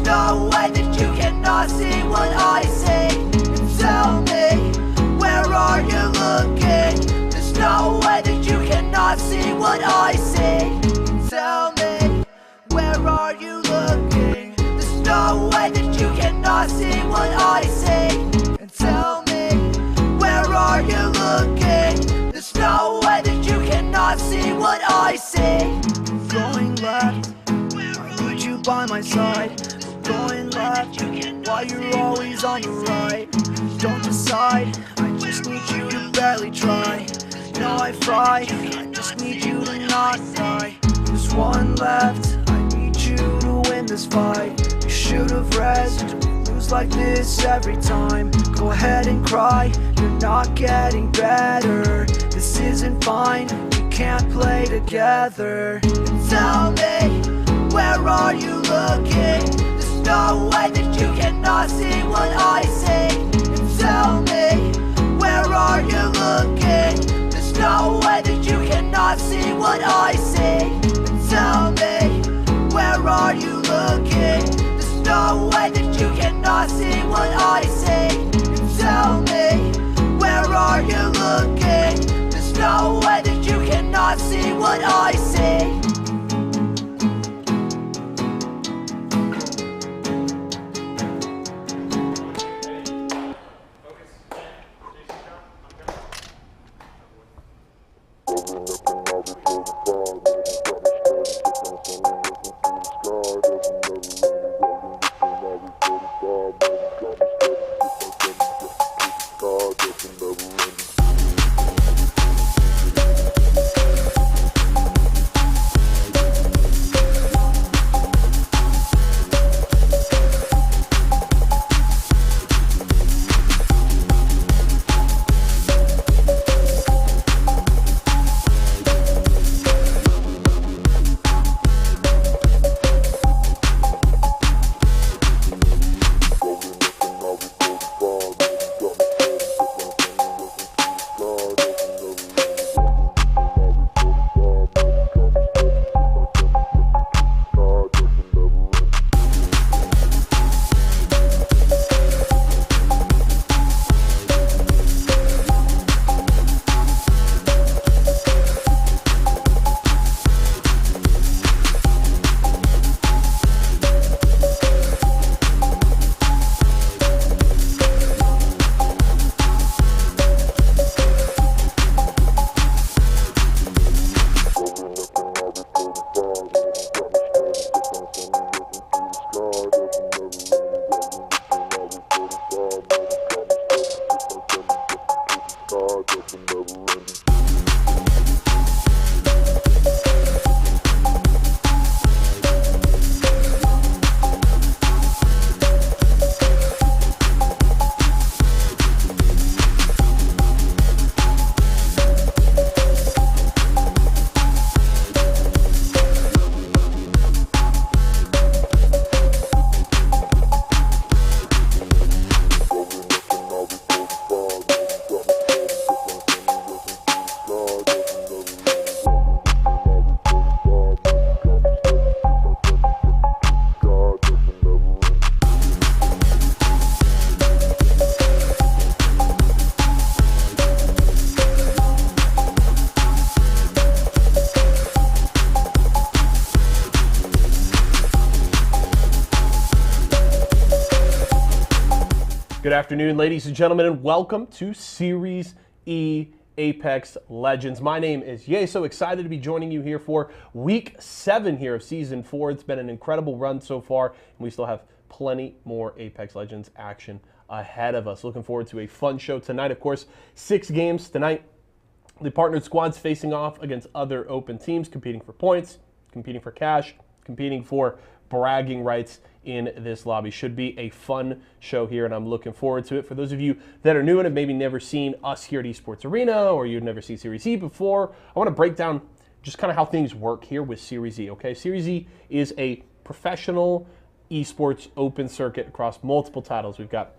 no way that you cannot see what I see. And tell me, where are you looking? There's no way that you cannot see what I see. And tell me, where are you looking? There's no way that you cannot see what I see. And tell me, where are you looking? There's no way that you cannot see what I see. Going left, I need you by my side. Going left, while you're always on the right. Don't decide, I just need you to barely try. No, I fry, I just need you to not die. There's one left, I need you to win this fight. You should have rest, we lose like this every time. Go ahead and cry, you're not getting better. This isn't fine, we can't play together. And tell me, where are you looking? There's no way that you cannot see what I see. And tell me, where are you looking? There's no way that you cannot see what I see. And tell me, where are you looking? There's no way that you cannot see what I see. And tell me, where are you looking? There's no way that you cannot see what I see. Good afternoon, ladies and gentlemen, and welcome to Series E Apex Legends. My name is Ye, so excited to be joining you here for Week 7 here of Season 4. It's been an incredible run so far, and we still have plenty more Apex Legends action ahead of us. Looking forward to a fun show tonight. Of course, 6 games tonight. The partnered squads facing off against other open teams, competing for points, competing for cash, competing for bragging rights in this lobby. Should be a fun show here, and I'm looking forward to it. For those of you that are new and have maybe never seen us here at Esports Arena, or you've never seen Series E before, I want to break down just kind of how things work here with Series E, okay? Series E is a professional esports open circuit across multiple titles. We've got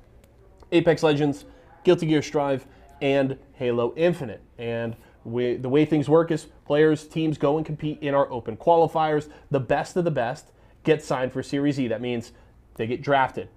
Apex Legends, Guilty Gear Strive, and Halo Infinite. And the way things work is players, teams go and compete in our open qualifiers. The best of the best get signed for Series E. That means They get drafted.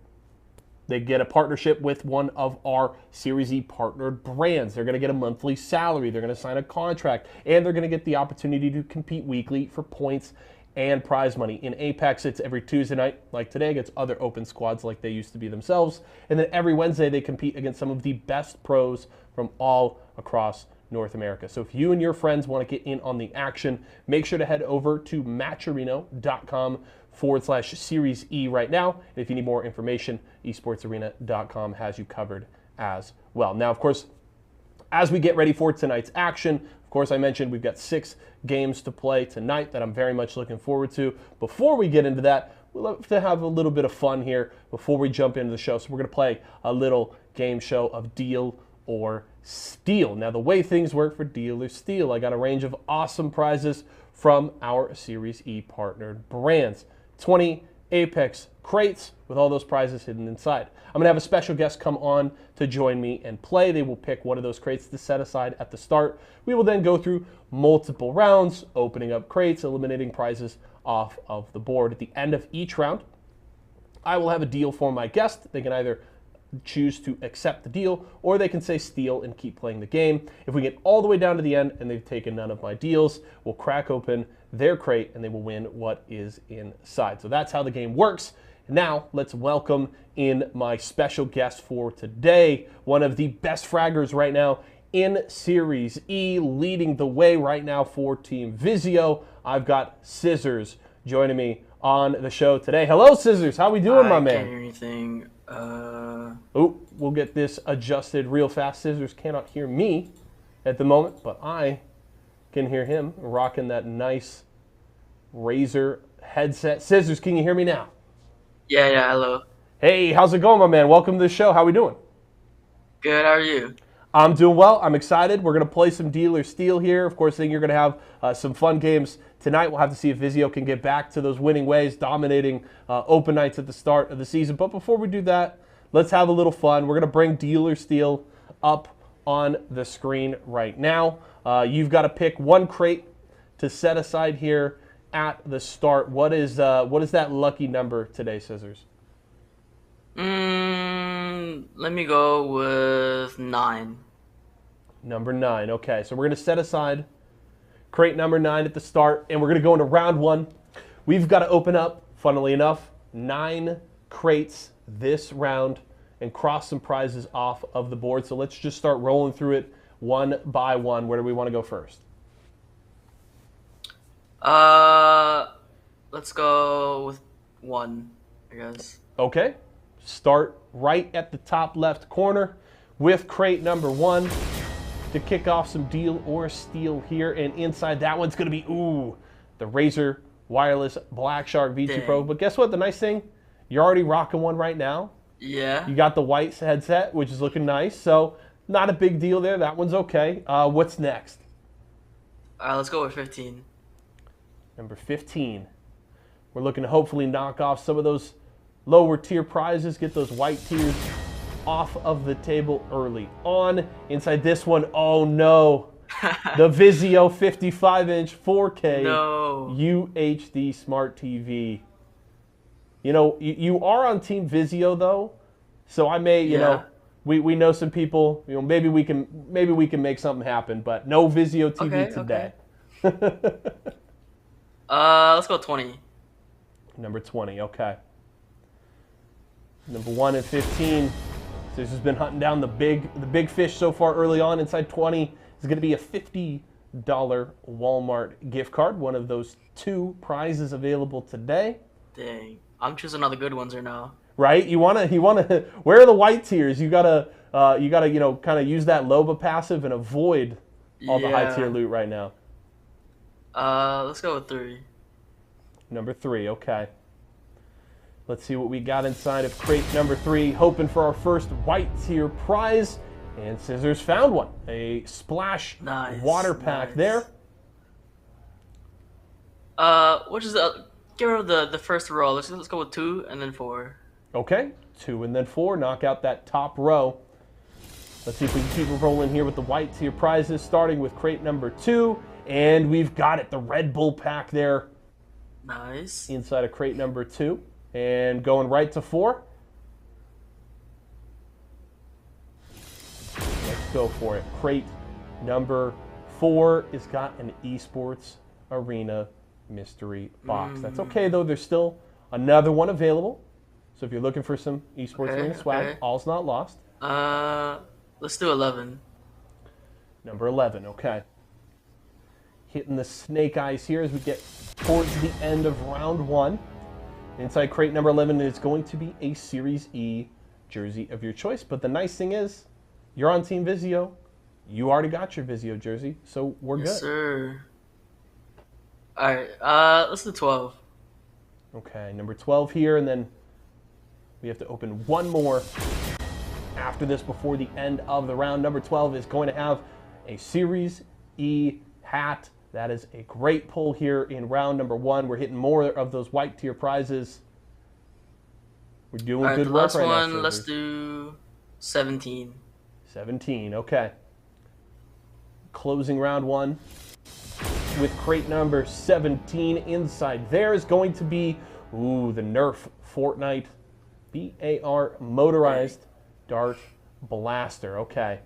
They get a partnership with one of our Series E partnered brands. They're going to get a monthly salary. They're going to sign a contract. And they're going to get the opportunity to compete weekly for points and prize money. In Apex, it's every Tuesday night, like today, against other open squads like they used to be themselves. And then every Wednesday, they compete against some of the best pros from all across North America. So if you and your friends want to get in on the action, make sure to head over to matcherino.com/Series E right now. And if you need more information, esportsarena.com has you covered as well. Now, of course, as we get ready for tonight's action, of course, I mentioned we've got 6 games to play tonight that I'm very much looking forward to. Before we get into that, we'd love to have a little bit of fun here before we jump into the show. So we're going to play a little game show of Deal or Steal. Now, the way things work for Deal or Steal, I got a range of awesome prizes from our Series E partnered brands. 20 Apex crates with all those prizes hidden inside. I'm going to have a special guest come on to join me and play. They will pick one of those crates to set aside at the start. We will then go through multiple rounds, opening up crates, eliminating prizes off of the board. At the end of each round, I will have a deal for my guest. They can either choose to accept the deal, or they can say steal and keep playing the game. If we get all the way down to the end and they've taken none of my deals, we'll crack open their crate and they will win what is inside. So that's how the game works. Now, let's welcome in my special guest for today, one of the best fraggers right now in Series E, leading the way right now for Team Vizio. I've got Scissors joining me on the show today. Hello, Scissors. How we doing, my man? I can't hear anything. Oh, we'll get this adjusted real fast. Scissors cannot hear me at the moment, but I can hear him rocking that nice Razer headset. Scissors, can you hear me now? Yeah, hello. Hey, how's it going, my man? Welcome to the show. How we doing? Good, how are you? I'm doing well. I'm excited. We're going to play some Deal or Steal here. Of course, I think you're going to have some fun games tonight. We'll have to see if Vizio can get back to those winning ways, dominating open nights at the start of the season. But before we do that, let's have a little fun. We're going to bring Deal or Steal up on the screen right now. You've got to pick one crate to set aside here at the start. What is that lucky number today, Scissors? Let me go with 9. Number 9. Okay, so we're going to set aside crate number 9 at the start, and we're going to go into round 1. We've got to open up, funnily enough, 9 crates this round and cross some prizes off of the board. So let's just start rolling through it one by one. Where do we want to go first? Let's go with 1, I guess. Okay. Start right at the top left corner with crate number 1 to kick off some Deal or Steal here. And inside that one's going to be, the Razer Wireless Black Shark V2 Dang. Pro. But guess what? The nice thing, you're already rocking one right now. Yeah. You got the white headset, which is looking nice. So not a big deal there. That one's okay. What's next? Let's go with 15. Number 15. We're looking to hopefully knock off some of those lower tier prizes, get those white tiers off of the table early on. Inside this one, oh no, the Vizio 55-inch 4K No. UHD Smart TV. You know, you are on Team Vizio though, so I may, you know, we know some people. You know, maybe we can make something happen. But no Vizio TV today. Okay. Let's go 20. Number 20. Okay. Number 1 and 15. This has been hunting down the big fish so far early on. Inside 20 is going to be a $50 Walmart gift card. One of those 2 prizes available today. Dang. I'm choosing all the good ones right now. Right? You wanna where are the white tiers? You gotta kind of use that Loba passive and avoid all the high tier loot right now. Let's go with 3. Number 3, okay. Let's see what we got inside of crate number 3. Hoping for our first white tier prize. And Scissors found one. A splash water pack there. Which is get rid of the first row. Let's go with 2 and then 4. Okay, 2 and then 4. Knock out that top row. Let's see if we can keep rolling here with the white tier prizes, starting with crate number 2. And we've got it, the Red Bull pack there. Nice. Inside of crate number 2. And going right to 4. Let's go for it. Crate number 4 has got an Esports Arena mystery box. That's okay, though. There's still another one available. So if you're looking for some Esports Arena swag, all's not lost. Let's do 11. Number 11, okay. Hitting the snake eyes here as we get towards the end of round 1. Inside crate number 11 is going to be a Series E jersey of your choice. But the nice thing is, you're on Team Vizio. You already got your Vizio jersey, so we're good. Yes, sir. All right, let's do 12. Okay, number 12 here, and then we have to open one more after this before the end of the round. Number 12 is going to have a Series E hat. That is a great pull here in round number 1. We're hitting more of those white tier prizes. We're doing good work right now. Last one, let's do 17. 17, okay. Closing round 1 with crate number 17. Inside there is going to be, the Nerf Fortnite BAR motorized dart blaster. Okay.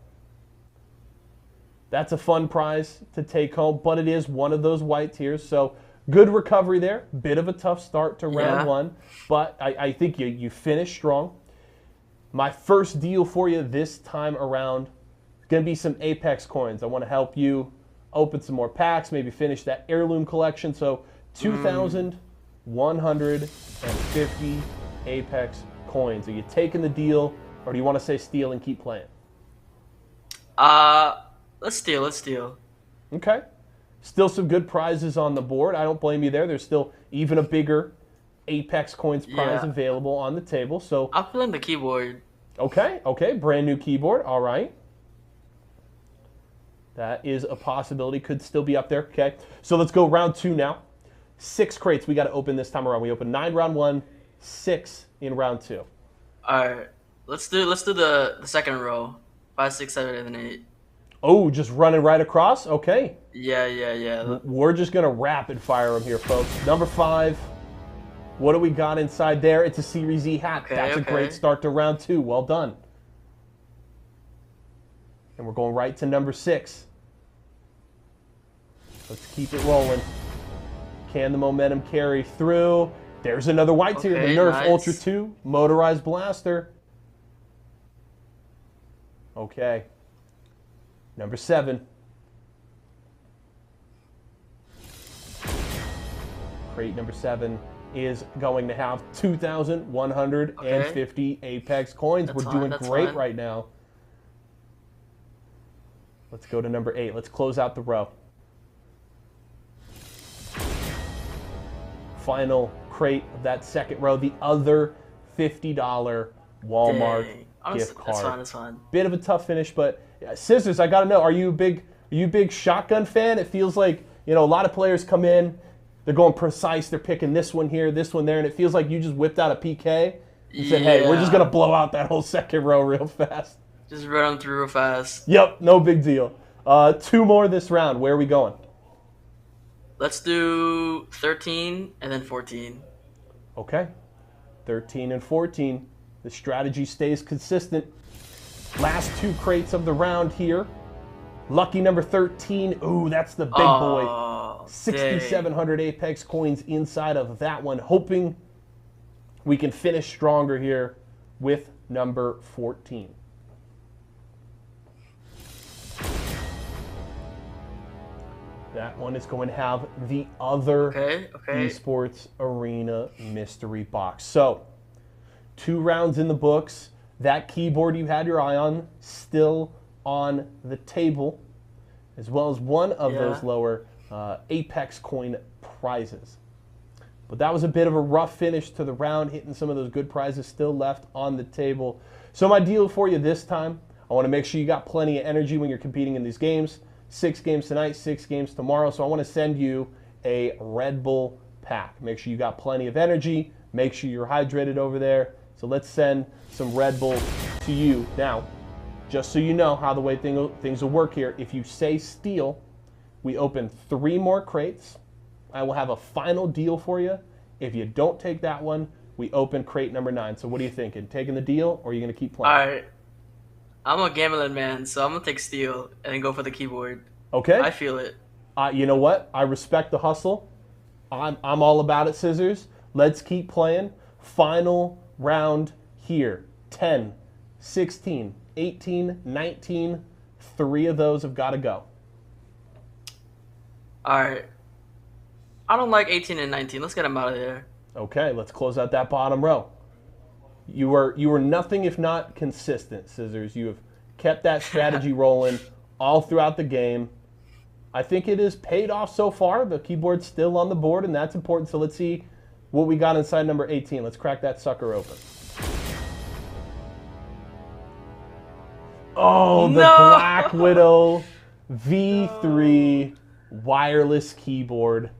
That's a fun prize to take home, but it is one of those white tiers, so good recovery there. Bit of a tough start to round 1, but I think you finished strong. My first deal for you this time around is going to be some Apex coins. I want to help you open some more packs, maybe finish that heirloom collection. So 2,150 Apex coins. Are you taking the deal, or do you want to say steal and keep playing? Let's steal. Okay. Still some good prizes on the board. I don't blame you there. There's still even a bigger Apex coins prize available on the table. So I'll fill in the keyboard. Okay. Brand new keyboard. All right. That is a possibility. Could still be up there. Okay. So let's go round 2 now. 6 crates we got to open this time around. We opened 9 round 1, 6 in round 2. All right. Let's do the second row. 5, 6, 7, and 8. Oh, just running right across? Okay. Yeah. We're just going to rapid fire them here, folks. Number 5. What do we got inside there? It's a Series E hat. That's a great start to round 2. Well done. And we're going right to number 6. Let's keep it rolling. Can the momentum carry through? There's another white tier. The Nerf Ultra 2 motorized blaster. Okay. Number 7. Crate number 7 is going to have 2,150 Apex coins. We're doing great right now. Let's go to number 8. Let's close out the row. Final crate of that second row. The other $50 Walmart gift card. That's fine. Bit of a tough finish, but Scissors, I gotta know, are you a big shotgun fan? It feels like, a lot of players come in, they're going precise, they're picking this one here, this one there, and it feels like you just whipped out a PK and said, hey, we're just gonna blow out that whole second row real fast. Just run them through real fast. Yep, no big deal. 2 more this round. Where are we going? Let's do 13 and then 14. Okay. 13 and 14. The strategy stays consistent. Last 2 crates of the round here. Lucky number 13. Ooh, that's the big boy. 6,700 Apex coins inside of that one. Hoping we can finish stronger here with number 14. That one is going to have the other Esports Arena mystery box. So, 2 rounds in the books. That keyboard you had your eye on, still on the table, as well as one of those lower Apex coin prizes. But that was a bit of a rough finish to the round, hitting some of those good prizes still left on the table. So my deal for you this time, I want to make sure you got plenty of energy when you're competing in these games. 6 games tonight, 6 games tomorrow. So I want to send you a Red Bull pack. Make sure you got plenty of energy. Make sure you're hydrated over there. So let's send some Red Bull to you. Now, just so you know how the way things will work here, if you say steal, we open 3 more crates. I will have a final deal for you. If you don't take that one, we open crate number 9. So what are you thinking? Taking the deal, or are you going to keep playing? All right. I'm a gambling man, so I'm gonna take steel and go for the keyboard. Okay. I feel it. You know what? I respect the hustle. I'm all about it, Scissors. Let's keep playing. Final round here. 10, 16, 18, 19. 3 of those have got to go. All right. I don't like 18 and 19. Let's get them out of there. Okay, let's close out that bottom row. You were nothing if not consistent, Scissors. You have kept that strategy rolling all throughout the game. I think it has paid off so far. The keyboard's still on the board, and that's important. So let's see what we got inside number 18. Let's crack that sucker open. Oh, the Black Widow V3 wireless keyboard.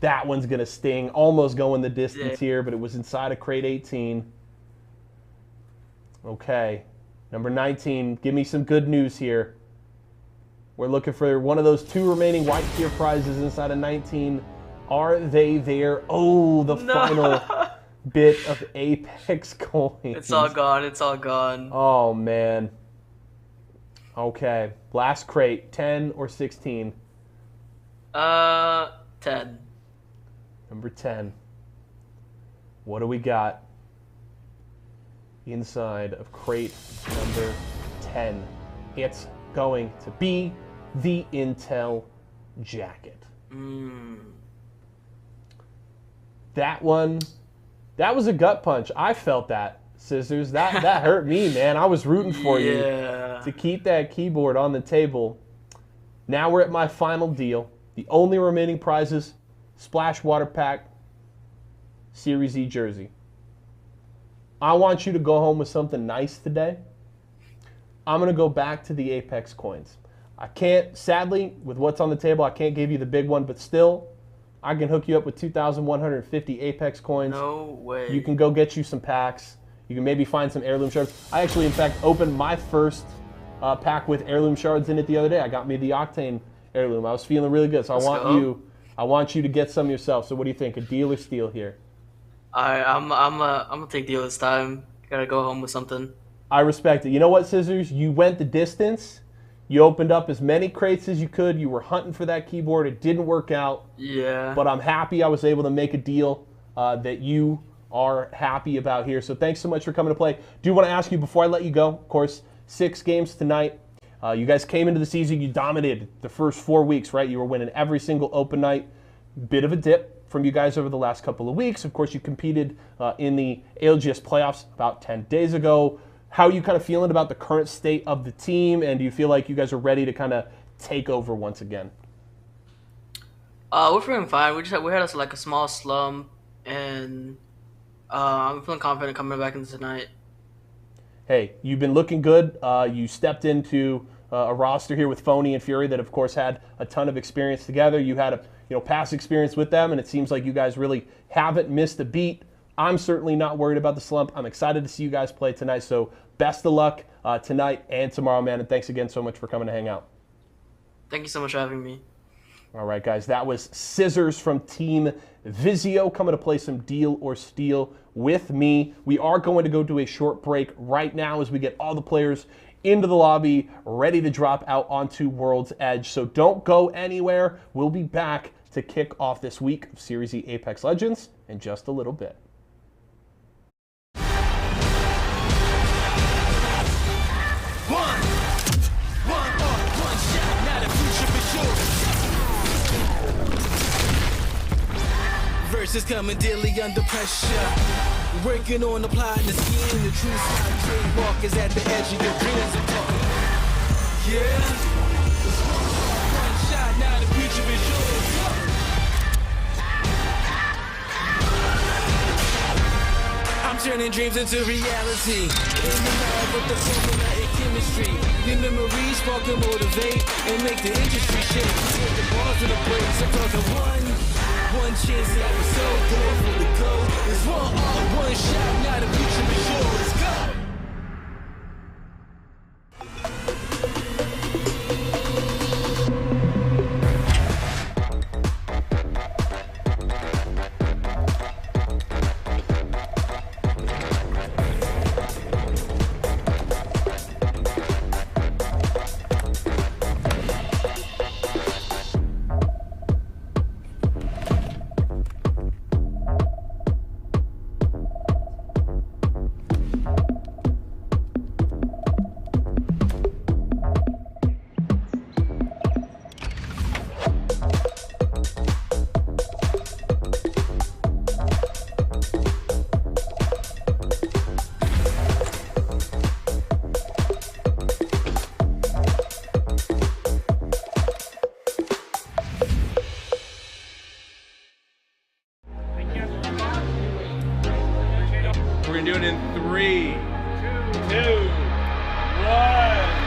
That one's going to sting. Almost going the distance here, but it was inside of crate 18. Okay, number 19, give me some good news here. We're looking for one of those 2 remaining white tier prizes inside of 19. Are they there? Oh, the final bit of Apex coins. It's all gone. It's all gone. Oh, man. Okay, last crate, 10 or 16? 10. Number 10. What do we got inside of crate number 10? It's going to be the Intel jacket. That one, that was a gut punch. I felt that, Scissors. That hurt me, man. I was rooting for you to keep that keyboard on the table. Now we're at my final deal. The only remaining prizes, Splash Water Pack, Series E jersey. I want you to go home with something nice today. I'm going to go back to the Apex coins. I can't, sadly, with what's on the table, I can't give you the big one, but still, I can hook you up with 2,150 Apex coins. No way. You can go get you some packs. You can maybe find some heirloom shards. I actually, in fact, opened my first pack with heirloom shards in it the other day. I got me the Octane heirloom. I was feeling really good, so I want you to get some yourself. So what do you think, a deal or steal here? I'm gonna take deal this time. Gotta go home with something. I respect it. You know what, Scissors? You went the distance. You opened up as many crates as you could. You were hunting for that keyboard. It didn't work out. Yeah. But I'm happy I was able to make a deal that you are happy about here. So thanks so much for coming to play. Do want to ask you before I let you go, of course, 6 games tonight. You guys came into the season. You dominated the first 4 weeks, right? You were winning every single open night. Bit of a dip from you guys over the last couple of weeks. Of course, you competed in the ALGS playoffs about 10 days ago. How are you kind of feeling about the current state of the team, and do you feel like you guys are ready to kind of take over once again? We're feeling fine. We had a small slump, and I'm feeling confident coming back into tonight. Hey, you've been looking good. You stepped into a roster here with Phony and Fury that, of course, had a ton of experience together. You had a past experience with them, and it seems like you guys really haven't missed a beat. I'm certainly not worried about the slump. I'm excited to see you guys play tonight. So best of luck tonight and tomorrow, man. And thanks again so much for coming to hang out. Thank you so much for having me. All right, guys. That was Scissors from Team Vizio coming to play some Deal or Steal with me. We are going to go to a short break right now as we get all the players into the lobby, ready to drop out onto World's Edge. So don't go anywhere. We'll be back to kick off this week of Series E Apex Legends in just a little bit. Versus coming daily under pressure. Working on the plot and the scheme. The true style trademark is at the edge of your dreams. Yeah. One shot, now the future is yours. I'm turning dreams into reality. In the lab with the formula and chemistry. The memories spark and motivate and make the industry shake. Take the balls to the brakes. I'm talking one chance that was so good for the goal. It's one shot, now the future is yours. Let's go. going to do it in 3, 2, 1.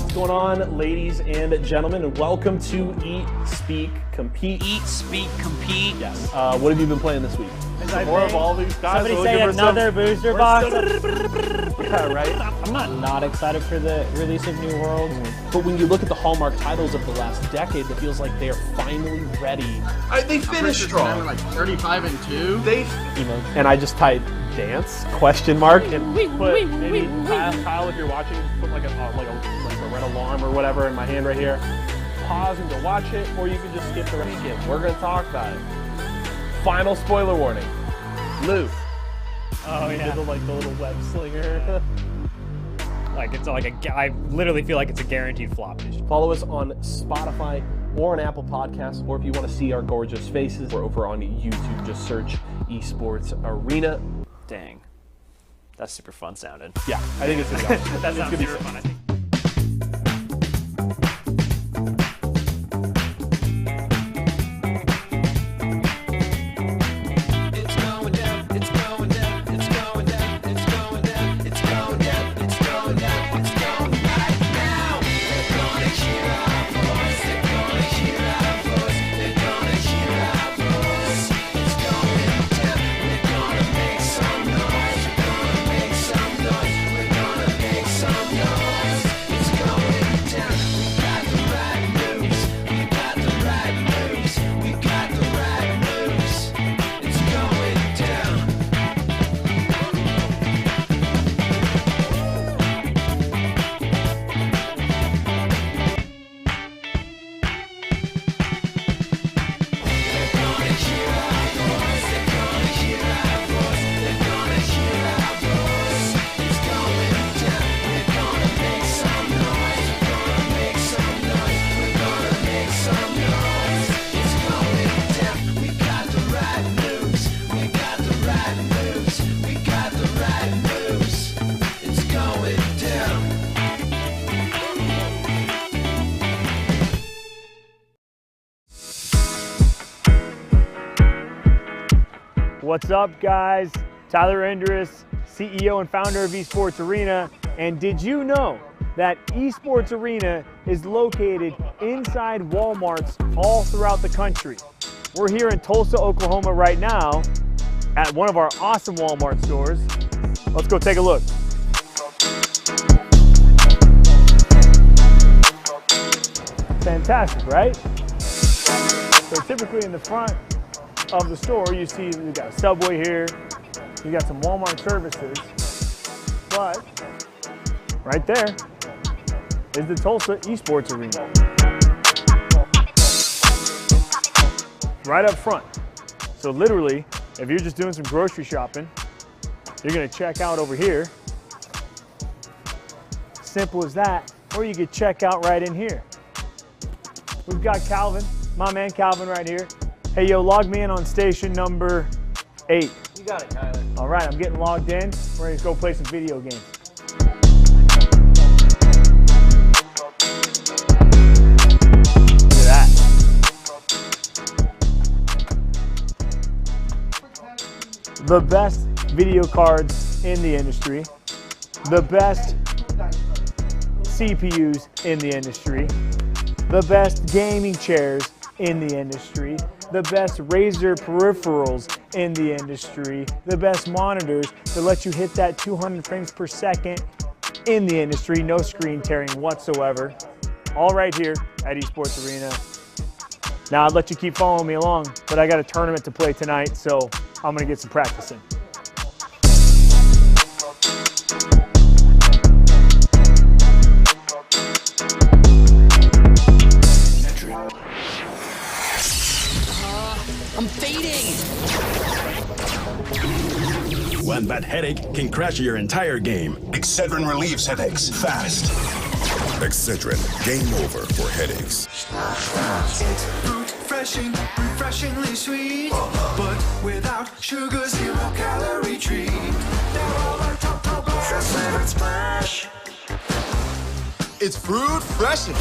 What's going on, ladies and gentlemen, and welcome to Eat, Speak, Compete. Eat, speak, compete. Yes. What have you been playing this week? More of all these guys. Somebody say another booster box. Yeah, right? I'm not excited for the release of New Worlds. But when you look at the hallmark titles of the last decade, it feels like they are finally ready. They finished strong. Like 35-2. And I just typed dance question mark and Put maybe Kyle, if you're watching, put like a red alarm or whatever in my hand right here. Pause and go watch it, or you can just skip the rest of it. We're gonna talk about it. Final spoiler warning. Luke. Oh Did yeah. the little web slinger. I literally feel like it's a guaranteed flop. Follow us on Spotify or on Apple Podcasts, or if you want to see our gorgeous faces, we're over on YouTube. Just search Esports Arena. Dang. That's super fun sounding. Yeah, I think it's gonna go. That sounds gonna be super sick. fun, I think. It's going down, it's going down, it's going down, it's going down, it's going down, it's going down, it's going right now. They're gonna hear our voice, they're gonna hear our voice, they're gonna hear our voice. It's going down, we're gonna make some noise, we're gonna make some noise, we're gonna make some noise. It's going down, we got the right moves, we got the right moves, we got the right moves. It's going down. They're gonna hear our voice, they're gonna hear our voice, they're gonna hear our voice. It's going down, we're gonna make some noise, we're gonna make some noise, we're gonna make some noise. It's going down, we got the right moves, we got the right moves, we got the right moves. It's going down. What's up, guys? Tyler Endress, CEO and founder of Esports Arena. And did you know that Esports Arena is located inside Walmarts all throughout the country? We're here in Tulsa, Oklahoma right now at one of our awesome Walmart stores. Let's go take a look. Fantastic, right? So typically in the front of the store, you see you got a Subway here, you got some Walmart services, but right there is the Tulsa Esports Arena. Right up front. So literally, if you're just doing some grocery shopping, you're gonna check out over here. Simple as that. or you could check out right in here. We've got Calvin, my man Calvin right here. Hey, yo, log me in on station number 8. You got it, Tyler. All right, I'm getting logged in. We're going to go play some video games. Look at that. The best video cards in the industry. The best CPUs in the industry. The best gaming chairs in the industry. The best Razer peripherals in the industry. The best monitors that let you hit that 200 frames per second in the industry. No screen tearing whatsoever. All right here at Esports Arena. Now I'd let you keep following me along, but I got a tournament to play tonight, so I'm gonna get some practice in. I'm fading! One bad headache can crash your entire game. Excedrin relieves headaches fast. Excedrin, game over for headaches. It's refreshing, refreshingly sweet, but without sugar, 0 calorie treat. Now all our top flavored splash. It's fruit freshen.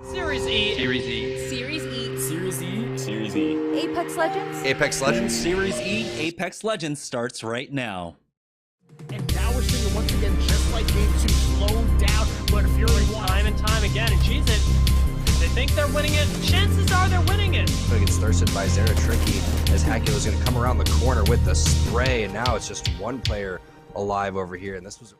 Series E. Series E. Series E. Series E. Series E. Apex Legends. Apex Legends. Series E. Apex Legends starts right now. And now we're seeing it once again, just like Game 2, slow down, but Fury time and time again. And geez, they think they're winning it. Chances are they're winning it. So he gets thirsted by Zera Tricky as Hacula is going to come around the corner with the spray, and now it's just one player alive over here. And this was.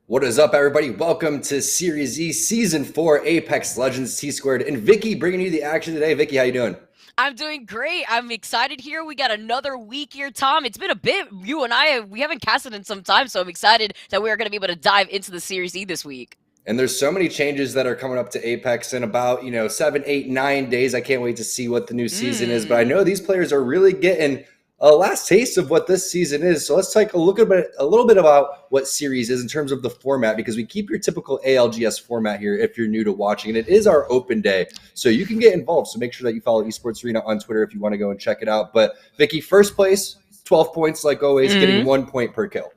What is up, everybody? Welcome to Series E Season 4 Apex Legends T-Squared. And Vicky bringing you the action today. Vicky, how you doing? I'm doing great. I'm excited here. We got another week here, Tom. It's been a bit. You and I, we haven't casted in some time, so I'm excited that we're going to be able to dive into the Series E this week. And there's so many changes that are coming up to Apex in about, 7, 8, 9 days. I can't wait to see what the new season is. But I know these players are really getting a last taste of what this season is. So let's take a look at a little bit about what Series is in terms of the format, because we keep your typical ALGS format here if you're new to watching. And it is our open day, so you can get involved. So make sure that you follow Esports Arena on Twitter if you want to go and check it out. But Vicky, first place, 12 points like always, getting 1 point per kill.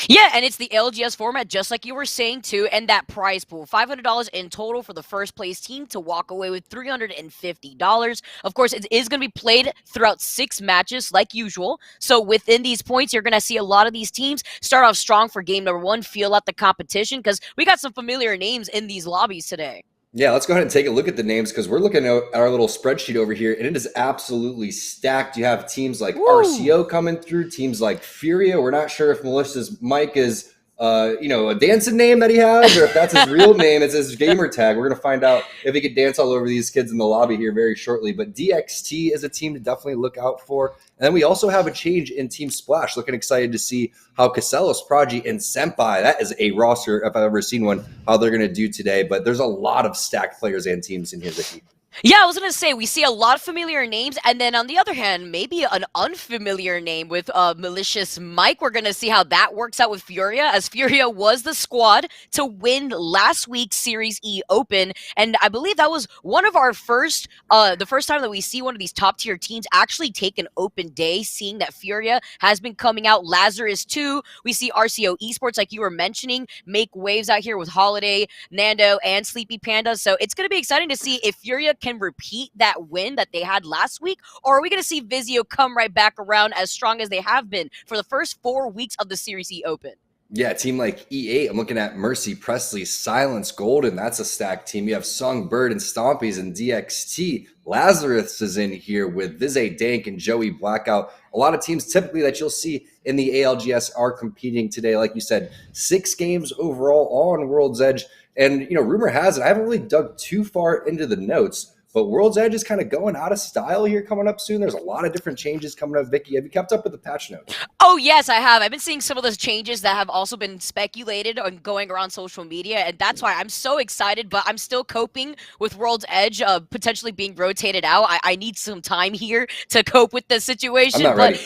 Yeah, and it's the LGS format, just like you were saying, too, and that prize pool, $500 in total for the first place team to walk away with $350. Of course, it is going to be played throughout 6 matches, like usual. So within these points, you're going to see a lot of these teams start off strong for game number 1, feel out the competition, because we got some familiar names in these lobbies today. Yeah, let's go ahead and take a look at the names, because we're looking at our little spreadsheet over here, and it is absolutely stacked. You have teams like RCO coming through, teams like Furia. We're not sure if Melissa's mic is a dancing name that he has, or if that's his real name, it's his gamer tag. We're going to find out if he could dance all over these kids in the lobby here very shortly. But DXT is a team to definitely look out for. And then we also have a change in Team Splash. Looking excited to see how Casellas, Prodigy, and Senpai, that is a roster, if I've ever seen one, how they're going to do today. But there's a lot of stacked players and teams in here, Vicky. Yeah, I was going to say, we see a lot of familiar names, and then on the other hand, maybe an unfamiliar name with Malicious Mike. We're going to see how that works out with Furia, as Furia was the squad to win last week's Series E Open, and I believe that was one of our the first time that we see one of these top-tier teams actually take an open day, seeing that Furia has been coming out. Lazarus, too. We see RCO Esports, like you were mentioning, make waves out here with Holiday, Nando, and Sleepy Panda, so it's going to be exciting to see if Furia can repeat that win that they had last week, or are we going to see Vizio come right back around as strong as they have been for the first 4 weeks of the Series E Open? Yeah, a team like E8, I'm looking at Mercy, Presley, Silence, Golden. That's a stacked team. You have Songbird and Stompies and DXT. Lazarus is in here with Vize Dank and Joey Blackout. A lot of teams typically that you'll see in the ALGS are competing today. Like you said, 6 games overall on World's Edge. And, rumor has it, I haven't really dug too far into the notes, but World's Edge is kind of going out of style here coming up soon. There's a lot of different changes coming up. Vicky, have you kept up with the patch notes? Oh, yes, I have. I've been seeing some of those changes that have also been speculated on going around social media, and that's why I'm so excited, but I'm still coping with World's Edge potentially being rotated out. I need some time here to cope with the situation. I'm not ready.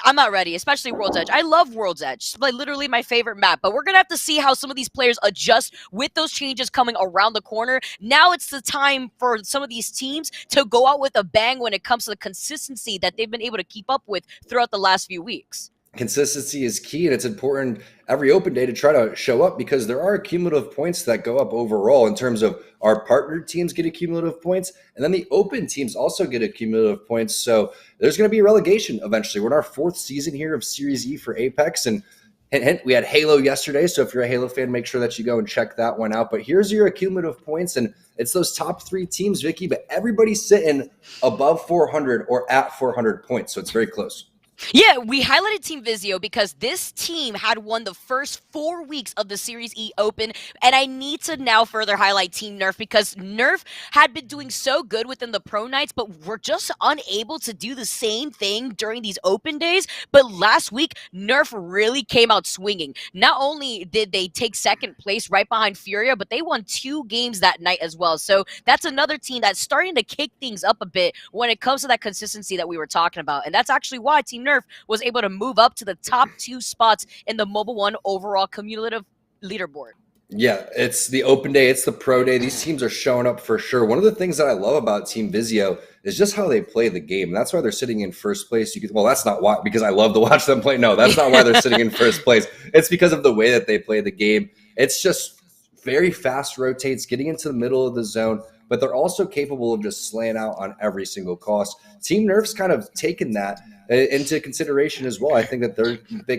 I'm not ready, especially World's Edge. I love World's Edge. It's like literally my favorite map, but we're going to have to see how some of these players adjust with those changes coming around the corner. Now it's the time for some of these teams to go out with a bang when it comes to the consistency that they've been able to keep up with throughout the last few weeks. Consistency is key, and it's important every open day to try to show up because there are cumulative points that go up overall in terms of our partner teams get cumulative points, and then the open teams also get cumulative points. So there's going to be a relegation eventually. We're in our 4th season here of Series E for Apex, and hint, we had Halo yesterday, so if you're a Halo fan, make sure that you go and check that one out. But here's your cumulative points, and it's those top 3 teams, Vicky, but everybody's sitting above 400 or at 400 points, so it's very close. Yeah, we highlighted Team Vizio because this team had won the first 4 weeks of the Series E Open, and I need to now further highlight Team Nerf because Nerf had been doing so good within the Pro Nights, but we're just unable to do the same thing during these open days. But last week, Nerf really came out swinging. Not only did they take 2nd place right behind Furia, but they won 2 games that night as well. So that's another team that's starting to kick things up a bit when it comes to that consistency that we were talking about. And that's actually why Team Nerf was able to move up to the top 2 spots in the Mobile One overall cumulative leaderboard. Yeah, it's the open day, it's the pro day. These teams are showing up for sure. One of the things that I love about Team Vizio is just how they play the game. And that's why they're sitting in first place. Well, that's not why, because I love to watch them play. No, that's not why they're sitting in first place. It's because of the way that they play the game. It's just very fast rotates, getting into the middle of the zone, but they're also capable of just slaying out on every single cost. Team Nerf's kind of taken that into consideration as well. I think that they're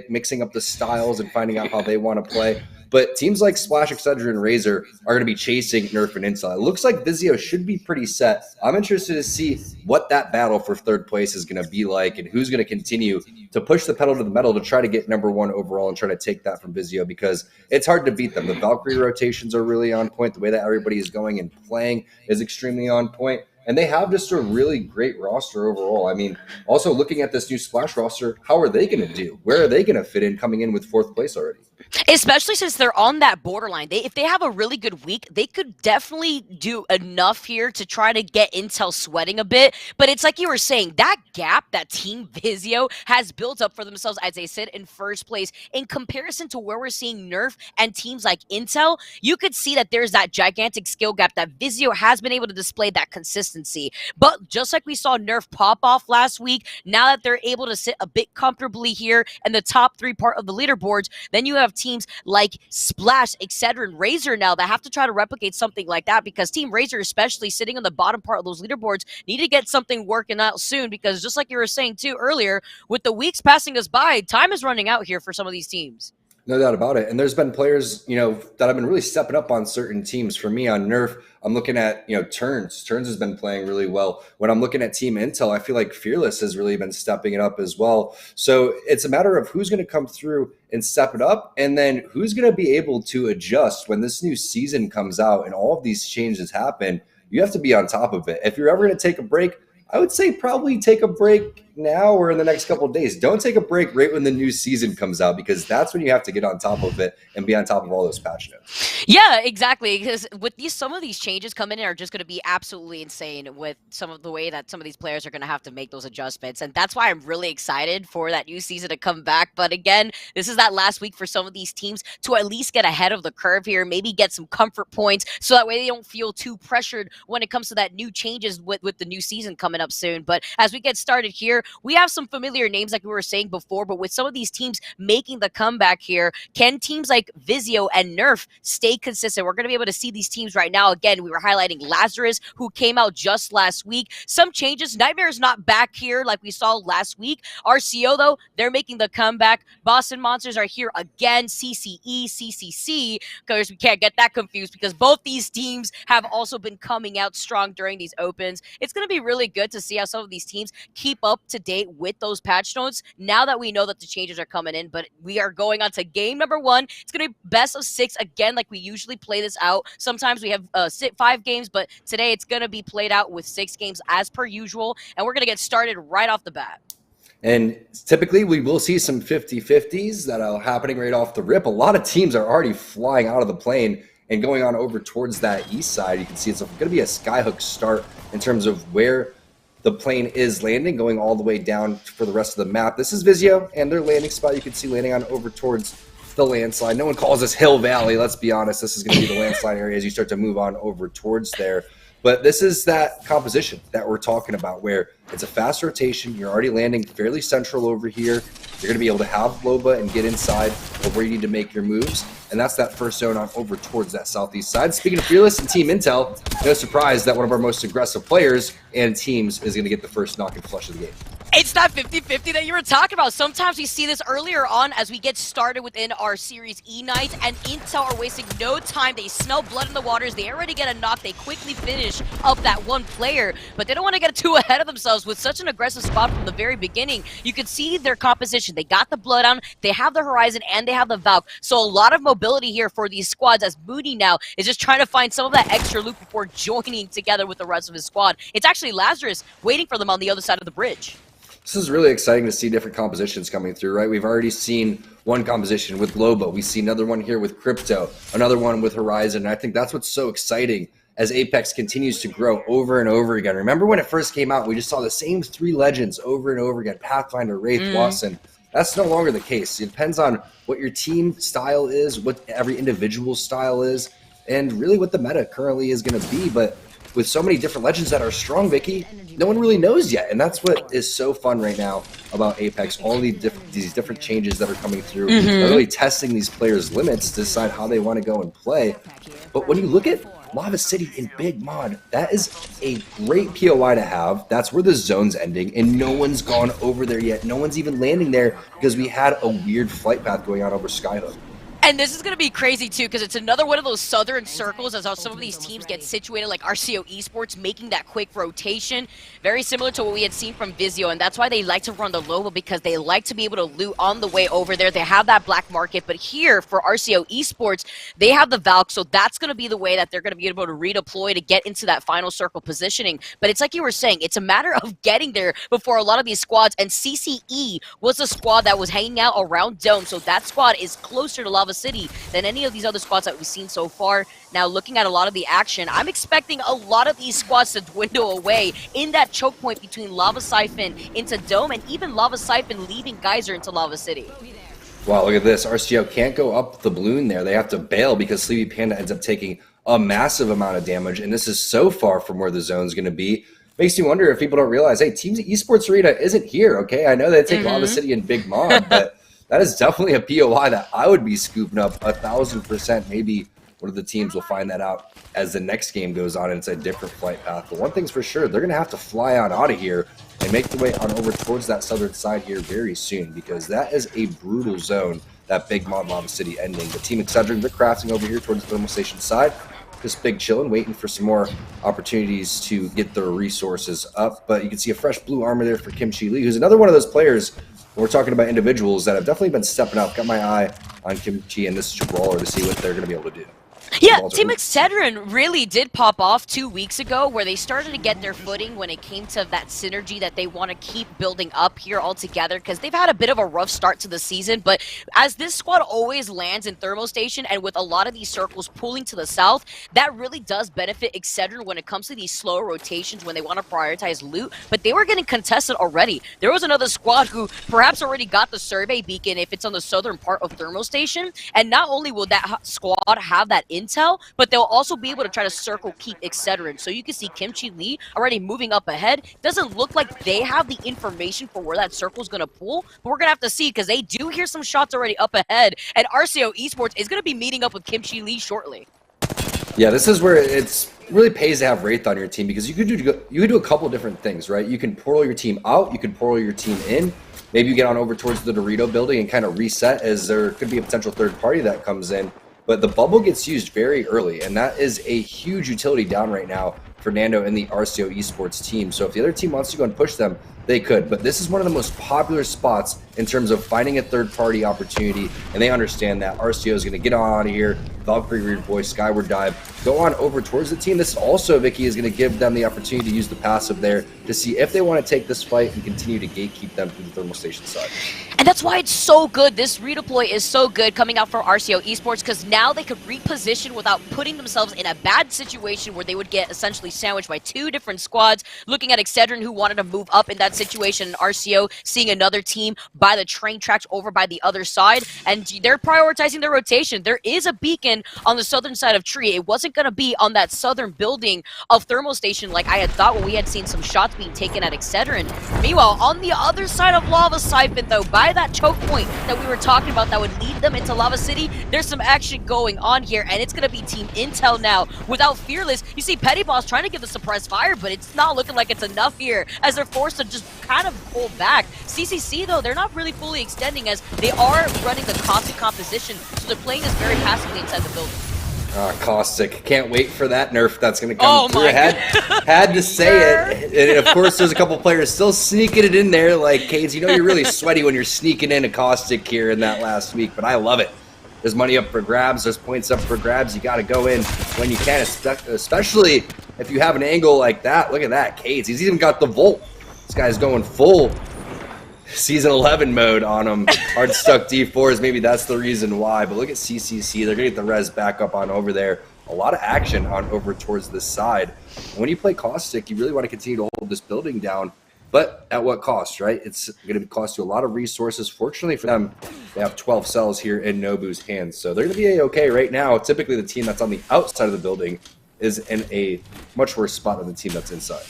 mixing up the styles and finding out how they want to play. But teams like Splash, Excedrin, and Razor are going to be chasing Nerf and Intel. It looks like Vizio should be pretty set. I'm interested to see what that battle for 3rd place is going to be like and who's going to continue to push the pedal to the metal to try to get number 1 overall and try to take that from Vizio because it's hard to beat them. The Valkyrie rotations are really on point. The way that everybody is going and playing is extremely on point. And they have just a really great roster overall. I mean, also looking at this new Splash roster, how are they going to do? Where are they going to fit in coming in with 4th place already? Especially since they're on that borderline. If they have a really good week, they could definitely do enough here to try to get Intel sweating a bit. But it's like you were saying, that gap that Team Vizio has built up for themselves as they sit in first place in comparison to where we're seeing Nerf and teams like Intel, you could see that there's that gigantic skill gap that Vizio has been able to display that consistency. But just like we saw Nerf pop off last week, now that they're able to sit a bit comfortably here in the top 3 part of the leaderboards, then you have teams like Splash, etc., and Razor now that have to try to replicate something like that because Team Razor, especially sitting on the bottom part of those leaderboards, need to get something working out soon because just like you were saying too earlier, with the weeks passing us by, time is running out here for some of these teams. No doubt about it. And there's been players, that have been really stepping up on certain teams. For me on Nerf, I'm looking at, Turns. Turns has been playing really well. When I'm looking at Team Intel, I feel like Fearless has really been stepping it up as well. So it's a matter of who's going to come through and step it up, and then who's going to be able to adjust when this new season comes out and all of these changes happen. You have to be on top of it. If you're ever going to take a break, I would say probably take a break now or in the next couple of days. Don't take a break right when the new season comes out, because that's when you have to get on top of it and be on top of all those patch notes. Yeah, exactly. Because with some of these changes coming in are just going to be absolutely insane with some of the way that some of these players are going to have to make those adjustments, and that's why I'm really excited for that new season to come back. But again, this is that last week for some of these teams to at least get ahead of the curve here, maybe get some comfort points, so that way they don't feel too pressured when it comes to that new changes with the new season coming up soon. But as we get started here, we have some familiar names like we were saying before, but with some of these teams making the comeback here, can teams like Vizio and Nerf stay consistent? We're going to be able to see these teams right now. Again, we were highlighting Lazarus, who came out just last week. Some changes. Nightmare's not back here like we saw last week. RCO, though, they're making the comeback. Boston Monsters are here again. CCE, CCC, because we can't get that confused, because both these teams have also been coming out strong during these opens. It's going to be really good to see how some of these teams keep up to date with those patch notes now that we know that the changes are coming in. But we are going on to game number 1. It's going to be best of 6 again, like we usually play this out. Sometimes we have 5 games, but today it's going to be played out with 6 games as per usual, and we're going to get started right off the bat. And typically we will see some 50-50s that are happening right off the rip. A lot of teams are already flying out of the plane and going on over towards that east side. You can see it's going to be a skyhook start in terms of where the plane is landing, going all the way down for the rest of the map. This is Vizio and their landing spot. You can see landing on over towards the landslide. No one calls this Hill Valley. Let's be honest. This is going to be the landslide area as you start to move on over towards there. But this is that composition that we're talking about, where it's a fast rotation. You're already landing fairly central over here. You're going to be able to have Loba and get inside of where you need to make your moves. And that's that first zone on over towards that southeast side. Speaking of Fearless and Team Intel, no surprise that one of our most aggressive players and teams is going to get the first knock and flush of the game. It's that 50-50 that you were talking about. Sometimes we see this earlier on as we get started within our Series E nights, and Intel are wasting no time. They smell blood in the waters. They already get a knock. They quickly finish up that one player, but they don't want to get too ahead of themselves with such an aggressive spot from the very beginning. You can see their composition. They got the Bloodhound, they have the Horizon, and they have the Valk. So a lot of mobility here for these squads, as Moody now is just trying to find some of that extra loot before joining together with the rest of his squad. It's actually Lazarus waiting for them on the other side of the bridge. This is really exciting to see different compositions coming through, right? We've already seen one composition with Lobo. We see another one here with Crypto, another one with Horizon. And I think that's what's so exciting as Apex continues to grow over and over again. Remember when it first came out, we just saw the same 3 legends over and over again, Pathfinder, Wraith, Watson. That's no longer the case. It depends on what your team style is, what every individual style is, and really what the meta currently is going to be. But with so many different legends that are strong, Vicky, no one really knows yet. And that's what is so fun right now about Apex, all these different changes that are coming through, really testing these players' limits to decide how they want to go and play. But when you look at Lava City in Big Mod, that is a great POI to have. That's where the zone's ending, and no one's gone over there yet. No one's even landing there because we had a weird flight path going on over Skyhook. And this is going to be crazy, too, because it's another one of those southern circles as how some of these teams get situated, like RCO Esports, making that quick rotation. Very similar to what we had seen from Vizio, and that's why they like to run the Loba, because they like to be able to loot on the way over there. They have that black market, but here, for RCO Esports, they have the Valk, so that's going to be the way that they're going to be able to redeploy to get into that final circle positioning. But it's like you were saying, it's a matter of getting there before a lot of these squads, and CCE was a squad that was hanging out around Dome, so that squad is closer to Lava City than any of these other squads that we've seen so far. Now, looking at a lot of the action, I'm expecting a lot of these squads to dwindle away in that choke point between Lava Siphon into Dome, and even Lava Siphon leaving Geyser into Lava City. Wow, look at this. RCO can't go up the balloon there. They have to bail because Sleepy Panda ends up taking a massive amount of damage, and this is so far from where the zone's going to be. Makes you wonder if people don't realize, hey, Teams Esports Arena isn't here, okay? I know they take Lava City and Big Mod, but that is definitely a POI that I would be scooping up 1,000%. Maybe one of the teams will find that out as the next game goes on and it's a different flight path. But one thing's for sure, they're going to have to fly on out of here and make their way on over towards that southern side here very soon, because that is a brutal zone that big mod Lava City ending. The team Excedrin, they're crafting over here towards the thermal station side. Just big chilling, waiting for some more opportunities to get their resources up. But you can see a fresh blue armor there for Kimchi Lee, who's another one of those players when we're talking about individuals that have definitely been stepping up. Got my eye on Kimchi and this Brawler to see what they're going to be able to do. Yeah, Team Excedrin really did pop off 2 weeks ago where they started to get their footing when it came to that synergy that they want to keep building up here all together, because they've had a bit of a rough start to the season. But as this squad always lands in Thermal Station, and with a lot of these circles pulling to the south, that really does benefit Excedrin when it comes to these slower rotations when they want to prioritize loot. But they were getting contested already. There was another squad who perhaps already got the survey beacon if it's on the southern part of Thermal Station, and not only will that squad have that intel, but they'll also be able to try to circle keep Excedrin. So you can see Kimchi Lee already moving up ahead. Doesn't look like they have the information for where that circle's going to pull, but we're going to have to see, because they do hear some shots already up ahead, and RCO Esports is going to be meeting up with Kimchi Lee shortly. Yeah, this is where it's really pays to have Wraith on your team, because you could do a couple different things, right? You can portal your team out, you can portal your team in. Maybe you get on over towards the Dorito building and kind of reset, as there could be a potential third party that comes in. But the bubble gets used very early, and that is a huge utility down right now for Nando and the RCO Esports team. So if the other team wants to go and push them, they could. But this is one of the most popular spots in terms of finding a third-party opportunity, and they understand that RCO is going to get on out of here. Valkyrie Reared Boy, Skyward Dive, go on over towards the team. This also, Vicky, is going to give them the opportunity to use the passive there to see if they want to take this fight and continue to gatekeep them through the thermal station side. And that's why it's so good. This redeploy is so good coming out from RCO Esports, because now they could reposition without putting themselves in a bad situation where they would get essentially sandwiched by two different squads. Looking at Excedrin, who wanted to move up in that situation, and RCO seeing another team by the train tracks over by the other side, and they're prioritizing their rotation. There is a beacon on the southern side of Tree. It wasn't going to be on that southern building of Thermal Station like I had thought when we had seen some shots being taken at Excedrin. Meanwhile, on the other side of Lava Siphon, though, by that choke point that we were talking about that would lead them into Lava City, there's some action going on here, and it's going to be Team Intel now. Without Fearless, you see Petty Boss trying to give the suppressed fire, but it's not looking like it's enough here, as they're forced to just kind of pull back. CCC, though, they're not really fully extending, as they are running the Caustic composition, so they're playing this very passively inside the building. Caustic. Can't wait for that nerf that's going to come through. Had to say it. And of course, there's a couple players still sneaking it in there. Like, Cades, you know you're really sweaty when you're sneaking in a Caustic here in that last week, but I love it. There's money up for grabs. There's points up for grabs. You got to go in when you can, especially if you have an angle like that. Look at that, Cades. He's even got the Volt. This guy's going full Season 11 mode on him. Hard stuck D4s, maybe that's the reason why. But look at CCC. They're going to get the res back up on over there. A lot of action on over towards this side. And when you play Caustic, you really want to continue to hold this building down. But at what cost, right? It's going to cost you a lot of resources. Fortunately for them, they have 12 cells here in Nobu's hands. So they're going to be A-okay right now. Typically, the team that's on the outside of the building is in a much worse spot than the team that's inside.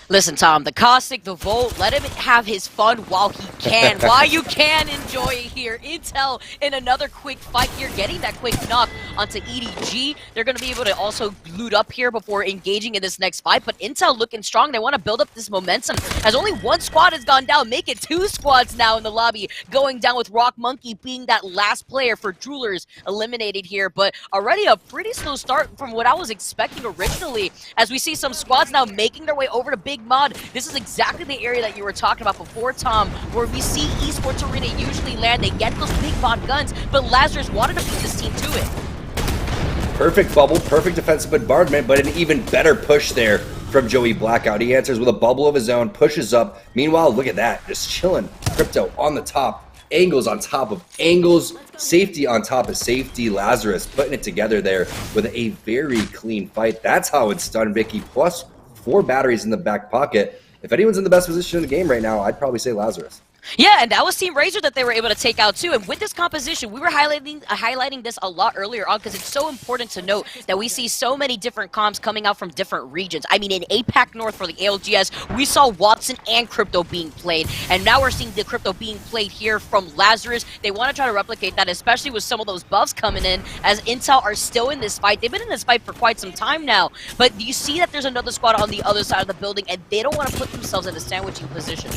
Listen, Tom, the Caustic, the Volt, let him have his fun while he can, while you can enjoy it here. Intel in another quick fight here, getting that quick knock onto EDG. They're going to be able to also loot up here before engaging in this next fight, but Intel looking strong. They want to build up this momentum, as only one squad has gone down. Make it two squads now in the lobby, going down with Rock Monkey being that last player for Droolers eliminated here, but already a pretty slow start from what I was expecting originally, as we see some squads now making their way over to Big Mod. This is exactly the area that you were talking about before, Tom, where we see Esports Arena usually land. They get those Big Mod guns, but Lazarus wanted to beat this team to it. Perfect bubble, perfect defensive bombardment, but an even better push there from Joey Blackout. He answers with a bubble of his own, pushes up. Meanwhile, look at that, just chilling. Crypto on the top, angles on top of angles, safety on top of safety. Lazarus putting it together there with a very clean fight. That's how it's done, Vicky. Plus 4 batteries in the back pocket. If anyone's in the best position in the game right now, I'd probably say Lazarus. Yeah, and that was Team Razor that they were able to take out too. And with this composition, we were highlighting this a lot earlier on, because it's so important to note that we see so many different comps coming out from different regions. I mean, in APAC North for the ALGS, we saw Watson and Crypto being played, and now we're seeing the Crypto being played here from Lazarus. They want to try to replicate that, especially with some of those buffs coming in, as Intel are still in this fight. They've been in this fight for quite some time now, but you see that there's another squad on the other side of the building, and they don't want to put themselves in a sandwiching position.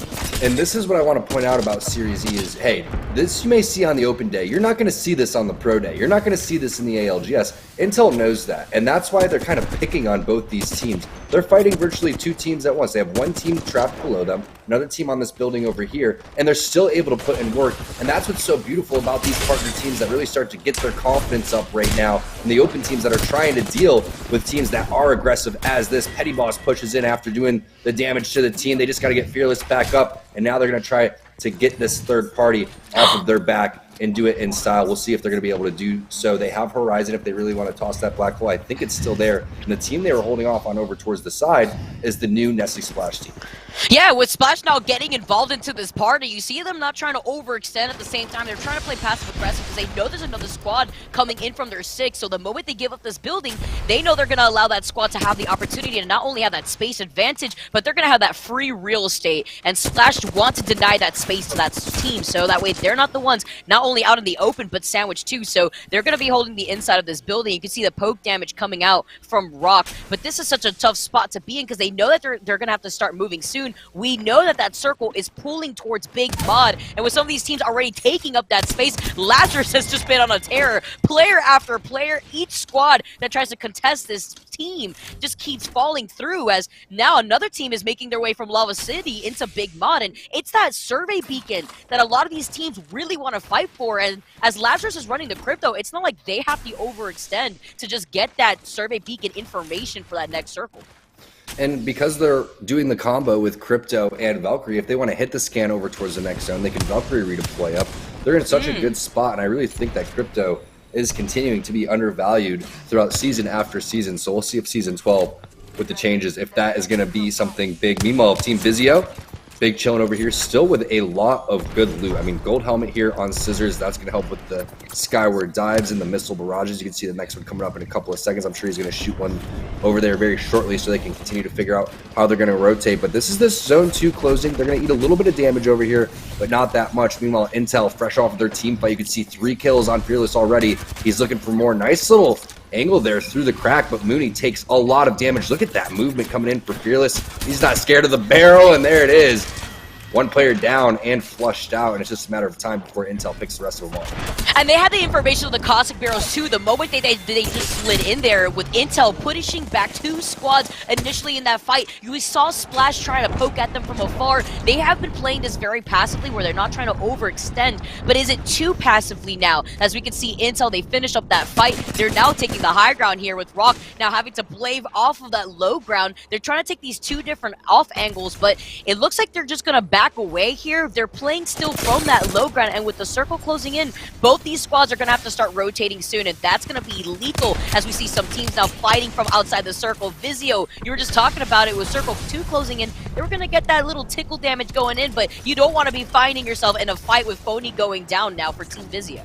And this is what I want to point point out about Series E is, hey, this you may see on the open day. You're not going to see this on the pro day. You're not going to see this in the ALGS. Intel knows that, and that's why they're kind of picking on both these teams. They're fighting virtually two teams at once. They have one team trapped below them, another team on this building over here, and they're still able to put in work. And that's what's so beautiful about these partner teams that really start to get their confidence up right now, and the open teams that are trying to deal with teams that are aggressive as this Petty Boss pushes in after doing the damage to the team. They just got to get Fearless back up, and now they're going to try to get this third party off of their back and do it in style. We'll see if they're going to be able to do so. They have Horizon if they really want to toss that black hole. I think it's still there. And the team they were holding off on over towards the side is the new Nestle Splash team. Yeah, with Splash now getting involved into this party, you see them not trying to overextend at the same time. They're trying to play passive-aggressive because they know there's another squad coming in from their 6. So the moment they give up this building, they know they're going to allow that squad to have the opportunity to not only have that space advantage, but they're going to have that free real estate. And Splash wants to deny that space to that team, so that way they're not the ones not only out in the open, but sandwiched too. So they're going to be holding the inside of this building. You can see the poke damage coming out from Rock, but this is such a tough spot to be in because they know that they're going to have to start moving soon. We know that that circle is pulling towards Big Mod, and with some of these teams already taking up that space, Lazarus has just been on a tear. Player after player, each squad that tries to contest this team just keeps falling through, as now another team is making their way from Lava City into Big Mod, and it's that survey beacon that a lot of these teams really want to fight for. And as Lazarus is running the crypto, it's not like they have to overextend to just get that survey beacon information for that next circle. And because they're doing the combo with Crypto and Valkyrie, if they want to hit the scan over towards the next zone, they can Valkyrie redeploy up. They're in such a good spot, and I really think that Crypto is continuing to be undervalued throughout season after season. So we'll see if season 12, with the changes, if that is going to be something big. Meanwhile, Team Vizio, big chilling over here, still with a lot of good loot. I mean, gold helmet here on Scissors, that's going to help with the skyward dives and the missile barrages. You can see the next one coming up in a couple of seconds. I'm sure he's going to shoot one over there very shortly so they can continue to figure out how they're going to rotate. But this is this zone 2 closing. They're going to eat a little bit of damage over here, but not that much. Meanwhile, Intel, fresh off of their team fight, you can see 3 kills on Fearless already. He's looking for more. Nice little angle there through the crack, but Mooney takes a lot of damage. Look at that movement coming in for Fearless. He's not scared of the barrel, and there it is. One player down and flushed out, and it's just a matter of time before Intel picks the rest of them off. And they had the information of the caustic barrels too. The moment they just slid in there with Intel pushing back 2 squads initially in that fight, you saw Splash trying to poke at them from afar. They have been playing this very passively where they're not trying to overextend, but is it too passively now? As we can see, Intel, they finished up that fight. They're now taking the high ground here with Rock now having to blade off of that low ground. They're trying to take these 2 different off angles, but it looks like they're just going to back away here. They're playing still from that low ground, and with the circle closing in, both these squads are going to have to start rotating soon, and that's going to be lethal as we see some teams now fighting from outside the circle. Vizio, you were just talking about it, with circle 2 closing in, they were going to get that little tickle damage going in, but you don't want to be finding yourself in a fight with Phony going down now for Team Vizio.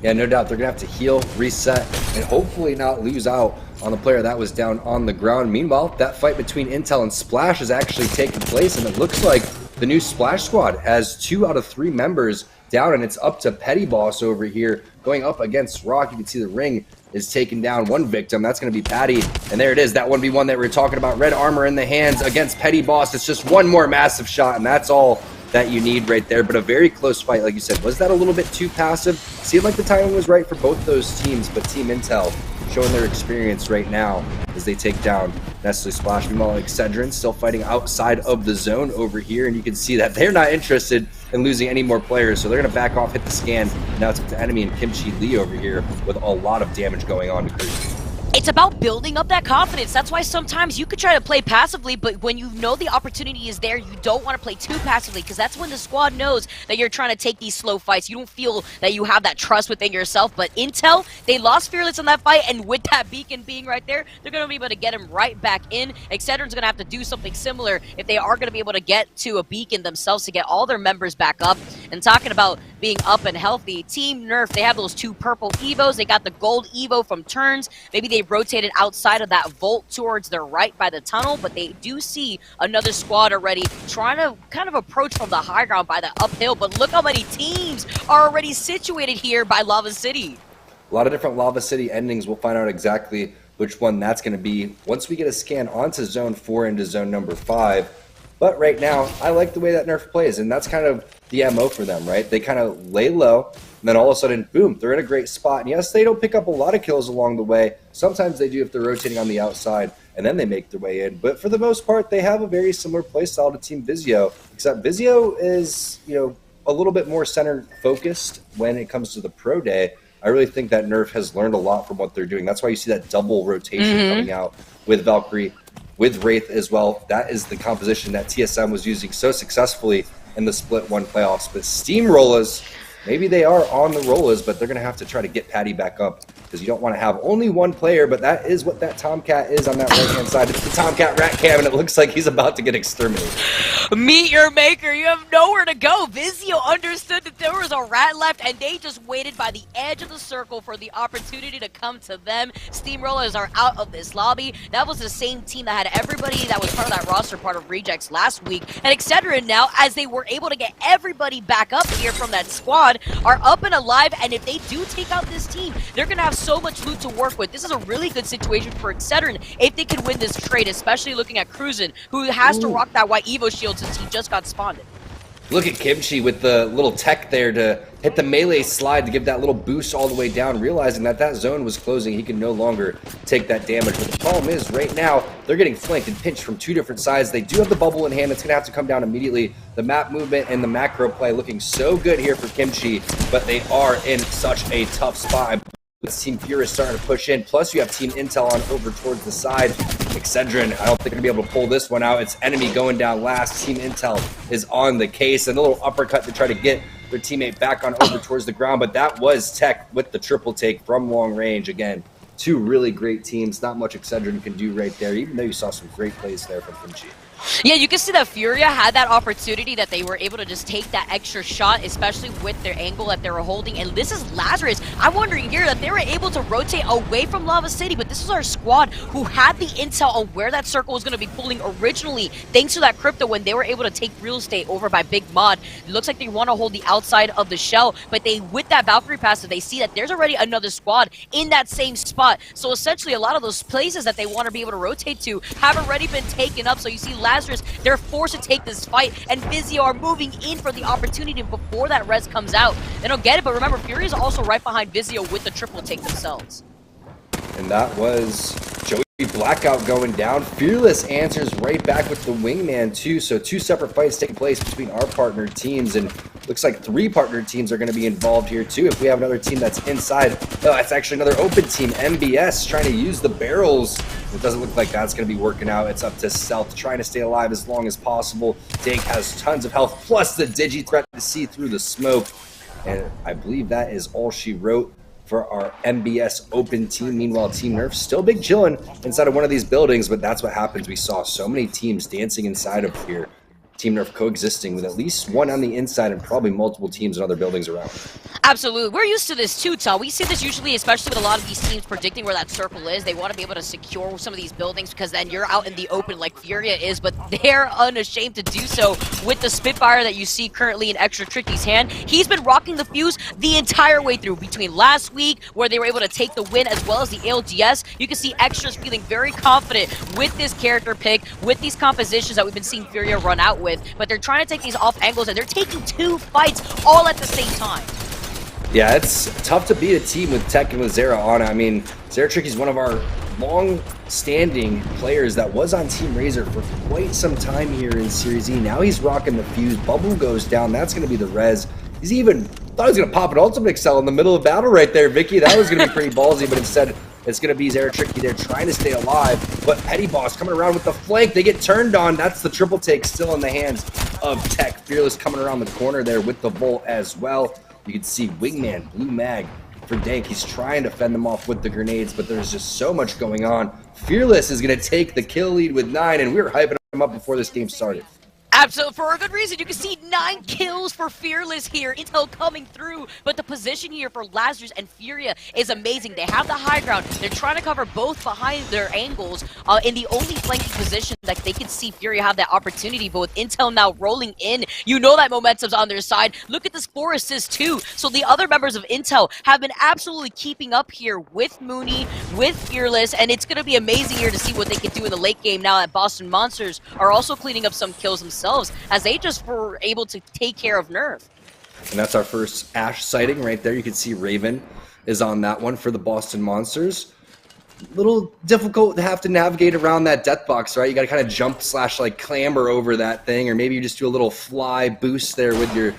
Yeah, no doubt. They're going to have to heal, reset, and hopefully not lose out on the player that was down on the ground. Meanwhile, that fight between Intel and Splash is actually taking place, and it looks like the new Splash squad has 2 out of 3 members down, and it's up to Petty Boss over here going up against Rock. You can see the ring is taking down 1 victim. That's going to be Patty, and there it is, that 1v1 that we were talking about. Red armor in the hands against Petty Boss. It's just one more massive shot, and that's all that you need right there. But a very close fight, like you said. Was that a little bit too passive? Seemed like the timing was right for both those teams, but Team Intel showing their experience right now as they take down Nestle Splash. Meanwhile, Excedrin still fighting outside of the zone over here, and you can see that they're not interested in losing any more players, so they're going to back off, hit the scan. Now it's up to Enemy and Kimchi Lee over here with a lot of damage going on to Crazy. It's about building up that confidence. That's why sometimes you could try to play passively, but when you know the opportunity is there, you don't want to play too passively, because that's when the squad knows that you're trying to take these slow fights. You don't feel that you have that trust within yourself. But Intel, they lost Fearless in that fight, and with that beacon being right there, they're going to be able to get him right back in. Excedrin's going to have to do something similar if they are going to be able to get to a beacon themselves to get all their members back up. And talking about being up and healthy, Team Nerf, they have those 2 purple Evos. They got the gold Evo from turns. Maybe they rotated outside of that vault towards their right by the tunnel, but they do see another squad already trying to kind of approach from the high ground by the uphill. But look how many teams are already situated here by Lava City. A lot of different Lava City endings. We'll find out exactly which one that's going to be once we get a scan onto Zone 4 into Zone number 5. But right now, I like the way that Nerf plays, and that's kind of the MO for them, right? They kind of lay low, and then all of a sudden, boom, they're in a great spot. And yes, they don't pick up a lot of kills along the way. Sometimes they do if they're rotating on the outside, and then they make their way in. But for the most part, they have a very similar play style to Team Vizio, except Vizio is, a little bit more center focused when it comes to the pro day. I really think that Nerf has learned a lot from what they're doing. That's why you see that double rotation coming out with Valkyrie, with Wraith as well. That is the composition that TSM was using so successfully in the Split 1 playoffs. But Steamrollers, maybe they are on the rollers, but they're going to have to try to get Patty back up because you don't want to have only one player, but that is what that Tomcat is on that right-hand side. It's the Tomcat Rat Cam, and it looks like he's about to get exterminated. Meet your maker. You have nowhere to go. Vizio understood that there was a rat left, and they just waited by the edge of the circle for the opportunity to come to them. Steamrollers are out of this lobby. That was the same team that had everybody that was part of that roster, part of Rejects last week. And etc. now, as they were able to get everybody back up here from that squad, are up and alive, and if they do take out this team, they're going to have so much loot to work with. This is a really good situation for Etc. if they could win this trade, especially looking at Cruisin, who has to rock that white Evo shield since he just got spawned. Look at Kimchi with the little tech there to hit the melee slide to give that little boost all the way down, realizing that that zone was closing. He can no longer take that damage. But the problem is, right now, they're getting flanked and pinched from two different sides. They do have the bubble in hand. It's going to have to come down immediately. The map movement and the macro play looking so good here for Kimchi, but they are in such a tough spot. Team Fury is starting to push in. Plus, you have Team Intel on over towards the side. Excedrin, I don't think they're going to be able to pull this one out. It's enemy going down last. Team Intel is on the case. And a little uppercut to try to get their teammate back on over towards the ground. But that was Tech with the triple take from long range. Again, two really great teams. Not much Excedrin can do right there, even though you saw some great plays there from Kimchi. Yeah, you can see that Furia had that opportunity that they were able to just take that extra shot, especially with their angle that they were holding. And this is Lazarus. I'm wondering here that they were able to rotate away from Lava City, but this is our squad who had the intel on where that circle was going to be pulling originally, thanks to that crypto when they were able to take real estate over by Big Mod. It looks like they want to hold the outside of the shell, but they, with that Valkyrie passive, they see that there's already another squad in that same spot. So essentially, a lot of those places that they want to be able to rotate to have already been taken up. So you see Lazarus, they're forced to take this fight, and Vizio are moving in for the opportunity before that res comes out. They don't get it, but remember, Fury is also right behind Vizio with the triple take themselves. And that was Joey Blackout going down. Fearless answers right back with the Wingman too. So two separate fights taking place between our partnered teams, and looks like three partnered teams are going to be involved here too. If we have another team that's inside, oh, that's actually another open team. MBS trying to use the barrels. It doesn't look like that's going to be working out. It's up to Stealth trying to stay alive as long as possible. Dank has tons of health, plus the Digi threat to see through the smoke. And I believe that is all she wrote for our MBS open team. Meanwhile, Team Nerf still big chilling inside of one of these buildings, but that's what happens. We saw so many teams dancing inside of here. Team Nerf coexisting with at least one on the inside and probably multiple teams in other buildings around. Absolutely. We're used to this too, Tal. We see this usually, especially with a lot of these teams predicting where that circle is. They want to be able to secure some of these buildings because then you're out in the open like Furia is, but they're unashamed to do so with the Spitfire that you see currently in Extra Tricky's hand. He's been rocking the fuse the entire way through between last week where they were able to take the win as well as the ALGS. You can see Extra's feeling very confident with this character pick, with these compositions that we've been seeing Furia run out with, but they're trying to take these off angles and they're taking two fights all at the same time. Yeah, it's tough to beat a team with Tech and with Zera on it. I mean, Zera Tricky's one of our long-standing players that was on Team Razor for quite some time here in Series E. Now he's rocking the fuse. Bubble goes down. That's going to be the res. He's even thought he was going to pop an Ultimate Excel in the middle of battle right there, Vicky. That was going to be pretty ballsy, but instead it's going to be Zera Tricky there trying to stay alive. But Petty Boss coming around with the flank. They get turned on. That's the triple take still in the hands of Tech. Fearless coming around the corner there with the Volt as well. You can see Wingman, Blue Mag for Dank. He's trying to fend them off with the grenades, but there's just so much going on. Fearless is going to take the kill lead with 9, and we were hyping him up before this game started. Absolutely, for a good reason. You can see 9 kills for Fearless here. Intel coming through, but the position here for Lazarus and Furia is amazing. They have the high ground. They're trying to cover both behind their angles in the only flanking position that they can see Furia have that opportunity. But with Intel now rolling in, you know that momentum's on their side. Look at this 4 assists too. So the other members of Intel have been absolutely keeping up here with Mooney, with Fearless, and it's going to be amazing here to see what they can do in the late game now that Boston Monsters are also cleaning up some kills themselves as they just were able to take care of Nerf. And that's our first Ash sighting right there. You can see Raven is on that one for the Boston Monsters. Little difficult to have to navigate around that death box, right? You got to kind of jump / like clamber over that thing, or maybe you just do a little fly boost there with your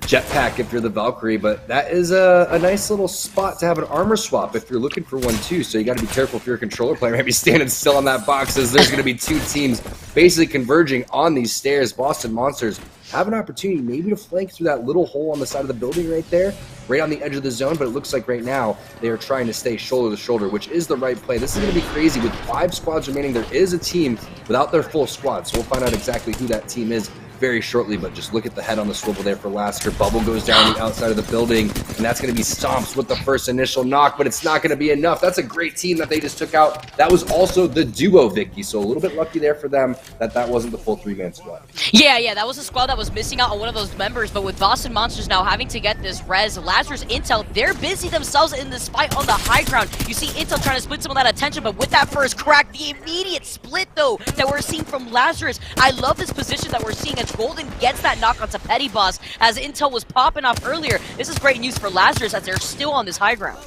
jetpack if you're the Valkyrie. But that is a nice little spot to have an armor swap if you're looking for one too. So you got to be careful if you're a controller player, maybe standing still on that box, as there's going to be 2 teams basically converging on these stairs. Boston Monsters have an opportunity maybe to flank through that little hole on the side of the building right there, right on the edge of the zone, but it looks like right now they are trying to stay shoulder to shoulder, which is the right play. This is going to be crazy. With 5 squads remaining, there is a team without their full squad, so we'll find out exactly who that team is very shortly. But just look at the head on the swivel there for Lasker. Bubble goes down the outside of the building, and that's going to be Stomps with the first initial knock, but it's not going to be enough. That's a great team that they just took out. That was also the duo, Vicky, so a little bit lucky there for them that wasn't the full 3-man squad. Yeah, that was a squad that was missing out on one of those members, but with Boston Monsters now having to get this res, Lazarus, Intel, they're busy themselves in this fight on the high ground. You see Intel trying to split some of that attention, but with that first crack, the immediate split, though, that we're seeing from Lazarus, I love this position that we're seeing as Golden gets that knock onto Petty Boss, as Intel was popping off earlier. This is great news for Lazarus as they're still on this high ground.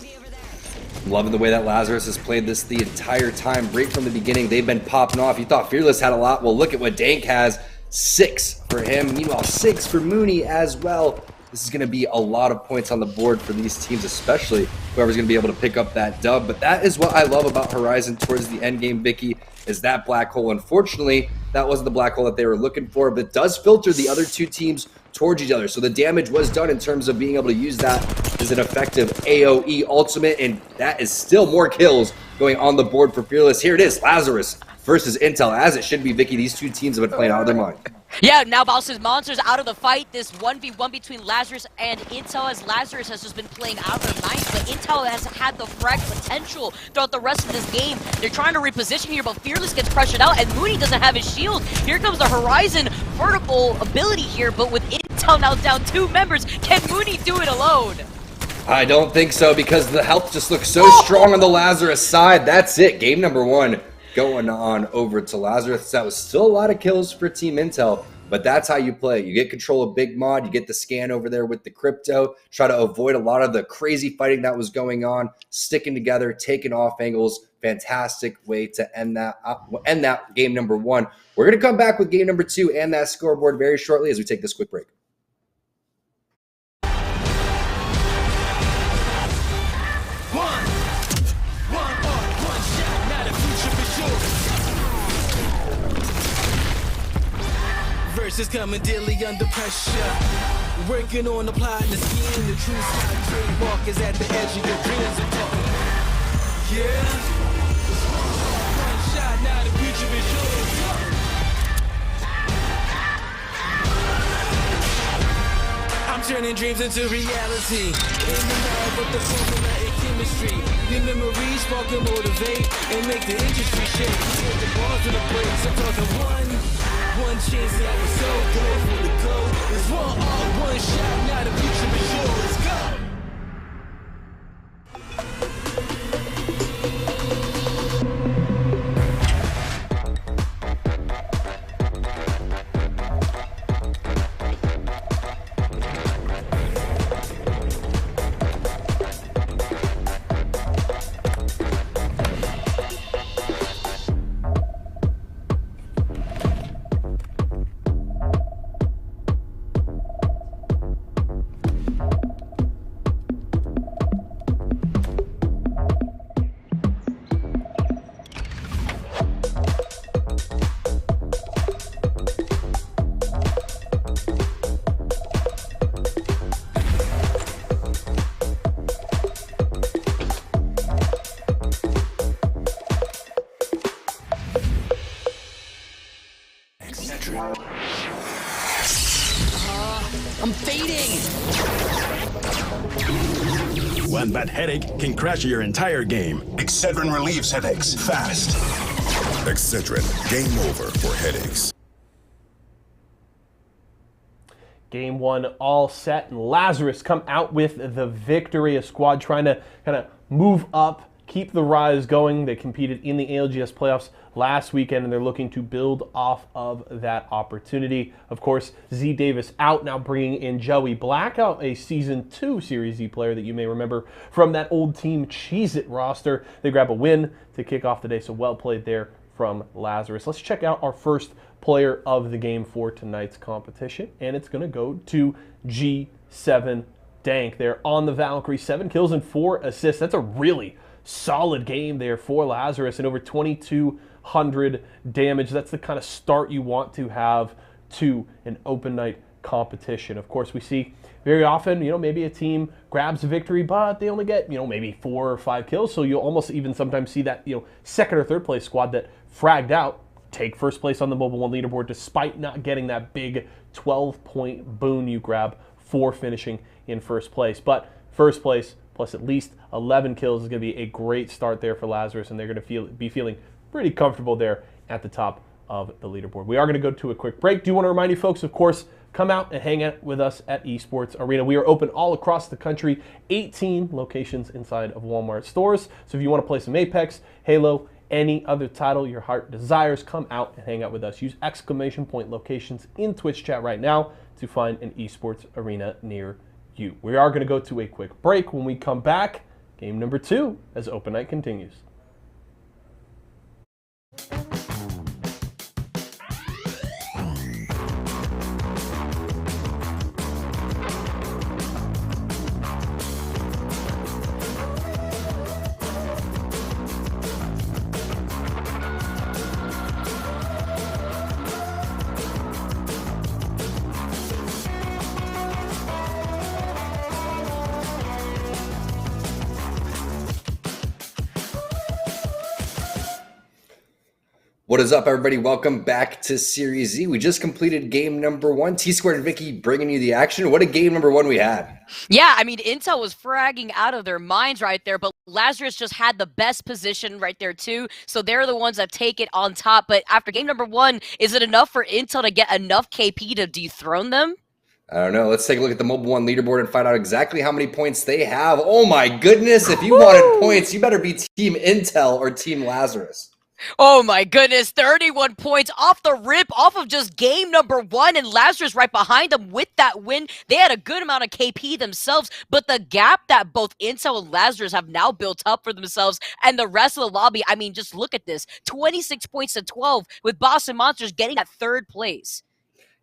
Loving the way that Lazarus has played this the entire time. Right from the beginning, they've been popping off. You thought Fearless had a lot. Well, look at what Dank has. 6 for him. Meanwhile, 6 for Mooney as well. This is going to be a lot of points on the board for these teams, especially whoever's going to be able to pick up that dub. But that is what I love about Horizon towards the end game, Vicky, is that black hole. Unfortunately, that wasn't the black hole that they were looking for, but it does filter the other 2 teams towards each other. So the damage was done in terms of being able to use that as an effective AoE ultimate, and that is still more kills going on the board for Fearless. Here it is, Lazarus versus Intel, as it should be, Vicky. These 2 teams have been playing out of their mind. Yeah, now Boston Monsters out of the fight. This 1v1 between Lazarus and Intel, as Lazarus has just been playing out of their minds, but Intel has had the frag potential throughout the rest of this game. They're trying to reposition here, but Fearless gets pressured out, and Mooney doesn't have his shield. Here comes the Horizon vertical ability here, but with Intel now down 2 members, can Mooney do it alone? I don't think so, because the health just looks so strong on the Lazarus side. That's it. Game number 1 going on over to Lazarus. That was still a lot of kills for Team Intel, but that's how you play. You get control of Big Mod, you get the scan over there with the crypto, try to avoid a lot of the crazy fighting that was going on, sticking together, taking off angles. Fantastic way to end that game number 1. We're going to come back with game number 2 and that scoreboard very shortly as we take this quick break. Versus coming daily under pressure. Working on the plot and the scheme. The true sky trademark is at the edge of your dreams. Yeah. One shot, now the future is yours. I'm turning dreams into reality. In the lab with the formula and chemistry. The memories spark and motivate and make the industry shake. Put the balls in the place. I'm talking one chance that was so good for the goal. It's one shot, now the future is yours. Go! I'm fading. One bad headache can crash your entire game. Excedrin relieves headaches fast. Excedrin, game over for headaches. Game one all set, and Lazarus come out with the victory. A squad trying to kind of move up, keep the rise going. They competed in the ALGS playoffs last weekend, and they're looking to build off of that opportunity. Of course, Z Davis out, now bringing in Joey Blackout, a Season 2 Series Z player that you may remember from that old Team Cheez-It roster. They grab a win to kick off the day, so well played there from Lazarus. Let's check out our first player of the game for tonight's competition, and it's going to go to G7 Dank. They're on the Valkyrie, 7 kills and 4 assists. That's a really solid game there for Lazarus, and over 2,200 damage. That's the kind of start you want to have to an open night competition. Of course, we see very often, maybe a team grabs a victory, but they only get, maybe 4 or 5 kills. So you'll almost even sometimes see that, second or third place squad that fragged out take first place on the Mobile One leaderboard despite not getting that big 12-point boon you grab for finishing in first place. But first place plus at least 11 kills is going to be a great start there for Lazarus, and they're going to be feeling pretty comfortable there at the top of the leaderboard. We are going to go to a quick break. Do want to remind you folks, of course, come out and hang out with us at Esports Arena. We are open all across the country, 18 locations inside of Walmart stores. So if you want to play some Apex, Halo, any other title your heart desires, come out and hang out with us. Use ! locations in Twitch chat right now to find an Esports Arena near you. We are going to go to a quick break. When we come back, game number 2 as Open Night continues. What is up, everybody? Welcome back to Series Z. We just completed game number 1. T-Squared and Vicky bringing you the action. What a game number 1 we had. Yeah, I mean, Intel was fragging out of their minds right there, but Lazarus just had the best position right there, too. So they're the ones that take it on top. But after game number 1, is it enough for Intel to get enough KP to dethrone them? I don't know. Let's take a look at the Mobile One leaderboard and find out exactly how many points they have. Oh, my goodness. If you wanted points, you better be Team Intel or Team Lazarus. Oh my goodness, 31 points off the rip, off of just game number 1, and Lazarus right behind them with that win. They had a good amount of KP themselves, but the gap that both Intel and Lazarus have now built up for themselves and the rest of the lobby, I mean, just look at this. 26 points to 12 with Boston Monsters getting that 3rd place.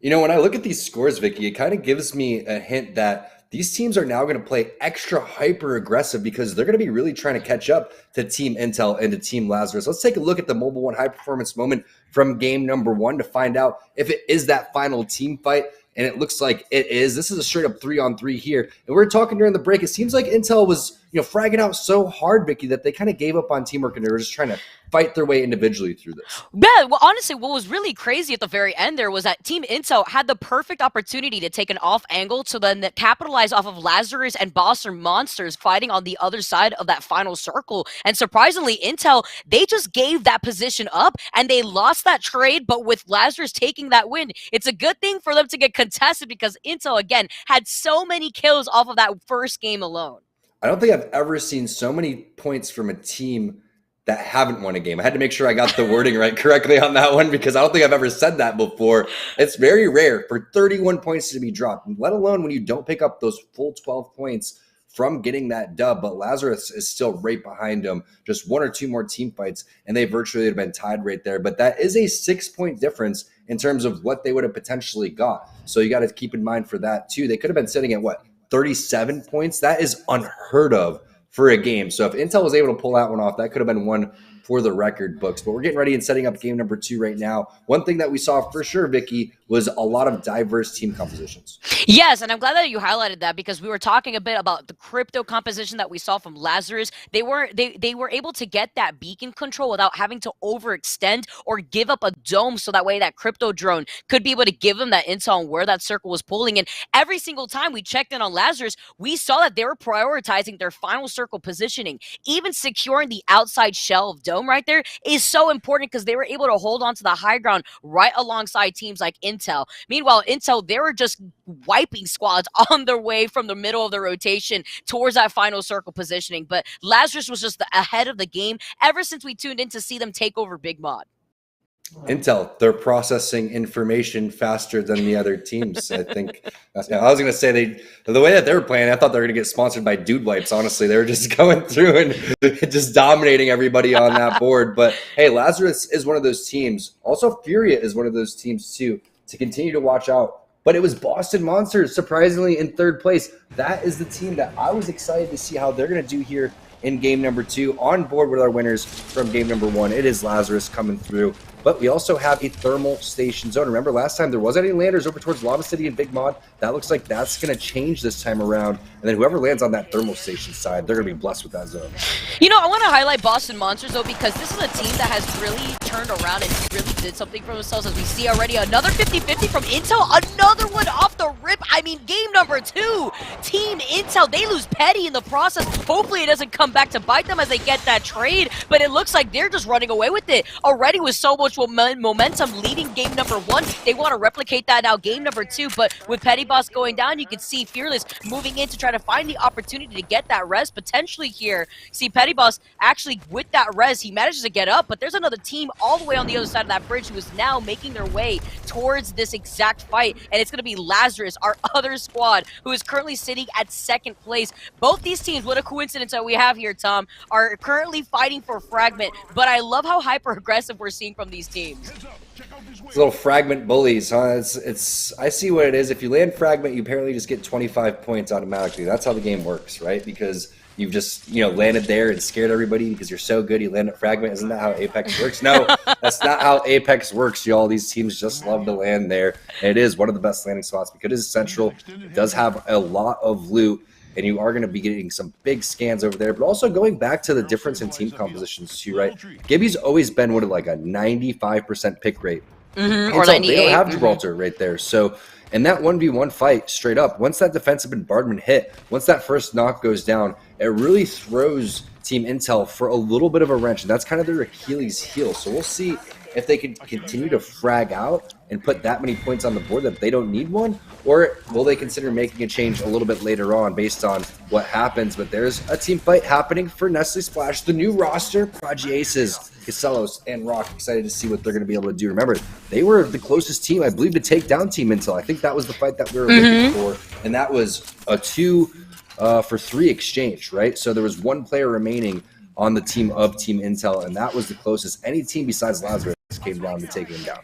When I look at these scores, Vicky, it kind of gives me a hint that these teams are now going to play extra hyper aggressive because they're going to be really trying to catch up to Team Intel and to Team Lazarus. Let's take a look at the Mobile One high performance moment from game number 1 to find out if it is that final team fight. And it looks like it is. This is a straight up 3-on-3 here. And we were talking during the break. It seems like Intel was, fragging out so hard, Vicky, that they kind of gave up on teamwork and they were just trying to fight their way individually through this. Yeah, well, honestly, what was really crazy at the very end there was that Team Intel had the perfect opportunity to take an off angle to then capitalize off of Lazarus and Boston Monsters fighting on the other side of that final circle. And surprisingly, Intel, they just gave that position up and they lost that trade, but with Lazarus taking that win, it's a good thing for them to get contested because Intel, again, had so many kills off of that first game alone. I don't think I've ever seen so many points from a team that haven't won a game. I had to make sure I got the wording right correctly on that one because I don't think I've ever said that before. It's very rare for 31 points to be dropped, let alone when you don't pick up those full 12 points from getting that dub. But Lazarus is still right behind them, just 1 or 2 more team fights, and they virtually have been tied right there. But that is a 6-point difference in terms of what they would have potentially got. So you got to keep in mind for that too. They could have been sitting at 37 points. That is unheard of for a game. So if Intel was able to pull that one off, that could have been one for the record books. But we're getting ready and setting up game number 2 right now. One thing that we saw for sure, Vicky, was a lot of diverse team compositions. Yes, and I'm glad that you highlighted that because we were talking a bit about the crypto composition that we saw from Lazarus. They were able to get that beacon control without having to overextend or give up a dome, so that way that crypto drone could be able to give them that intel on where that circle was pulling. And every single time we checked in on Lazarus, we saw that they were prioritizing their final circle positioning. Even securing the outside shell of dome right there is so important because they were able to hold on to the high ground right alongside teams like Intel. Meanwhile, Intel, they were just wiping squads on their way from the middle of the rotation towards that final circle positioning. But Lazarus was just ahead of the game ever since we tuned in to see them take over Big Mod. Intel, they're processing information faster than the other teams. I think I was going to say the way that they were playing, I thought they were going to get sponsored by Dude Wipes. Honestly, they were just going through and just dominating everybody on that board. But hey, Lazarus is one of those teams. Also, Furia is one of those teams too to continue to watch out. But it was Boston Monsters, surprisingly, in third place. That is the team that I was excited to see how they're going to do here in game number 2. On board with our winners from game number 1, it is Lazarus coming through. But we also have a thermal station zone. Remember, last time there wasn't any landers over towards Lava City and Big Mod. That looks like that's going to change this time around. And then whoever lands on that thermal station side, they're going to be blessed with that zone. You know, I want to highlight Boston Monsters, though, because this is a team that has really turned around and really did something for themselves. As we see already, another 50-50 from Intel, another one off the rip. I mean, game number 2, Team Intel, they lose Petty in the process. Hopefully it doesn't come back to bite them as they get that trade, but it looks like they're just running away with it. Already with so much momentum leading game number 1, they want to replicate that now game number 2, but with Petty Boss going down, you can see Fearless moving in to try to find the opportunity to get that res potentially here. See Petty Boss actually with that res, he manages to get up, but there's another team all the way on the other side of that bridge who is now making their way towards this exact fight, and it's going to be Lazarus, our other squad, who is currently sitting at 2nd place. Both these teams, what a coincidence that we have here, Tom, are currently fighting for fragment, but I love how hyper-aggressive we're seeing from these teams. It's little fragment bullies, huh? It's I see what it is. If you land fragment, you apparently just get 25 points automatically. That's how the game works, right? Because you've just, landed there and scared everybody because you're so good you land at fragment. Isn't that how Apex works? No, that's not how Apex works, y'all. These teams just love to land there. And it is one of the best landing spots because it is central. It does have a lot of loot, and you are going to be getting some big scans over there. But also going back to the difference in team compositions too, right? Gibby's always been like a 95% pick rate. Or 98. They don't have Gibraltar right there. So in that 1v1 fight, straight up, once that defensive bombardment hit, once that first knock goes down, it really throws Team Intel for a little bit of a wrench. And that's kind of their Achilles heel. So we'll see if they can continue to frag out and put that many points on the board that they don't need one, or will they consider making a change a little bit later on based on what happens. But there's a team fight happening for Nestle Splash, the new roster, Prodigy Aces, Casellos, and Rock. Excited to see what they're going to be able to do. Remember, they were the closest team, I believe, to take down Team Intel. I think that was the fight that we were looking for, and that was a 2-for-3 exchange, right? So there was one player remaining on the team of Team Intel, and that was the closest any team besides Lazarus came down to taking him down.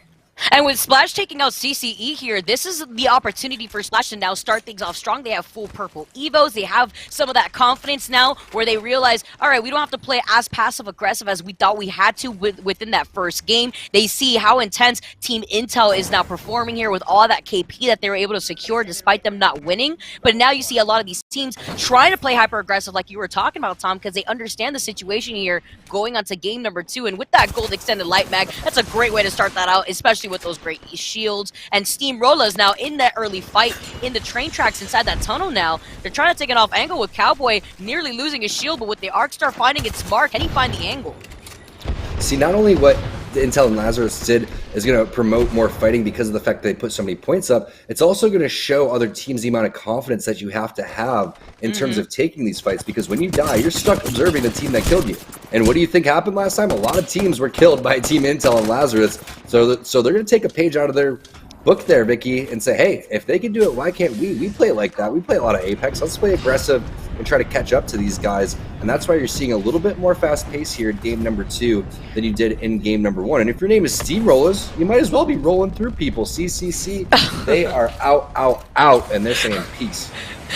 And with Splash taking out CCE here, this is the opportunity for Splash to now start things off strong. They have full purple Evos. They have some of that confidence now where they realize, all right, we don't have to play as passive-aggressive as we thought we had to within that first game. They see how intense Team Intel is now performing here with all that KP that they were able to secure despite them not winning. But now you see a lot of these teams trying to play hyper-aggressive like you were talking about, Tom, because they understand the situation here going on to game number 2. And with that gold extended light mag, that's a great way to start that out, especially with those great shields. And Steamrolla's now in that early fight in the train tracks inside that tunnel now. They're trying to take it off angle with Cowboy nearly losing his shield, but with the Arcstar finding its mark, can he find the angle? See, not only what the Intel and Lazarus did is going to promote more fighting because of the fact that they put so many points up, it's also going to show other teams the amount of confidence that you have to have in terms of taking these fights, because when you die, you're stuck observing the team that killed you. And what do you think happened last time? A lot of teams were killed by Team Intel and Lazarus, so they're going to take a page out of their book there, Vicky, and say, hey, if they can do it, why can't we? We play like that. We play a lot of Apex. Let's play aggressive and try to catch up to these guys. And that's why you're seeing a little bit more fast pace here in game number 2 than you did in game number 1. And if your name is Steamrollers, you might as well be rolling through people. CCC, they are out, and they're saying peace.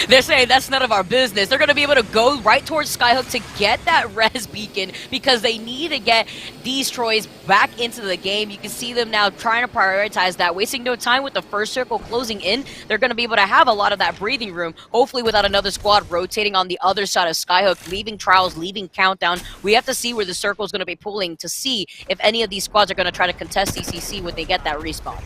They're saying that's none of our business. They're going to be able to go right towards Skyhook to get that res beacon because they need to get these Troys back into the game. You can see them now trying to prioritize that, wasting no time with the first circle closing in. They're going to be able to have a lot of that breathing room, hopefully without another squad rotating on the other side of Skyhook, leaving Trials, leaving Countdown. We have to see where the circle is going to be pulling to see if any of these squads are going to try to contest CCC when they get that respawn.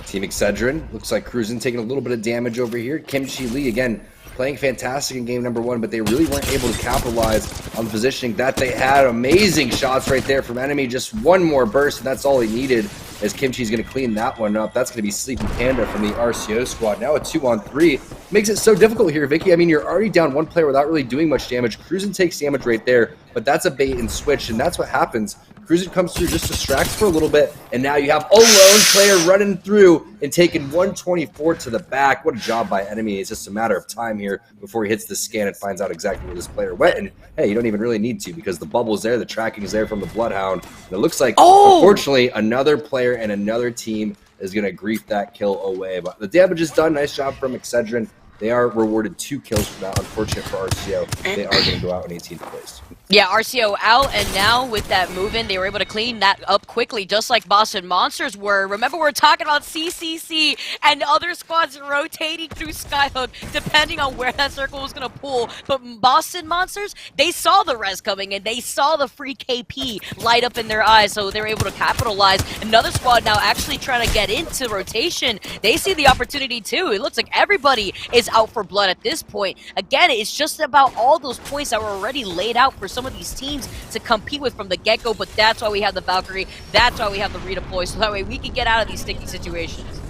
Team Excedrin looks like cruising, taking a little bit of damage over here. Kimchi Lee, again, playing fantastic in game number 1, but they really weren't able to capitalize on the positioning that they had. Amazing shots right there from enemy. Just one more burst, and that's all he needed, as Kimchi's going to clean that one up. That's going to be Sleeping Panda from the RCO squad. Now a 2-on-3. Makes it so difficult here, Vicky. I mean, you're already down one player without really doing much damage. Cruisin takes damage right there, but that's a bait and switch, and that's what happens. Cruisin comes through, just distracts for a little bit, and now you have a lone player running through and taking 124 to the back. What a job by enemy. It's just a matter of time here before he hits the scan and finds out exactly where this player went. And hey, you don't even really need to, because the bubble's there, the tracking is there from the Bloodhound. And it looks like, unfortunately, another player and another team is going to grief that kill away. But the damage is done. Nice job from Excedrin. They are rewarded 2 kills for that. Unfortunate for RCO. They are going to go out in 18th place. Yeah, RCO out, and now with that move in, they were able to clean that up quickly, just like Boston Monsters were. Remember, we're talking about CCC and other squads rotating through Skyhook, depending on where that circle was going to pull. But Boston Monsters, they saw the res coming, and they saw the free KP light up in their eyes, so they were able to capitalize. Another squad now actually trying to get into rotation. They see the opportunity, too. It looks like everybody is out for blood at this point. Again, it's just about all those points that were already laid out for some of these teams to compete with from the get-go, but that's why we have the Valkyrie, that's why we have the redeploy, so that way we can get out of these sticky situations.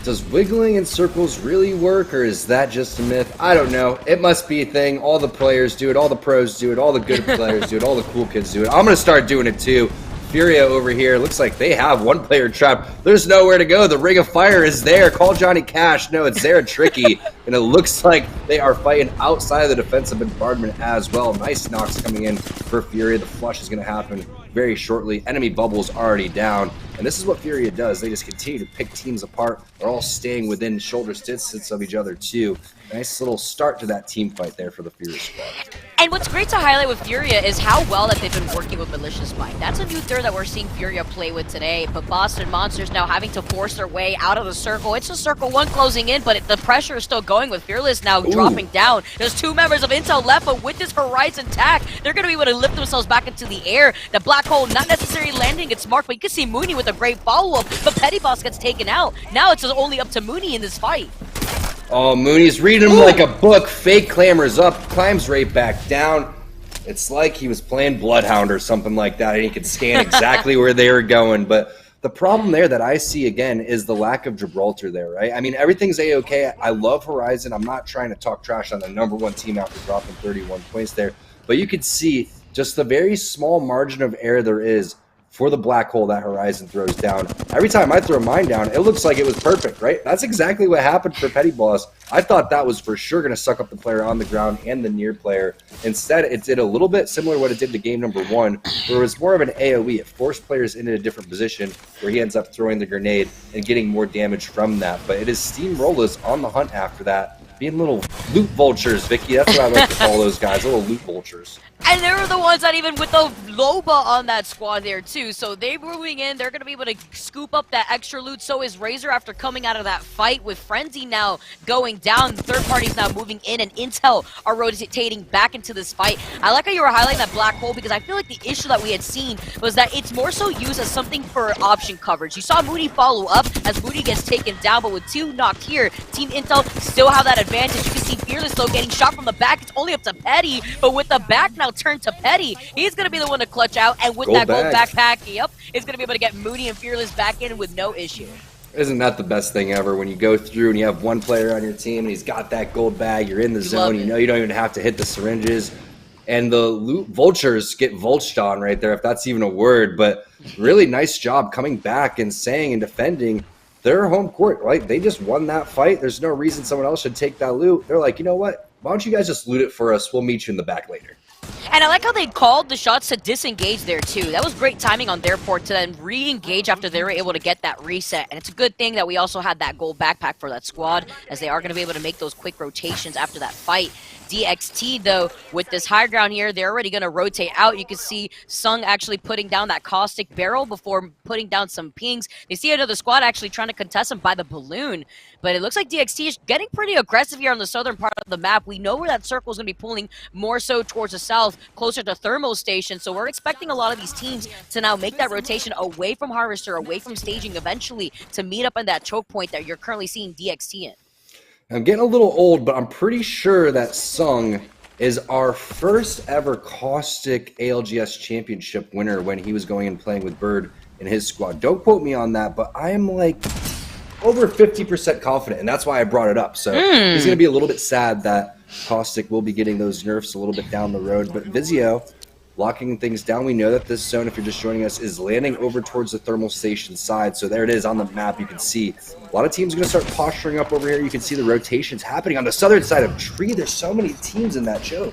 Does wiggling in circles really work, or is that just a myth? I don't know. It must be a thing. All the players do it, all the pros do it, all the good players do it, all the cool kids do it. I'm going to start doing it too. Furia over here, looks like they have one player trapped. There's nowhere to go. The Ring of Fire is there. Call Johnny Cash. No, it's Zara Tricky. And it looks like they are fighting outside of the defensive bombardment as well. Nice knocks coming in for Furia. The flush is going to happen very shortly. Enemy bubbles already down. And this is what Furia does. They just continue to pick teams apart. They're all staying within shoulder distance of each other too. Nice little start to that team fight there for the Furia squad. And what's great to highlight with Furia is how well that they've been working with Malicious Mind. That's a new third that we're seeing Furia play with today, but Boston Monsters now having to force their way out of the circle. It's a circle 1 closing in, but the pressure is still going with Fearless now dropping down. There's 2 members of Intel left, but with this Horizon tack, they're going to be able to lift themselves back into the air. The black hole not necessarily landing its mark, but you can see Mooney with a great follow-up, but Petty Boss gets taken out. Now it's only up to Mooney in this fight. Oh, Mooney's reading him like a book. Fake clambers up, climbs right back down. It's like he was playing Bloodhound or something like that, and he could scan exactly where they were going. But the problem there that I see, again, is the lack of Gibraltar there, right? I mean, everything's A-okay. I love Horizon. I'm not trying to talk trash on the #1 team after dropping 31 points there. But you could see just the very small margin of error there is for the black hole that Horizon throws down. Every time I throw mine down, it looks like it was perfect, right? That's exactly what happened for Petty Boss. I thought that was for sure going to suck up the player on the ground and the near player. Instead, it did a little bit similar to what it did to game number 1, where it was more of an AoE. It forced players into a different position where he ends up throwing the grenade and getting more damage from that. But it is Steamrollers on the hunt after that, being little loot vultures, Vicky. That's what I like to call those guys, little loot vultures. And they were the ones that even with the Loba on that squad there too. So they're moving in. They're going to be able to scoop up that extra loot. So is Razor after coming out of that fight with Frenzy now going down. The third party's now moving in, and Intel are rotating back into this fight. I like how you were highlighting that black hole, because I feel like the issue that we had seen was that it's more so used as something for option coverage. You saw Moody follow up as Moody gets taken down, but with 2 knocked here, Team Intel still have that advantage. You can see Fearless though getting shot from the back. It's only up to Petty, but with the back now turned to Petty, he's going to be the one to clutch out, and with that gold backpack, yep, he's going to be able to get Moody and Fearless back in with no issue. Isn't that the best thing ever when you go through and you have one player on your team and he's got that gold bag, you're in the zone, you know you don't even have to hit the syringes, and the loot vultures get vulched on right there, if that's even a word. But really nice job coming back and saying and defending their home court, right? They just won that fight. There's no reason someone else should take that loot. They're like, you know what? Why don't you guys just loot it for us? We'll meet you in the back later. And I like how they called the shots to disengage there too. That was great timing on their part to then re-engage after they were able to get that reset. And it's a good thing that we also had that gold backpack for that squad, as they are going to be able to make those quick rotations after that fight. DXT, though, with this high ground here, they're already going to rotate out. You can see Sung actually putting down that caustic barrel before putting down some pings. They see another squad actually trying to contest him by the balloon, but it looks like DXT is getting pretty aggressive here on the southern part of the map. We know where that circle is going to be pulling more so towards the south, closer to Thermal Station, so we're expecting a lot of these teams to now make that rotation away from Harvester, away from staging eventually, to meet up in that choke point that you're currently seeing DXT in. I'm getting a little old, but I'm pretty sure that Sung is our first ever Caustic ALGS championship winner when he was going and playing with Bird in his squad. Don't quote me on that, but I am like over 50% confident, and that's why I brought it up. So he's going to be a little bit sad that Caustic will be getting those nerfs a little bit down the road. But Vizio locking things down. We know that this zone, if you're just joining us, is landing over towards the Thermal Station side. So there it is on the map. You can see a lot of teams are going to start posturing up over here. You can see the rotations happening on the southern side of Tree. There's so many teams in that choke.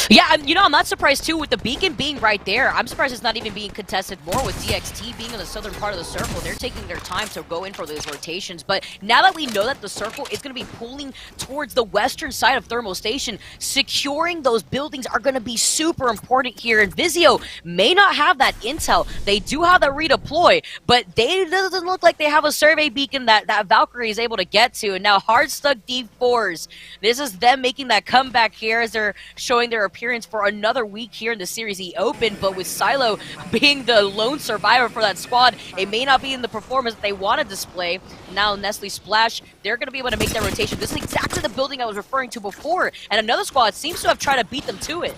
Yeah, you know, I'm not surprised, too, with the beacon being right there. I'm surprised it's not even being contested more with DXT being in the southern part of the circle. They're taking their time to go in for those rotations. But now that we know that the circle is going to be pulling towards the western side of Thermal Station, securing those buildings are going to be super important here. And Vizio may not have that intel. They do have the redeploy, but they doesn't look like they have a survey beacon that Valkyrie is able to get to. And now hard stuck D4s. This is them making that comeback here as they're showing their appearance for another week here in the Series E Open. But with Silo being the lone survivor for that squad, it may not be in the performance that they want to display. Now Nestle Splash, they're going to be able to make that rotation. This is exactly the building I was referring to before. And another squad seems to have tried to beat them to it.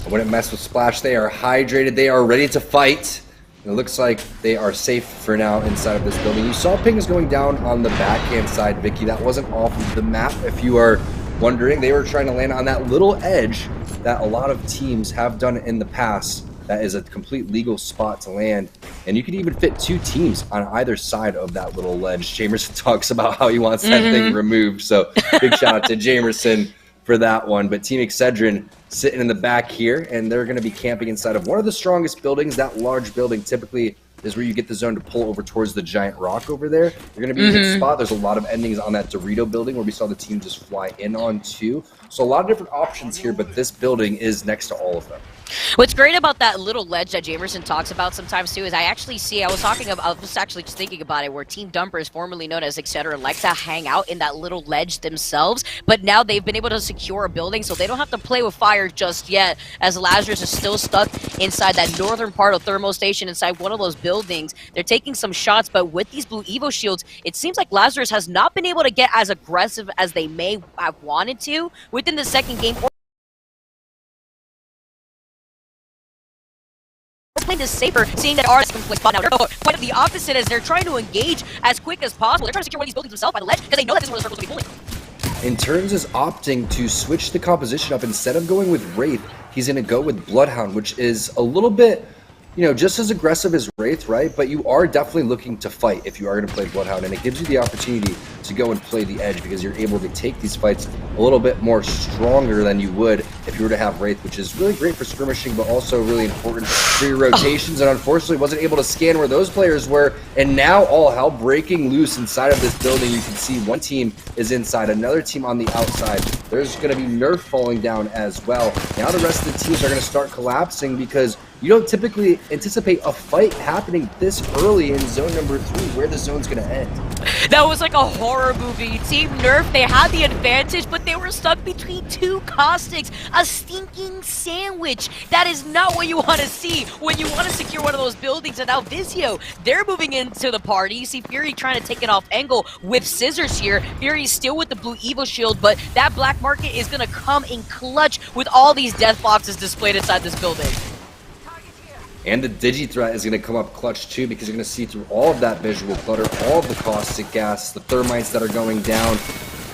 I wouldn't mess with Splash. They are hydrated. They are ready to fight. It looks like they are safe for now inside of this building. You saw pings going down on the backhand side, Vicky. That wasn't off of the map, if you are wondering. They were trying to land on that little edge that a lot of teams have done in the past. That is a complete legal spot to land. And you can even fit two teams on either side of that little ledge. Jamerson talks about how he wants that thing removed. So big shout out to Jamerson for that one. But Team Excedrin sitting in the back here, and they're going to be camping inside of one of the strongest buildings. That large building typically is where you get the zone to pull over towards the giant rock over there. You're going to be in a good spot. There's a lot of endings on that Dorito building where we saw the team just fly in on too. So a lot of different options here, but this building is next to all of them. What's great about that little ledge that Jamerson talks about sometimes too is I was actually just thinking about it, where Team Dumpers, formerly known as Etc., like to hang out in that little ledge themselves, but now they've been able to secure a building so they don't have to play with fire just yet, as Lazarus is still stuck inside that northern part of Thermal Station, inside one of those buildings. They're taking some shots, but with these blue Evo shields, it seems like Lazarus has not been able to get as aggressive as they may have wanted to within the second game, playing this safer, seeing that artists can play spot now. Quite the opposite, as they're trying to engage as quick as possible. They're trying to secure one of these buildings themselves by the ledge because they know that this is where the circles will be pulling. In turns is opting to switch the composition up. Instead of going with Wraith, he's going to go with Bloodhound, which is a little bit, you know, just as aggressive as Wraith, right? But you are definitely looking to fight if you are going to play Bloodhound, and it gives you the opportunity to go and play the edge because you're able to take these fights a little bit more stronger than you would if you were to have Wraith, which is really great for skirmishing, but also really important for your rotations. And unfortunately wasn't able to scan where those players were, and now all hell breaking loose inside of this building. You can see one team is inside, another team on the outside. There's going to be Nerf falling down as well. Now the rest of the teams are going to start collapsing because you don't typically anticipate a fight happening this early in zone number 3, where the zone's going to end. That was like a horror movie. Team Nerf, they had the advantage, but they were stuck between two caustics. A stinking sandwich. That is not what you want to see when you want to secure one of those buildings. And now Vizio, they're moving into the party. You see Fury trying to take it off angle with scissors here. Fury's still with the blue Evo shield, but that black market is going to come in clutch with all these death boxes displayed inside this building. And the Digi-Threat is going to come up clutch too, because you're going to see through all of that visual clutter, all of the caustic gas, the thermites that are going down,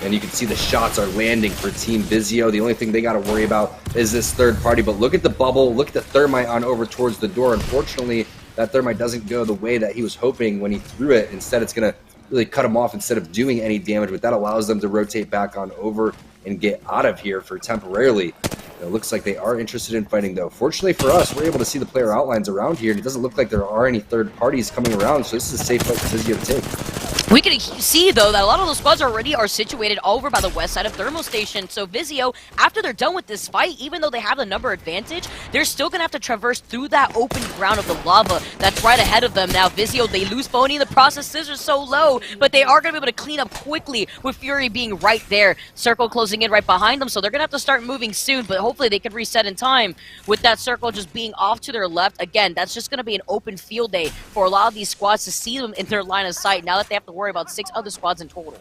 and you can see the shots are landing for Team Vizio. The only thing they got to worry about is this third party, but look at the bubble, look at the thermite on over towards the door. Unfortunately, that thermite doesn't go the way that he was hoping when he threw it. Instead, it's going to really cut him off instead of doing any damage, but that allows them to rotate back on over and get out of here for temporarily. It looks like they are interested in fighting, though. Fortunately for us, we're able to see the player outlines around here, and it doesn't look like there are any third parties coming around, so this is a safe fight for Vizio to take. We can see, though, that a lot of those squads already are situated over by the west side of Thermal Station. So Vizio, after they're done with this fight, even though they have the number advantage, they're still going to have to traverse through that open ground of the lava that's right ahead of them. Now, Vizio, they lose Phony in the process. Scissors so low, but they are going to be able to clean up quickly with Fury being right there. Circle closing in right behind them, so they're going to have to start moving soon, but hopefully they can reset in time with that circle just being off to their left. Again, that's just going to be an open field day for a lot of these squads to see them in their line of sight now that they have to worry about 6 other squads in total.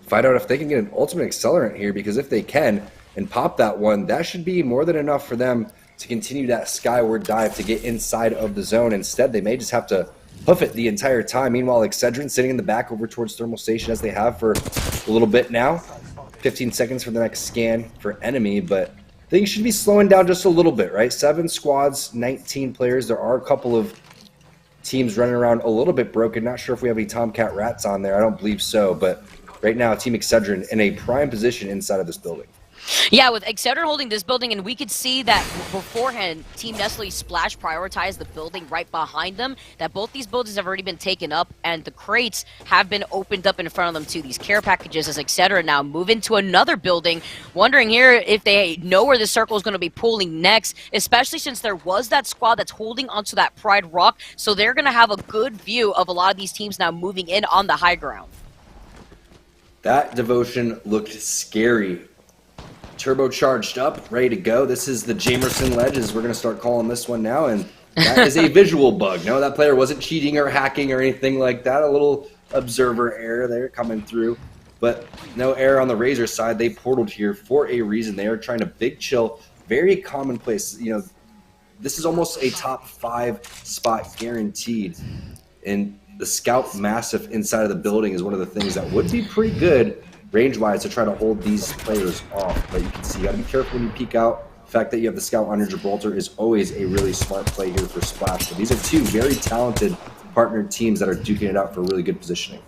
Find out if they can get an ultimate accelerant here, because if they can and pop that one, that should be more than enough for them to continue that skyward dive to get inside of the zone. Instead, they may just have to hoof it the entire time. Meanwhile, Excedrin sitting in the back over towards Thermal Station as they have for a little bit now. 15 seconds for the next scan for enemy, but things should be slowing down just a little bit, right? 7 squads, 19 players. There are a couple of teams running around a little bit broken. Not sure if we have any Tomcat Rats on there. I don't believe so, but right now, Team Excedrin in a prime position inside of this building. Yeah, with Excedrin holding this building, and we could see that beforehand, Team Nestle Splash prioritized the building right behind them, that both these buildings have already been taken up, and the crates have been opened up in front of them too. These care packages as Excedrin now move into another building, wondering here if they know where the circle is going to be pulling next, especially since there was that squad that's holding onto that Pride Rock, so they're going to have a good view of a lot of these teams now moving in on the high ground. That devotion looked scary. Turbocharged up, ready to go. This is the Jamerson ledge, as we're going to start calling this one now, and that is a visual bug. No, that player wasn't cheating or hacking or anything like that. A little observer error there coming through, but no error on the Razor side. They portaled here for a reason. They are trying to big chill, very commonplace. You know, this is almost a top 5 spot guaranteed, and the Scout Massive inside of the building is one of the things that would be pretty good range-wise to try to hold these players off. But you can see, you gotta be careful when you peek out. The fact that you have the Scout on your Gibraltar is always a really smart play here for Splash. But these are 2 very talented partnered teams that are duking it out for really good positioning.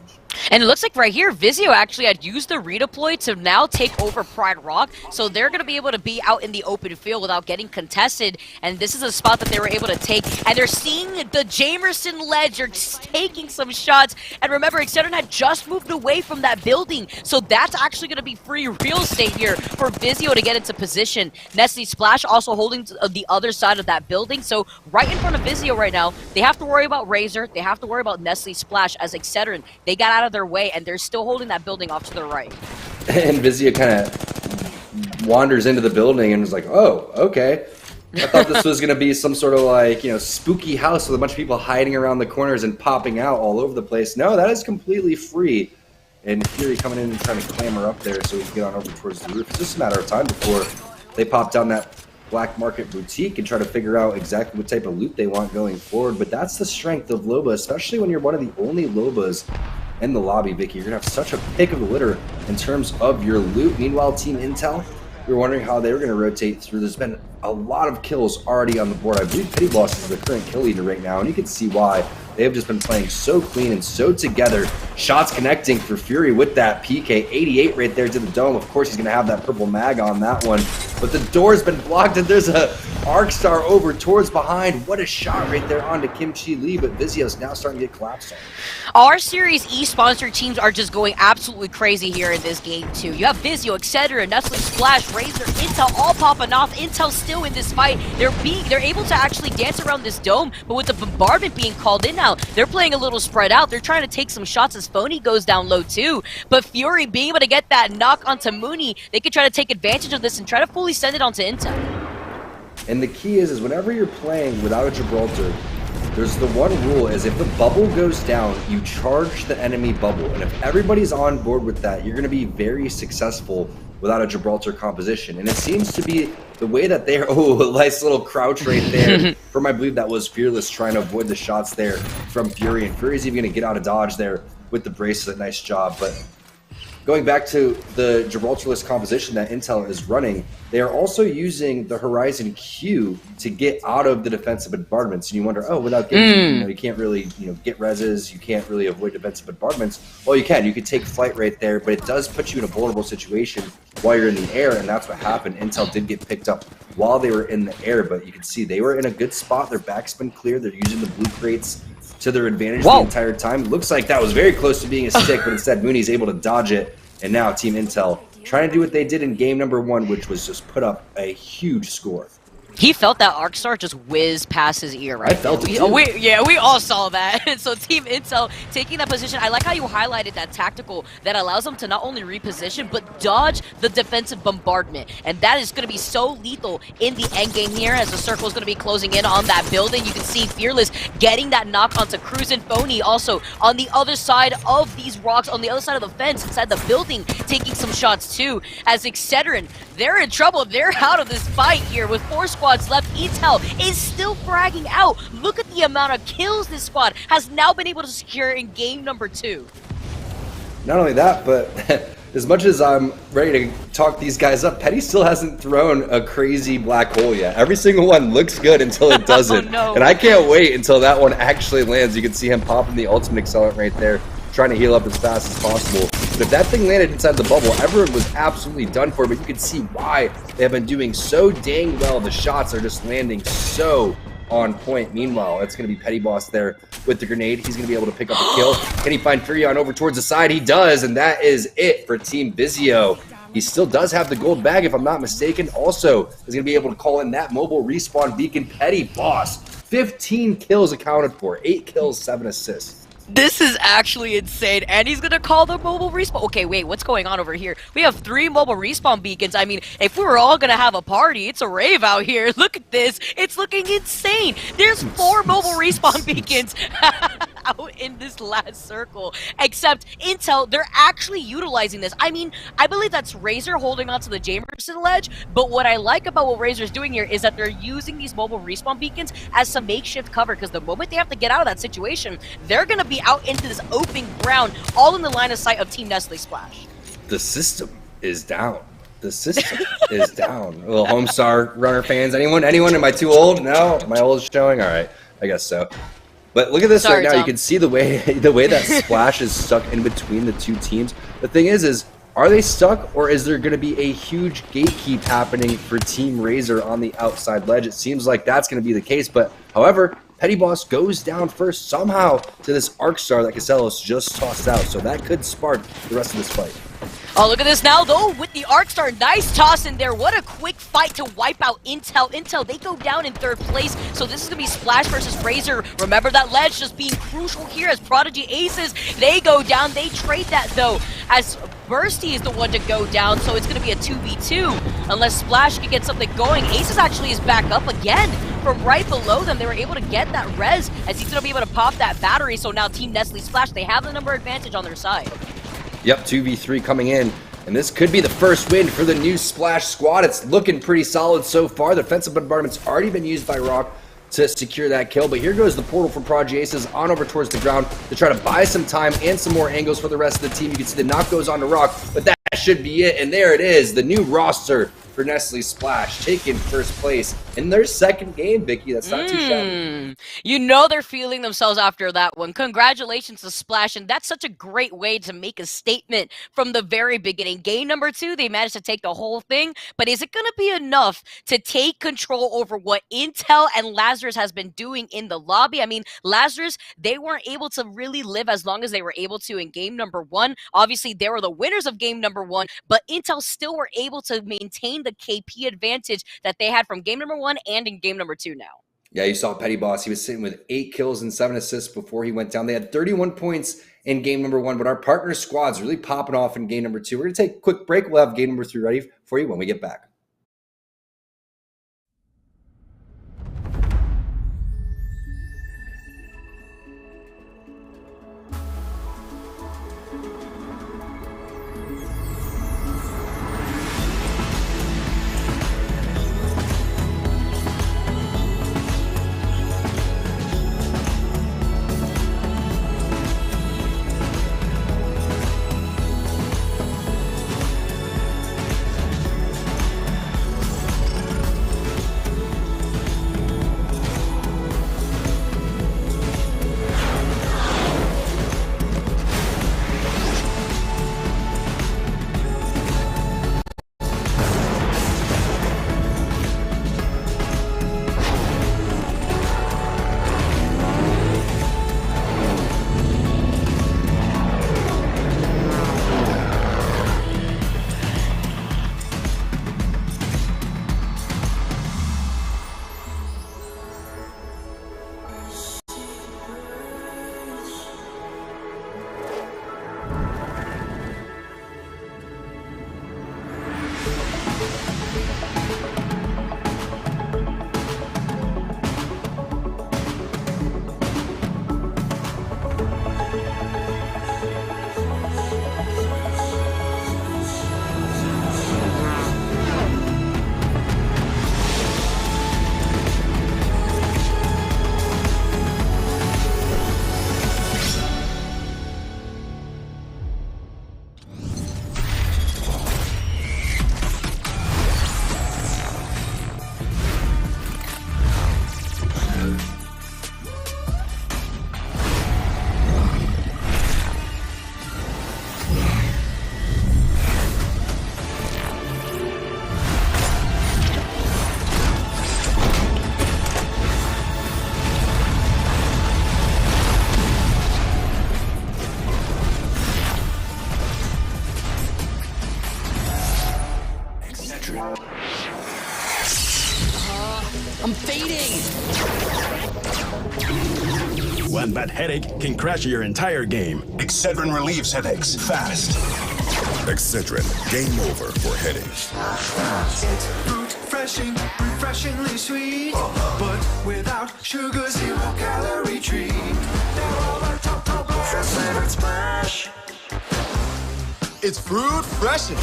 And it looks like right here, Vizio actually had used the redeploy to now take over Pride Rock, so they're going to be able to be out in the open field without getting contested, and this is a spot that they were able to take, and they're seeing the Jamerson ledge, they're taking some shots, and remember, Excedrin had just moved away from that building, so that's actually going to be free real estate here for Vizio to get into position. Nestle Splash also holding the other side of that building, so right in front of Vizio right now, they have to worry about Razor, they have to worry about Nestle Splash as Excedrin. They got out of their way, and they're still holding that building off to the right. And Vizio kind of wanders into the building and is like, oh, okay. I thought this was going to be some sort of like, you know, spooky house with a bunch of people hiding around the corners and popping out all over the place. No, that is completely free. And Fury coming in and trying to clamber up there so he can get on over towards the roof. It's just a matter of time before they pop down that black market boutique and try to figure out exactly what type of loot they want going forward. But that's the strength of Loba, especially when you're one of the only Lobas in the lobby, Vicky. You're going to have such a pick of the litter in terms of your loot. Meanwhile, Team Intel, we were wondering how they were going to rotate through. There's been a lot of kills already on the board. I believe Petty Boss is the current kill leader right now, and you can see why. They have just been playing so clean and so together. Shots connecting for Fury with that PK. 88 right there to the dome. Of course, he's going to have that purple mag on that one. But the door's been blocked, and there's a Arc Star over towards behind. What a shot right there onto Kimchi Lee, but Vizio's now starting to get collapsed on. Our Series E sponsored teams are just going absolutely crazy here in this game too. You have Vizio, etc., Nestle Splash, Razor, Intel all popping off. Intel still in this fight. They're able to actually dance around this dome, but with the bombardment being called in now, they're playing a little spread out. They're trying to take some shots as Phony goes down low too. But Fury being able to get that knock onto Mooney, they could try to take advantage of this and try to fully send it onto Intel. And the key is whenever you're playing without a Gibraltar, there's the one rule is if the bubble goes down, you charge the enemy bubble. And if everybody's on board with that, you're going to be very successful without a Gibraltar composition. And it seems to be the way that they're, oh, nice little crouch right there. From I believe that was Fearless trying to avoid the shots there from Fury. And Fury's even going to get out of dodge there with the bracelet. Nice job. But going back to the Gibraltar-less composition that Intel is running, they are also using the Horizon Q to get out of the defensive bombardments. And you wonder, oh, without getting, you can't really, get reses, you can't really avoid defensive bombardments. Well, you can. You could take flight right there, but it does put you in a vulnerable situation while you're in the air, and that's what happened. Intel did get picked up while they were in the air, but you can see they were in a good spot. Their back's been clear. They're using the blue crates to their advantage the entire time. Looks like that was very close to being a stick, but instead Mooney's able to dodge it. And now Team Intel trying to do what they did in game number 1, which was just put up a huge score. He felt that arc star just whiz past his ear, right? I felt it too. We all saw that. And so Team Intel taking that position. I like how you highlighted that tactical that allows them to not only reposition, but dodge the defensive bombardment. And that is going to be so lethal in the end game here as the circle is going to be closing in on that building. You can see Fearless getting that knock onto Cruz and Phony also on the other side of these rocks, on the other side of the fence, inside the building, taking some shots too. As Excedrin, they're in trouble. They're out of this fight here with 4 squads left. Intel is still fragging out. Look at the amount of kills this squad has now been able to secure in game number 2. Not only that, but as much as I'm ready to talk these guys up, Petty still hasn't thrown a crazy black hole yet. Every single one looks good until it doesn't. Oh, no. And I can't wait until that one actually lands. You can see him popping the ultimate accelerant right there, trying to heal up as fast as possible. But if that thing landed inside the bubble, everyone was absolutely done for. But you can see why they have been doing so dang well. The shots are just landing so on point. Meanwhile, it's going to be Petty Boss there with the grenade. He's going to be able to pick up a kill. Can he find Furion over towards the side? He does, and that is it for Team Vizio. He still does have the gold bag, if I'm not mistaken. Also, is going to be able to call in that mobile respawn beacon. Petty Boss, 15 kills accounted for, 8 kills, 7 assists. This is actually insane, and he's gonna call the mobile respawn. Okay, wait, what's going on over here? We have 3 mobile respawn beacons. I mean, if we were all gonna have a party, it's a rave out here. Look at this. It's looking insane. There's 4 mobile respawn beacons out in this last circle. Except Intel, they're actually utilizing this. I mean, I believe that's Razor holding onto the Jamerson ledge, but what I like about what Razor's doing here is that they're using these mobile respawn beacons as some makeshift cover, because the moment they have to get out of that situation, they're gonna be out into this open ground, all in the line of sight of Team Nestle Splash. The system is down. The system is down. Little Homestar Runner fans. Anyone? Am I too old? No? My old is showing? All right. I guess so. But look at this right now. Tom. You can see the way that Splash is stuck in between the 2 teams. The thing is are they stuck, or is there going to be a huge gatekeep happening for Team Razor on the outside ledge? It seems like that's going to be the case. But however, Petty Boss goes down first somehow to this Arc Star that Casellas just tossed out. So that could spark the rest of this fight. Oh, look at this now, though, with the Arc Star. Nice toss in there. What a quick fight to wipe out Intel. Intel, they go down in 3rd place, so this is going to be Splash versus Razor. Remember that ledge just being crucial here as Prodigy Aces, they go down. They trade that, though, as Bursty is the one to go down, so it's going to be a 2v2 unless Splash can get something going. Aces actually is back up again from right below them. They were able to get that res as he's going to be able to pop that battery, so now Team Nestle Splash, they have the number advantage on their side. Yep, 2v3 coming in, and this could be the first win for the new Splash squad. It's looking pretty solid so far. The defensive bombardment's already been used by Rock to secure that kill, but here goes the portal from Prodigy Aces on over towards the ground to try to buy some time and some more angles for the rest of the team. You can see the knock goes on to Rock, but that should be it, and there it is, the new roster for Nestle Splash, taking 1st place in their 2nd game, Vicky. That's not too shabby. You know they're feeling themselves after that one. Congratulations to Splash, and that's such a great way to make a statement from the very beginning. Game number 2, they managed to take the whole thing, but is it going to be enough to take control over what Intel and Lazarus has been doing in the lobby? I mean, Lazarus, they weren't able to really live as long as they were able to in game number 1. Obviously, they were the winners of game number 1, but Intel still were able to maintain the KP advantage that they had from game number 1 and in game number 2 now. Yeah, you saw Petty Boss. He was sitting with 8 kills and 7 assists before he went down. They had 31 points in game number 1, but our partner squad's really popping off in game number 2. We're going to take a quick break. We'll have game number 3 ready for you when we get back. bad headache can crash your entire game. Excedrin relieves headaches fast. Excedrin, game over for headaches. It's fruit refreshingly sweet, but without sugar, 0 calorie treat. Now all our top fresh flavored splash. It's fruit freshin'.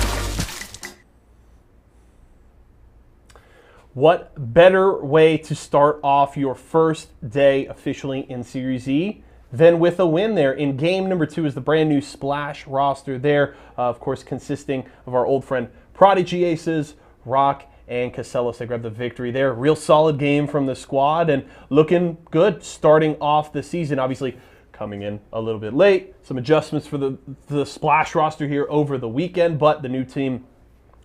What better way to start off your first day officially in Series E than with a win there? In game number 2 is the brand new Splash roster there, of course, consisting of our old friend Prodigy Aces, Rock, and Casellas. They grabbed the victory there. Real solid game from the squad and looking good starting off the season. Obviously, coming in a little bit late. Some adjustments for the Splash roster here over the weekend, but the new team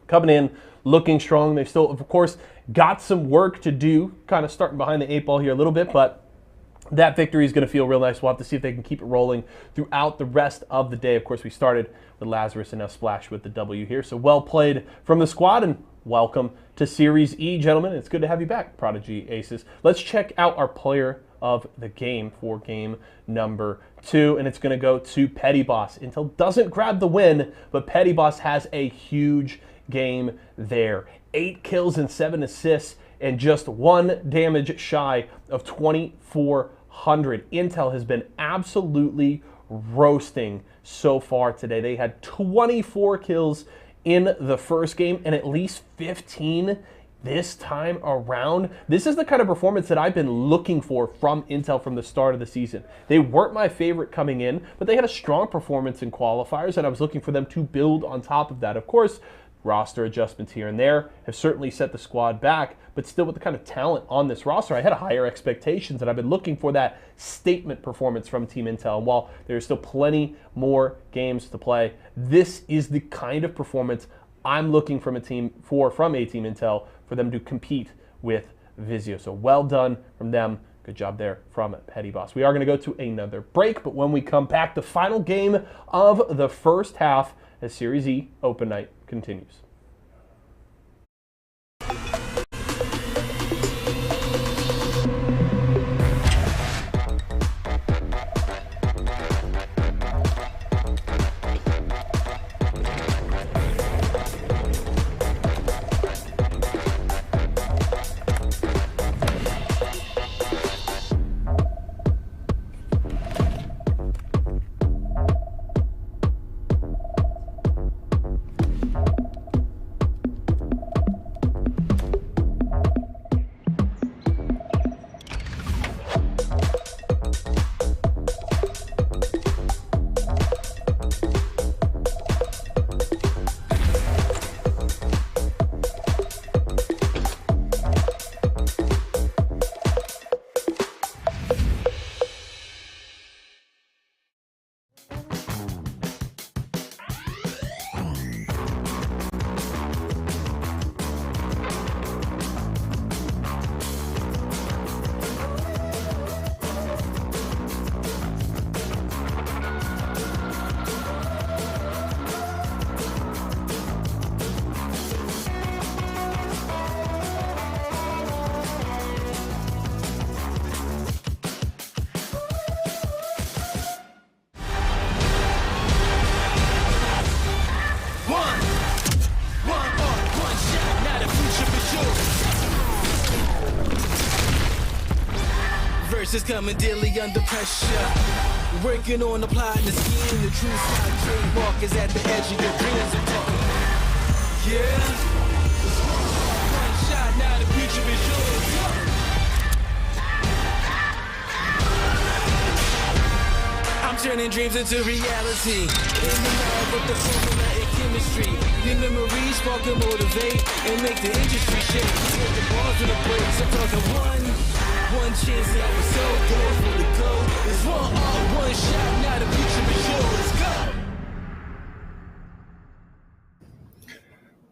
coming in looking strong. They still, of course, got some work to do, kind of starting behind the 8 ball here a little bit, but that victory is going to feel real nice. We'll have to see if they can keep it rolling throughout the rest of the day. Of course, we started with Lazarus and now Splash with the W here. So well played from the squad, and welcome to Series E, gentlemen. It's good to have you back, Prodigy Aces. Let's check out our player of the game for game number 2, and it's going to go to Petty Boss. Intel doesn't grab the win, but Petty Boss has a huge game there. 8 kills and 7 assists and just 1 damage shy of 2,400. Intel has been absolutely roasting so far today. They had 24 kills in the first game and at least 15 this time around. This is the kind of performance that I've been looking for from Intel from the start of the season. They weren't my favorite coming in, but they had a strong performance in qualifiers, and I was looking for them to build on top of that. Of course, roster adjustments here and there have certainly set the squad back, but still with the kind of talent on this roster, I had higher expectations, and I've been looking for that statement performance from Team Intel. And while there's still plenty more games to play, this is the kind of performance I'm looking from Team Intel for them to compete with Vizio. So well done from them. Good job there from Petty Boss. We are going to go to another break, but when we come back, the final game of the first half as Series E Open Night continues. Verses coming daily under pressure. Working on the plot and the scheme. The true side trademark is at the edge of your dreams. Yeah. One shot, now the future is yours. I'm turning dreams into reality. In the lab with the formula and chemistry. Your memories spark and motivate and make the industry shake. Put the balls to the brakes. I'm talking one chance that was so good for the goal. It's one shot, now the future is yours. Go!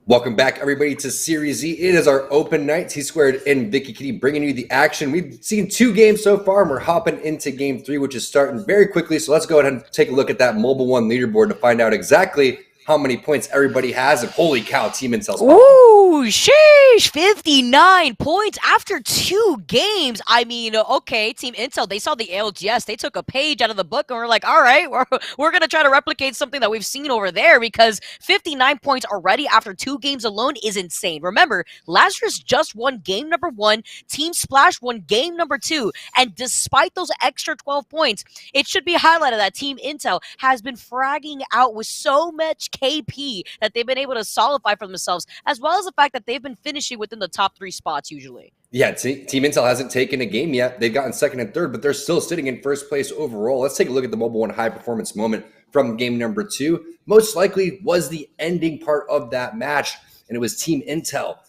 Welcome back, everybody, to Series E. It is our open night. T-Squared and Vicky Kitty bringing you the action. We've seen 2 games so far, and we're hopping into game 3, which is starting very quickly. So let's go ahead and take a look at that Mobile One leaderboard to find out exactly how many points everybody has, and holy cow, Team Intel's Ooh, sheesh, 59 points after 2 games. I mean, okay, Team Intel, they saw the ALGS, they took a page out of the book and were like, all right, we're going to try to replicate something that we've seen over there, because 59 points already after 2 games alone is insane. Remember, Lazarus just won game number 1, Team Splash won game number 2, and despite those extra 12 points, it should be highlighted that Team Intel has been fragging out with so much KP that they've been able to solidify for themselves, as well as the fact that they've been finishing within the top 3 spots usually. Yeah, Team Intel hasn't taken a game yet. They've gotten second and third, but they're still sitting in first place overall. Let's take a look at the Mobile One high performance moment from game number 2. Most likely was the ending part of that match, and it was Team Intel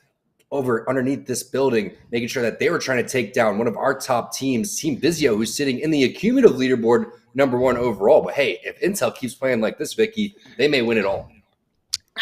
over underneath this building, making sure that they were trying to take down one of our top teams, Team Vizio, who's sitting in the accumulative leaderboard number 1 overall. But hey, if Intel keeps playing like this, Vicky, they may win it all.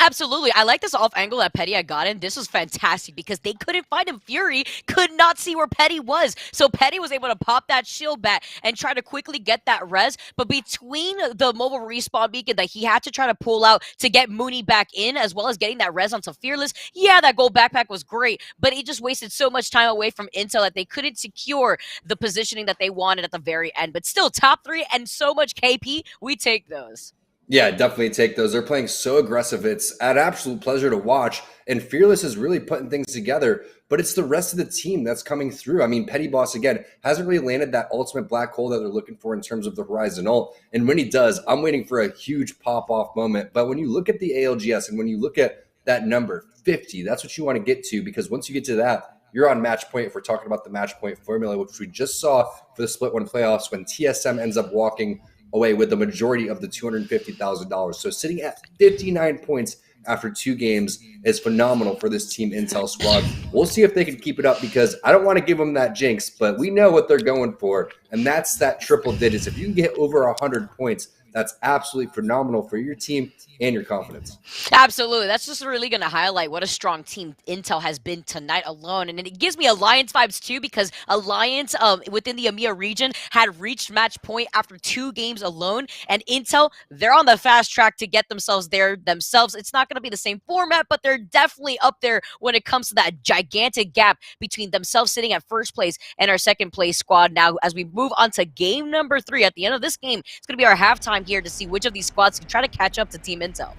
Absolutely. I like this off angle that Petty had gotten. This was fantastic because they couldn't find him. Fury could not see where Petty was. So Petty was able to pop that shield bat and try to quickly get that res. But between the mobile respawn beacon that he had to try to pull out to get Mooney back in, as well as getting that res onto Fearless, yeah, that gold backpack was great, but it just wasted so much time away from Intel that they couldn't secure the positioning that they wanted at the very end. But still, top 3 and so much KP, we take those. Yeah, definitely take those. They're playing so aggressive. It's an absolute pleasure to watch. And Fearless is really putting things together, but it's the rest of the team that's coming through. I mean, Petty Boss, again, hasn't really landed that ultimate black hole that they're looking for in terms of the Horizon ult. And when he does, I'm waiting for a huge pop-off moment. But when you look at the ALGS and when you look at that number, 50, that's what you want to get to, because once you get to that, you're on match point if we're talking about the match point formula, which we just saw for the Split 1 playoffs when TSM ends up walking away with the majority of the $250,000. So sitting at 59 points after 2 games is phenomenal for this Team Intel squad. We'll see if they can keep it up, because I don't want to give them that jinx, but we know what they're going for, and that's that triple digits. If you can get over 100 points, that's absolutely phenomenal for your team and your confidence. Absolutely. That's just really going to highlight what a strong team Intel has been tonight alone. And it gives me Alliance vibes too, because Alliance within the EMEA region had reached match point after 2 games alone. And Intel, they're on the fast track to get themselves there themselves. It's not going to be the same format, but they're definitely up there when it comes to that gigantic gap between themselves sitting at first place and our second place squad. Now, as we move on to game number 3, at the end of this game, it's going to be our halftime here to see which of these squads can try to catch up to Team Intel.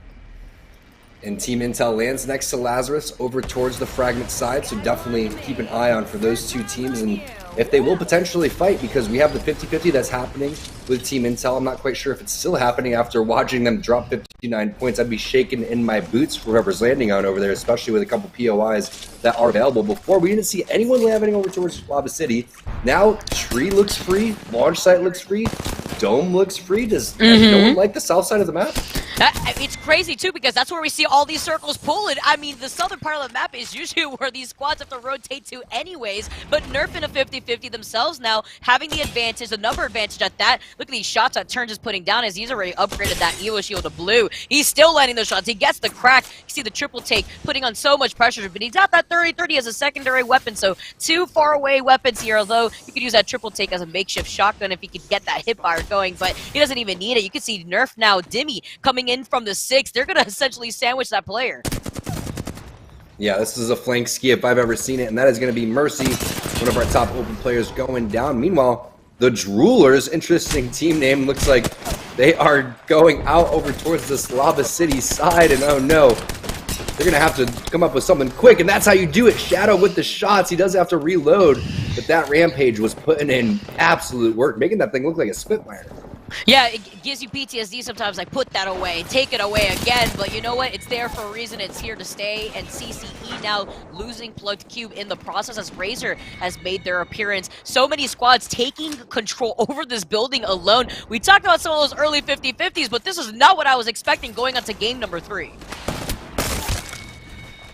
And Team Intel lands next to Lazarus over towards the fragment side, so definitely keep an eye on for those 2 teams and if they will potentially fight, because we have the 50-50 that's happening with Team Intel. I'm not quite sure if it's still happening after watching them drop 59 points. I'd be shaking in my boots for whoever's landing on over there, especially with a couple POIs that are available. Before, we didn't see anyone landing over towards Lava City. Now, Tree looks free, launch site looks free, Dome looks free. Does no one like the south side of the map? It's crazy too, because that's where we see all these circles pulling. I mean, the southern part of the map is usually where these squads have to rotate to anyways, but Nerf in a 50-50 themselves now, having the advantage, the number advantage at that. Look at these shots that Turns is putting down as he's already upgraded that Evo shield to blue. He's still landing those shots. He gets the crack. You see the triple take, putting on so much pressure, but he's got that 30-30 as a secondary weapon, so 2 far away weapons here, although you could use that triple take as a makeshift shotgun if he could get that hip fire going, but he doesn't even need it. You can see Nerf now, Dimmy coming in from the 6. They're going to essentially sandwich that player. Yeah, this is a flank ski if I've ever seen it, and that is going to be Mercy, one of our top open players, going down. Meanwhile, the Droolers, interesting team name, looks like they are going out over towards this Lava City side, and oh no, they're going to have to come up with something quick, and that's how you do it. Shadow with the shots. He does have to reload, but that Rampage was putting in absolute work, making that thing look like a Spitfire. Yeah, it gives you PTSD sometimes, like, put that away, take it away again, but you know what? It's there for a reason. It's here to stay, and CCE now losing Plugged Cube in the process as Razor has made their appearance. So many squads taking control over this building alone. We talked about some of those early 50-50s, but this is not what I was expecting going on to game number 3.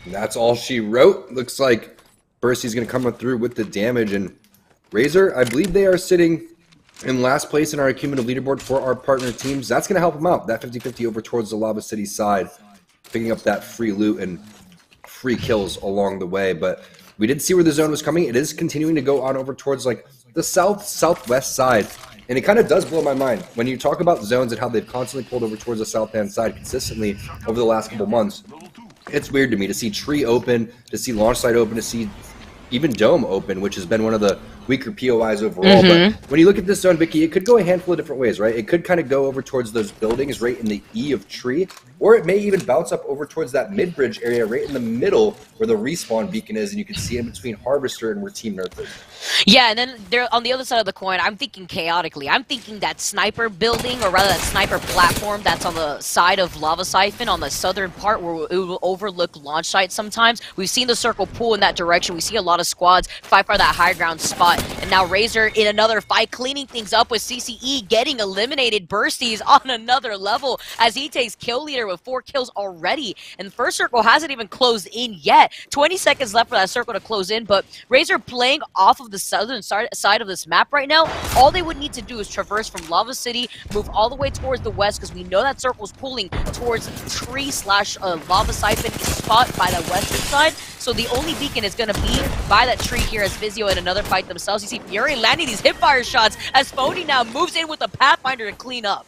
That's all she wrote. Looks like Bercy's going to come through with the damage, and Razor, I believe they are sitting in last place in our cumulative leaderboard for our partner teams. That's going to help them out. That 50-50 over towards the Lava City side, picking up that free loot and free kills along the way. But we did see where the zone was coming. It is continuing to go on over towards like the southwest side And it kind of does blow my mind when you talk about zones and how they've constantly pulled over towards the south-hand side consistently over the last couple months. It's weird to me to see tree open, to see launch site open, to see even dome open, which has been one of the weaker POIs overall. But when you look at this zone, Vicky, it could go a handful of different ways, right? It could kind of go over towards those buildings right in the E of tree, or it may even bounce up over towards that mid-bridge area right in the middle where the respawn beacon is, and you can see in between Harvester and where Team Nerf is. Yeah, and then there on the other side of the coin, I'm thinking chaotically. I'm thinking that sniper building, or rather that sniper platform that's on the side of Lava Siphon on the southern part where it will overlook launch sites sometimes. We've seen the circle pull in that direction. We see a lot of squads fight for that high ground spot. And now Razor in another fight, cleaning things up with CCE, getting eliminated. Bursties on another level as he takes kill leader with 4 kills already. And the first circle hasn't even closed in yet. 20 seconds left for that circle to close in, but Razor playing off of the southern side of this map right now. All they would need to do is traverse from Lava City, move all the way towards the west, because we know that circle's pulling towards tree/Lava Siphon spot by the western side. So the only beacon is going to be by that tree here as Vizio in another fight themselves. You see Fury landing these hipfire shots as Phony now moves in with a Pathfinder to clean up.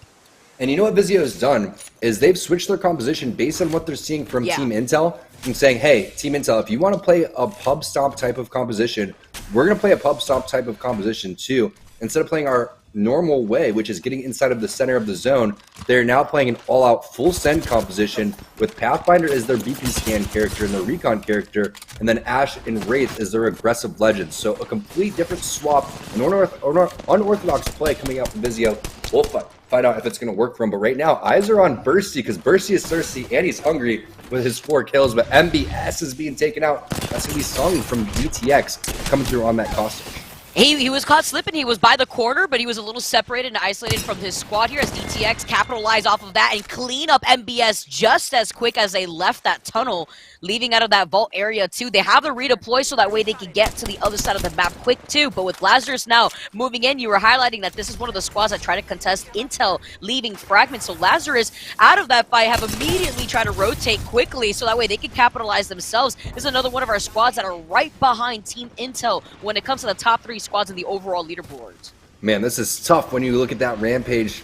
And you know what Vizio has done is they've switched their composition based on what they're seeing from Team Intel and saying, hey, Team Intel, if you want to play a pub stomp type of composition, we're going to play a pub stomp type of composition too. Instead of playing our normal way, which is getting inside of the center of the zone, they're now playing an all-out full send composition with Pathfinder as their beacon scan character and their recon character, and then Ash and Wraith as their aggressive legends. So a complete different swap, an unorthodox play coming out from Vizio. We'll find out if it's going to work for him. But right now, eyes are on Bursty because Bursty is thirsty and he's hungry with his 4 kills. But MBS is being taken out. That's going to be Sung from BTX coming through on that costume. He was caught slipping. He was by the corner, but he was a little separated and isolated from his squad here as DTX capitalize off of that and clean up MBS just as quick as they left that tunnel, leaving out of that vault area too. They have the redeploy so that way they can get to the other side of the map quick too. But with Lazarus now moving in, you were highlighting that this is one of the squads that try to contest Intel, leaving fragments. So Lazarus out of that fight have immediately tried to rotate quickly so that way they can capitalize themselves. This is another one of our squads that are right behind Team Intel when it comes to the top 3 squads in the overall leaderboards. Man, this is tough when you look at that Rampage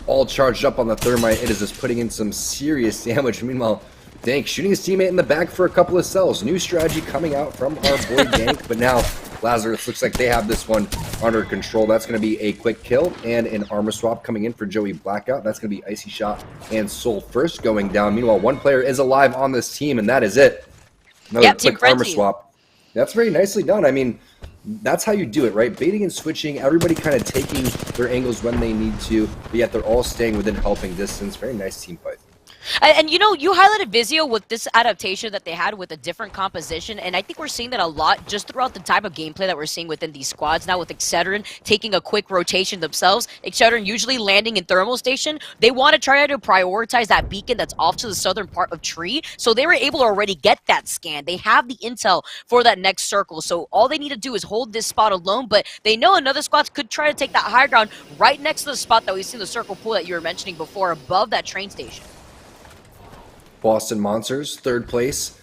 all charged up on the Thermite. It is just putting in some serious damage. Meanwhile, Dank shooting his teammate in the back for a couple of cells. New strategy coming out from our boy Dank, but now Lazarus looks like they have this one under control. That's going to be a quick kill and an armor swap coming in for Joey Blackout. That's going to be Icy Shot and Soul first going down. Meanwhile, one player is alive on this team, and that is it. Another quick armor swap. That's very nicely done. I mean, that's how you do it, right? Baiting and switching, everybody kind of taking their angles when they need to, but yet they're all staying within helping distance. Very nice team fight. And you know, you highlighted Vizio with this adaptation that they had with a different composition, and I think we're seeing that a lot just throughout the type of gameplay that we're seeing within these squads now with Excedrin taking a quick rotation themselves. Excedrin usually landing in Thermal Station. They want to try to prioritize that beacon that's off to the southern part of Tree, so they were able to already get that scan. They have the intel for that next circle, so all they need to do is hold this spot alone, but they know another squad could try to take that high ground right next to the spot that we've seen the circle pool that you were mentioning before, above that train station. Boston Monsters, 3rd place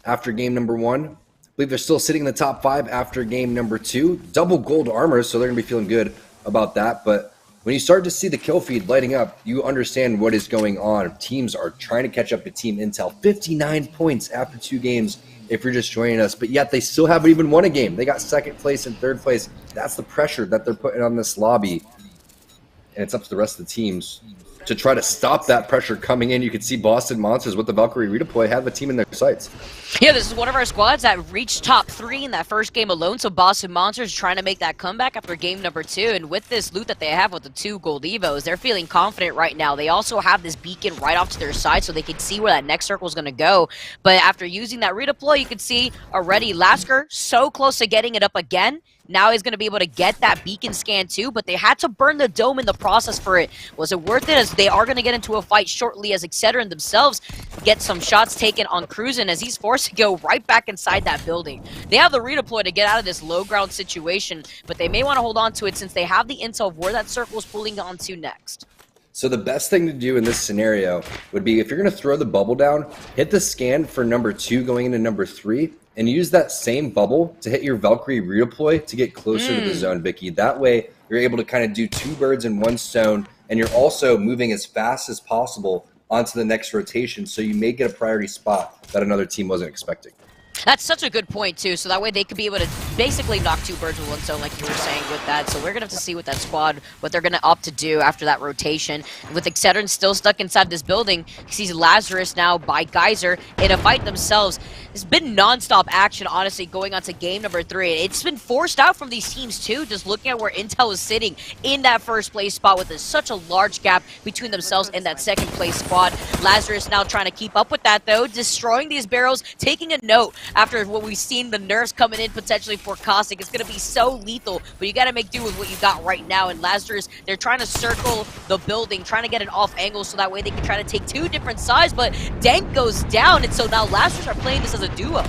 after game number 1. I believe they're still sitting in the top 5 after game number 2. Double gold armor, so they're going to be feeling good about that. But when you start to see the kill feed lighting up, you understand what is going on. Teams are trying to catch up to Team Intel. 59 points after 2 games if you're just joining us. But yet they still haven't even won a game. They got 2nd place and 3rd place. That's the pressure that they're putting on this lobby. And it's up to the rest of the teams to try to stop that pressure coming in. You can see Boston Monsters with the Valkyrie redeploy have a team in their sights. Yeah, this is one of our squads that reached top 3 in that first game alone, so Boston Monsters trying to make that comeback after game number 2, and with this loot that they have with the 2 gold evos, they're feeling confident right now. They also have this beacon right off to their side so they can see where that next circle is going to go, but after using that redeploy, you can see already Lasker so close to getting it up again. Now he's going to be able to get that beacon scan too, but they had to burn the dome in the process for it. Was it worth it, as they are going to get into a fight shortly as Excedrin themselves get some shots taken on Cruisin as he's forced to go right back inside that building. They have the redeploy to get out of this low ground situation, but they may want to hold on to it since they have the intel of where that circle is pulling on to next. So the best thing to do in this scenario would be, if you're going to throw the bubble down, hit the scan for number 2 going into number 3, and use that same bubble to hit your Valkyrie redeploy to get closer to the zone, Vicky. That way, you're able to kind of do two birds in one stone, and you're also moving as fast as possible onto the next rotation, so you may get a priority spot that another team wasn't expecting. That's such a good point, too. So that way they could be able to basically knock two birds with one stone, like you were saying with that. So we're going to have to see with that squad what they're going to opt to do after that rotation. With Excedrin still stuck inside this building, he sees Lazarus now by Geyser in a fight themselves. It's been non-stop action, honestly, going on to game number 3. It's been forced out from these teams, too, just looking at where Intel is sitting in that first place spot with such a large gap between themselves and that second place squad. Lazarus now trying to keep up with that, though, destroying these barrels, taking a note after what we've seen the nerfs coming in potentially for Caustic. It's going to be so lethal, but you got to make do with what you got right now. And Lazarus, they're trying to circle the building, trying to get an off angle so that way they can try to take two different sides, but Dank goes down, and so now Lazarus are playing this as a duo.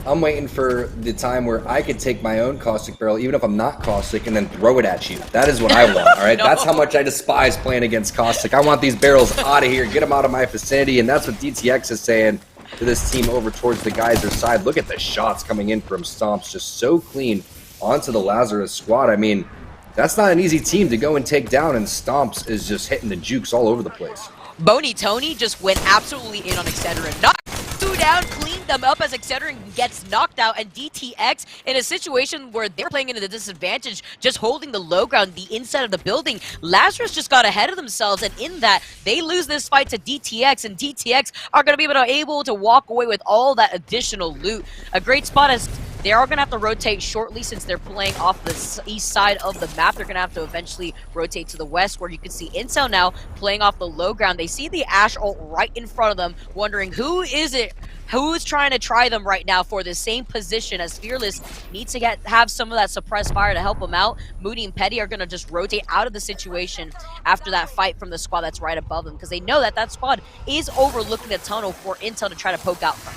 I'm waiting for the time where I could take my own Caustic barrel, even if I'm not Caustic, and then throw it at you. That is what I want, all right? No. That's how much I despise playing against Caustic. I want these barrels out of here, get them out of my vicinity, and that's what DTX is saying to this team over towards the Geyser side. Look at the shots coming in from Stomps, just so clean onto the Lazarus squad. I mean, that's not an easy team to go and take down, and Stomps is just hitting the jukes all over the place. Boney Tony just went absolutely in on Excedrin. Knocked two down, cleaned them up as Excedrin gets knocked out, and DTX in a situation where they're playing into the disadvantage, just holding the low ground, the inside of the building. Lazarus just got ahead of themselves, and in that, they lose this fight to DTX, and DTX are going to be able to walk away with all that additional loot. A great spot as they are going to have to rotate shortly since they're playing off the east side of the map. They're going to have to eventually rotate to the west, where you can see Intel now playing off the low ground. They see the Ash ult right in front of them, wondering who is it? Who's trying to try them right now for the same position, as Fearless needs to have some of that suppressed fire to help them out. Moody and Petty are going to just rotate out of the situation after that fight from the squad that's right above them, because they know that that squad is overlooking the tunnel for Intel to try to poke out from.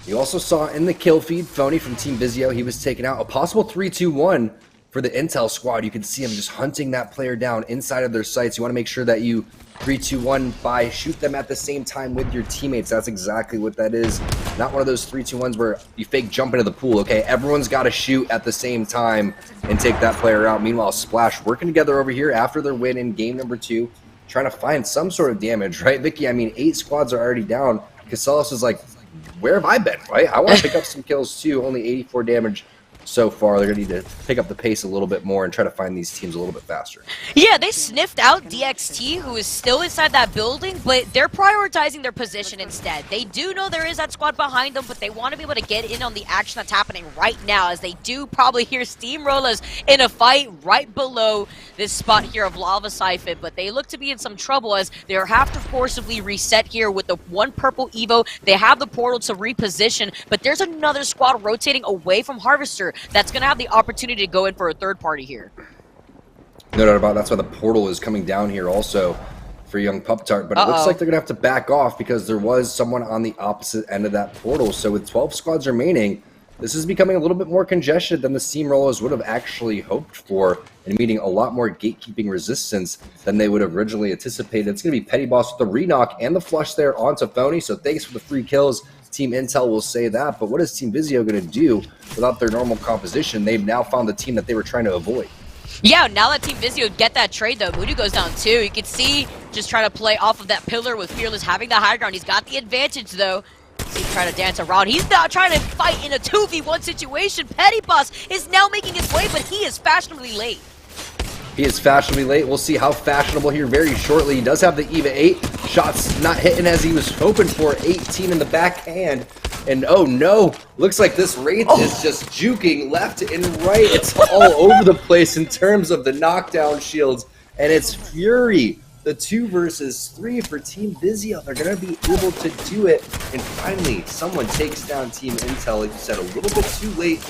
You also saw in the kill feed, Phony from Team Vizio, he was taken out. A possible 3-2-1 for the Intel squad. You can see him just hunting that player down inside of their sights. You want to make sure that you 3-2-1 by shoot them at the same time with your teammates. That's exactly what that is. Not one of those 3-2-1s where you fake jump into the pool, okay? Everyone's got to shoot at the same time and take that player out. Meanwhile, Splash working together over here after their win in game number 2, trying to find some sort of damage, right? Vicky, I mean, 8 squads are already down. Casellas is like, where have I been, right? I want to pick up some kills too. Only 84 damage so far. They're going to need to pick up the pace a little bit more and try to find these teams a little bit faster. Yeah, they sniffed out DXT, who is still inside that building, but they're prioritizing their position instead. They do know there is that squad behind them, but they want to be able to get in on the action that's happening right now, as they do probably hear Steamrollers in a fight right below this spot here of Lava Siphon, but they look to be in some trouble as they have to forcibly reset here with the one purple Evo. They have the portal to reposition, but there's another squad rotating away from Harvester that's going to have the opportunity to go in for a third party here. No doubt about it. That's why the portal is coming down here also for Young Pup Tart, but it looks like they're going to have to back off because there was someone on the opposite end of that portal. So with 12 squads remaining, this is becoming a little bit more congested than the Steamrollers would have actually hoped for, and meeting a lot more gatekeeping resistance than they would have originally anticipated. It's going to be Petty Boss with the re-knock and the flush there onto Phony, so thanks for the free kills. Team Intel will say that, but what is Team Vizio going to do without their normal composition? They've now found the team that they were trying to avoid. Yeah, now that Team Vizio get that trade, though, Moody goes down too. You can see just trying to play off of that pillar with Fearless having the high ground. He's got the advantage, though. He's trying to dance around. He's now trying to fight in a 2v1 situation. Petty Boss is now making his way, but he is fashionably late. He is fashionably late. We'll see how fashionable here very shortly. He does have the EVA 8. Shots not hitting as he was hoping for. 18 in the backhand. And oh no, looks like this Wraith is just juking left and right. It's all over the place in terms of the knockdown shields. And it's Fury. The 2 versus 3 for Team Vizio. They're going to be able to do it. And finally, someone takes down Team Intel, like you said, a little bit too late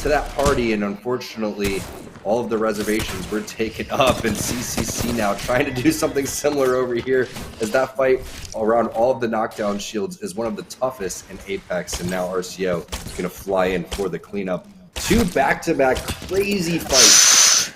to that party. And unfortunately, all of the reservations were taken up. And CCC now trying to do something similar over here, as that fight around all of the knockdown shields is one of the toughest in Apex. And now RCO is going to fly in for the cleanup. 2 back-to-back crazy fights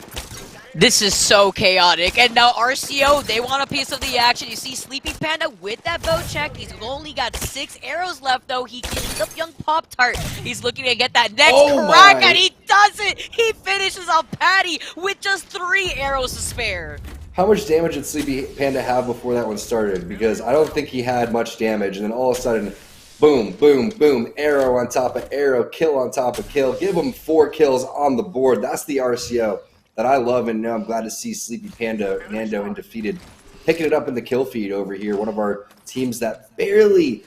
This is so chaotic. And now RCO, they want a piece of the action. You see Sleepy Panda with that bow check. He's only got 6 arrows left, though. He cleans up young Pop-Tart. He's looking to get that next crack, and he does it! He finishes off Patty with just 3 arrows to spare. How much damage did Sleepy Panda have before that one started? Because I don't think he had much damage, and then all of a sudden, boom, boom, boom, arrow on top of arrow, kill on top of kill. Give him 4 kills on the board. That's the RCO that I love and know. I'm glad to see Sleepy Panda, Nando, and Defeated picking it up in the kill feed over here. One of our teams that barely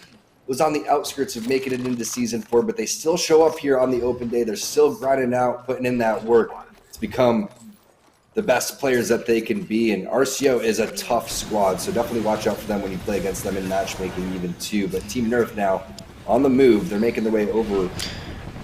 was on the outskirts of making it into Season 4, but they still show up here on the open day. They're still grinding out, putting in that work to become the best players that they can be. And RCO is a tough squad, so definitely watch out for them when you play against them in matchmaking even too. But Team Nerf now on the move. They're making their way over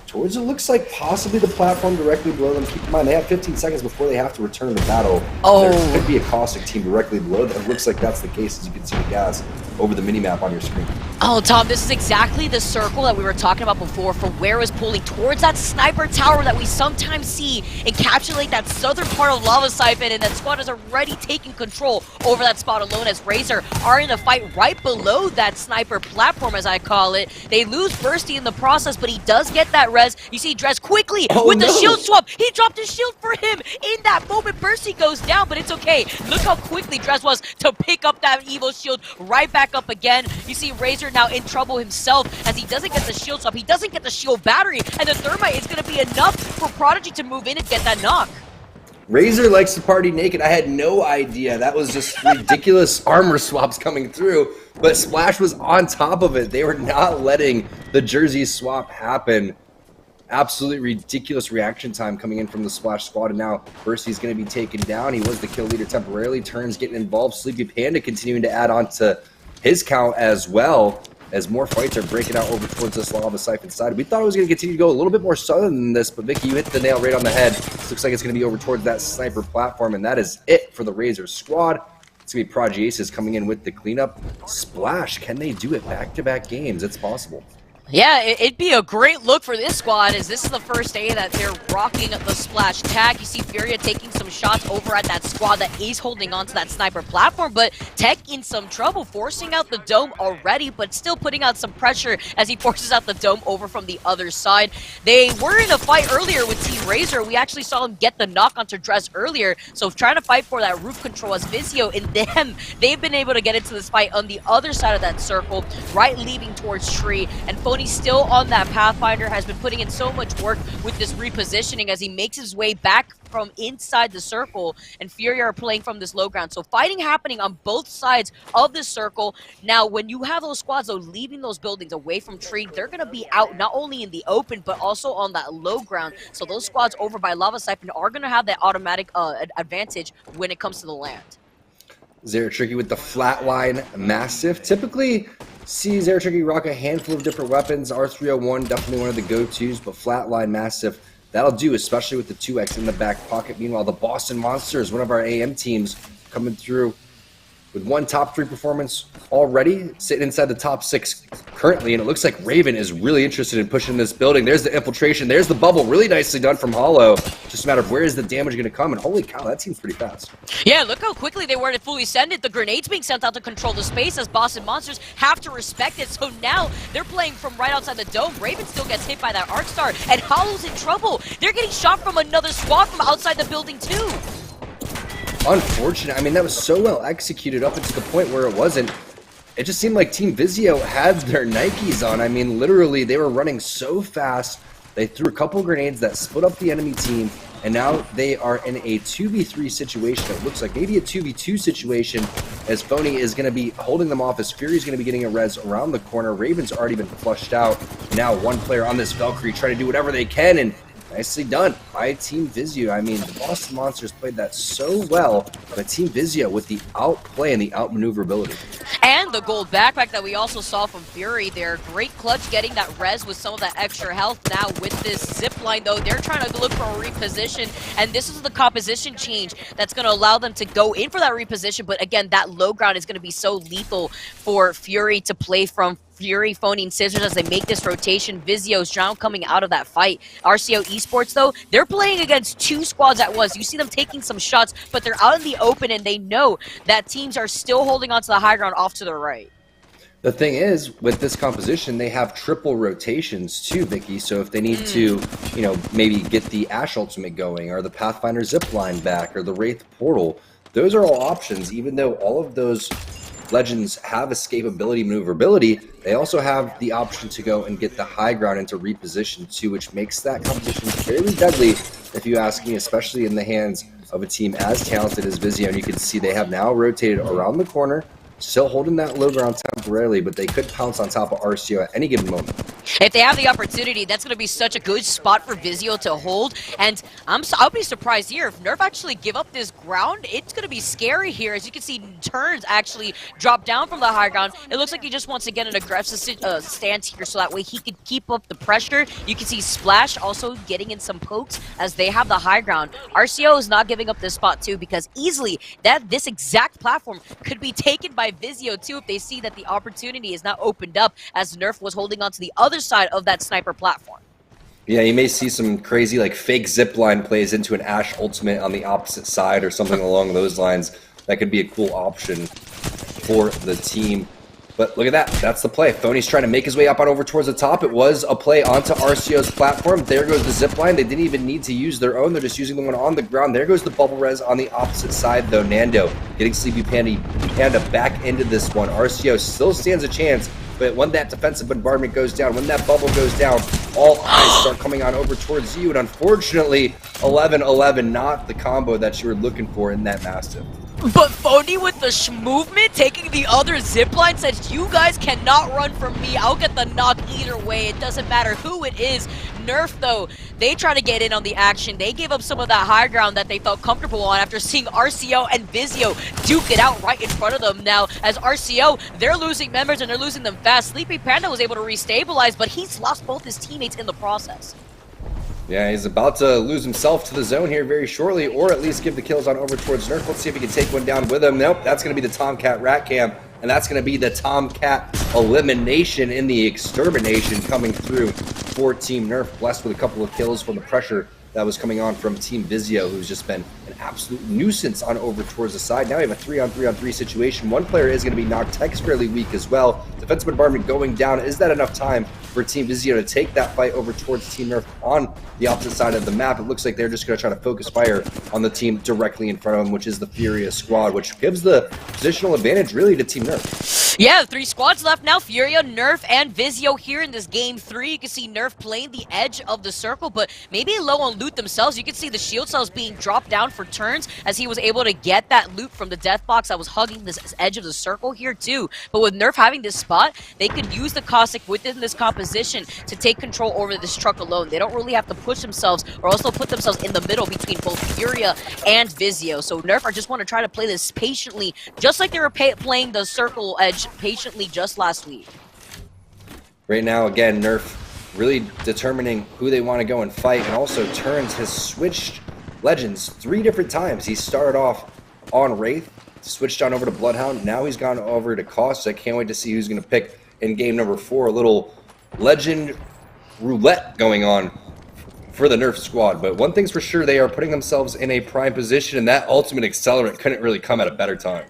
towards, it looks like, possibly the platform directly below them. Keep in mind, they have 15 seconds before they have to return to battle. Oh. There could be a caustic team directly below them. It looks like that's the case, as you can see the gas over the minimap on your screen. Oh, Tom, this is exactly the circle that we were talking about before for where is pulling towards that sniper tower that we sometimes see encapsulate that southern part of Lava Siphon, and that squad is already taking control over that spot alone as Razor are in a fight right below that sniper platform, as I call it. They lose Bursty in the process, but he does get that res. You see Dress quickly with the shield swap. He dropped his shield for him. In that moment, Bursty goes down, but it's okay. Look how quickly Dress was to pick up that evil shield right back up again. You see Razor now in trouble himself as he doesn't get the shield swap. He doesn't get the shield battery, and the thermite is going to be enough for Prodigy to move in and get that knock. Razor likes to party naked. I had no idea. That was just ridiculous armor swaps coming through, but Splash was on top of it. They were not letting the jersey swap happen. Absolutely ridiculous reaction time coming in from the Splash squad, and now Bursty's going to be taken down. He was the kill leader temporarily. Turns getting involved. Sleepy Panda continuing to add on to his count as well, as more fights are breaking out over towards this Lava Siphon side. We thought it was going to continue to go a little bit more southern than this, but Vicky, you hit the nail right on the head. This looks like it's going to be over towards that sniper platform, and that is it for the Razor squad. It's going to be Prodigy Aces coming in with the cleanup. Splash, can they do it back-to-back games? It's possible. Yeah, it'd be a great look for this squad, as this is the first day that they're rocking the Splash tag. You see Furia taking some shots over at that squad that is holding on to that sniper platform, but Tech in some trouble, forcing out the dome already, but still putting out some pressure as he forces out the dome over from the other side. They were in a fight earlier with Team Razor. We actually saw him get the knock onto Dress earlier, so trying to fight for that roof control as Vizio and them, they've been able to get into this fight on the other side of that circle, right leaving towards Tree, and Phony still on that Pathfinder, has been putting in so much work with this repositioning as he makes his way back from inside the circle, and Furia are playing from this low ground. So fighting happening on both sides of the circle. Now, when you have those squads, though, leaving those buildings away from Tree, they're going to be out not only in the open, but also on that low ground. So those squads over by Lava Siphon are going to have that automatic advantage when it comes to the land. Zero Tricky with the flatline Mastiff. Typically see Zero Tricky rock a handful of different weapons. R301, definitely one of the go-tos, but flatline Mastiff, that'll do, especially with the 2x in the back pocket. Meanwhile, the Boston Monsters, one of our AM teams, coming through with one top 3 performance already, sitting inside the top 6 currently, and it looks like Raven is really interested in pushing this building. There's the infiltration, there's the bubble, really nicely done from Hollow. Just a matter of where is the damage going to come, and holy cow, that seems pretty fast. Yeah, look how quickly they were to fully send it. The grenades being sent out to control the space as Boston Monsters have to respect it, so now they're playing from right outside the dome. Raven still gets hit by that Arc Star, and Hollow's in trouble. They're getting shot from another squad from outside the building too. Unfortunate. I mean, that was so well executed up until the point where it wasn't. It just seemed like Team Vizio had their Nikes on. I mean, literally, they were running so fast. They threw a couple grenades that split up the enemy team, and now they are in a 2v3 situation. It looks like maybe a 2v2 situation, as Phony is going to be holding them off, as Fury's going to be getting a res around the corner. Raven's already been flushed out. Now one player on this Valkyrie trying to do whatever they can, and nicely done by Team Vizio. I mean, the Boston Monsters played that so well, but Team Vizio with the outplay and the outmaneuverability. And the gold backpack that we also saw from Fury there. Great clutch getting that res with some of that extra health. Now with this zip line, though, they're trying to look for a reposition, and this is the composition change that's going to allow them to go in for that reposition. But again, that low ground is going to be so lethal for Fury to play from Fury, Phony, and Scissors as they make this rotation. Vizio's Drown coming out of that fight. RCO Esports, though, they're playing against two squads at once. You see them taking some shots, but they're out in the open, and they know that teams are still holding onto the high ground off to the right. The thing is, with this composition, they have triple rotations too, Vicky. So if they need to, maybe get the Ash Ultimate going, or the Pathfinder Zipline back, or the Wraith Portal, those are all options. Even though all of those Legends have escapability, maneuverability, they also have the option to go and get the high ground into reposition too, which makes that competition fairly deadly, if you ask me, especially in the hands of a team as talented as Vizio. And you can see they have now rotated around the corner, still holding that low ground temporarily, but they could pounce on top of RCO at any given moment. If they have the opportunity, that's going to be such a good spot for Vizio to hold. And I'll be surprised here if Nerf actually give up this ground. It's going to be scary here. As you can see, Turns actually drop down from the high ground. It looks like he just wants to get an aggressive stance here so that way he could keep up the pressure. You can see Splash also getting in some pokes as they have the high ground. RCO is not giving up this spot too, because easily this exact platform could be taken by Vizio too if they see that the opportunity is now opened up, as Nerf was holding on to the other side of that sniper platform. Yeah, you may see some crazy fake zipline plays into an Ash Ultimate on the opposite side or something along those lines. That could be a cool option for the team. But look at that. That's the play. Phony's trying to make his way up on over towards the top. It was a play onto RCO's platform. There goes the zipline. They didn't even need to use their own. They're just using the one on the ground. There goes the bubble res on the opposite side, though. Nando getting Sleepy Panda back into this one. RCO still stands a chance, but when that defensive bombardment goes down, when that bubble goes down, all eyes start coming on over towards you. And unfortunately, 11-11, not the combo that you were looking for in that Mastiff. But Phony with the movement, taking the other zipline, says, you guys cannot run from me. I'll get the knock either way. It doesn't matter who it is. Nerf, though, they try to get in on the action. They gave up some of that high ground that they felt comfortable on after seeing RCO and Vizio duke it out right in front of them. Now, as RCO, they're losing members and they're losing them fast. Sleepy Panda was able to restabilize, but he's lost both his teammates in the process. Yeah, he's about to lose himself to the zone here very shortly, or at least give the kills on over towards Nerf. Let's see if he can take one down with him. Nope, that's going to be the Tomcat Rat Cam, and that's going to be the Tomcat elimination in the extermination coming through for Team Nerf. Blessed with a couple of kills from the pressure that was coming on from Team Vizio, who's just been an absolute nuisance on over towards the side. Now we have a 3-on-3-on-3 situation. One player is going to be knocked. Tech's fairly weak as well. Defensive bombardment going down. Is that enough time for Team Vizio to take that fight over towards Team Nerf on the opposite side of the map? It looks like they're just going to try to focus fire on the team directly in front of them, which is the Furious squad, which gives the positional advantage really to Team Nerf. Yeah, 3 squads left now. Furia, Nerf, and Vizio here in this game 3. You can see Nerf playing the edge of the circle, but maybe low on loot themselves. You can see the shield cells being dropped down for Turns as he was able to get that loot from the death box that was hugging this edge of the circle here too. But with Nerf having this spot, they could use the Caustic within this composition to take control over this truck alone. They don't really have to push themselves or also put themselves in the middle between both Furia and Vizio. So Nerf are just want to try to play this patiently, just like they were playing the circle edge patiently just last week. Right now, again, Nerf really determining who they want to go and fight, and also Turns has switched Legends 3 different times. He started off on Wraith, switched on over to Bloodhound, now he's gone over to Cost. I can't wait to see who's going to pick in game number 4. A little Legend roulette going on for the Nerf squad. But one thing's for sure, they are putting themselves in a prime position, and that ultimate accelerant couldn't really come at a better time.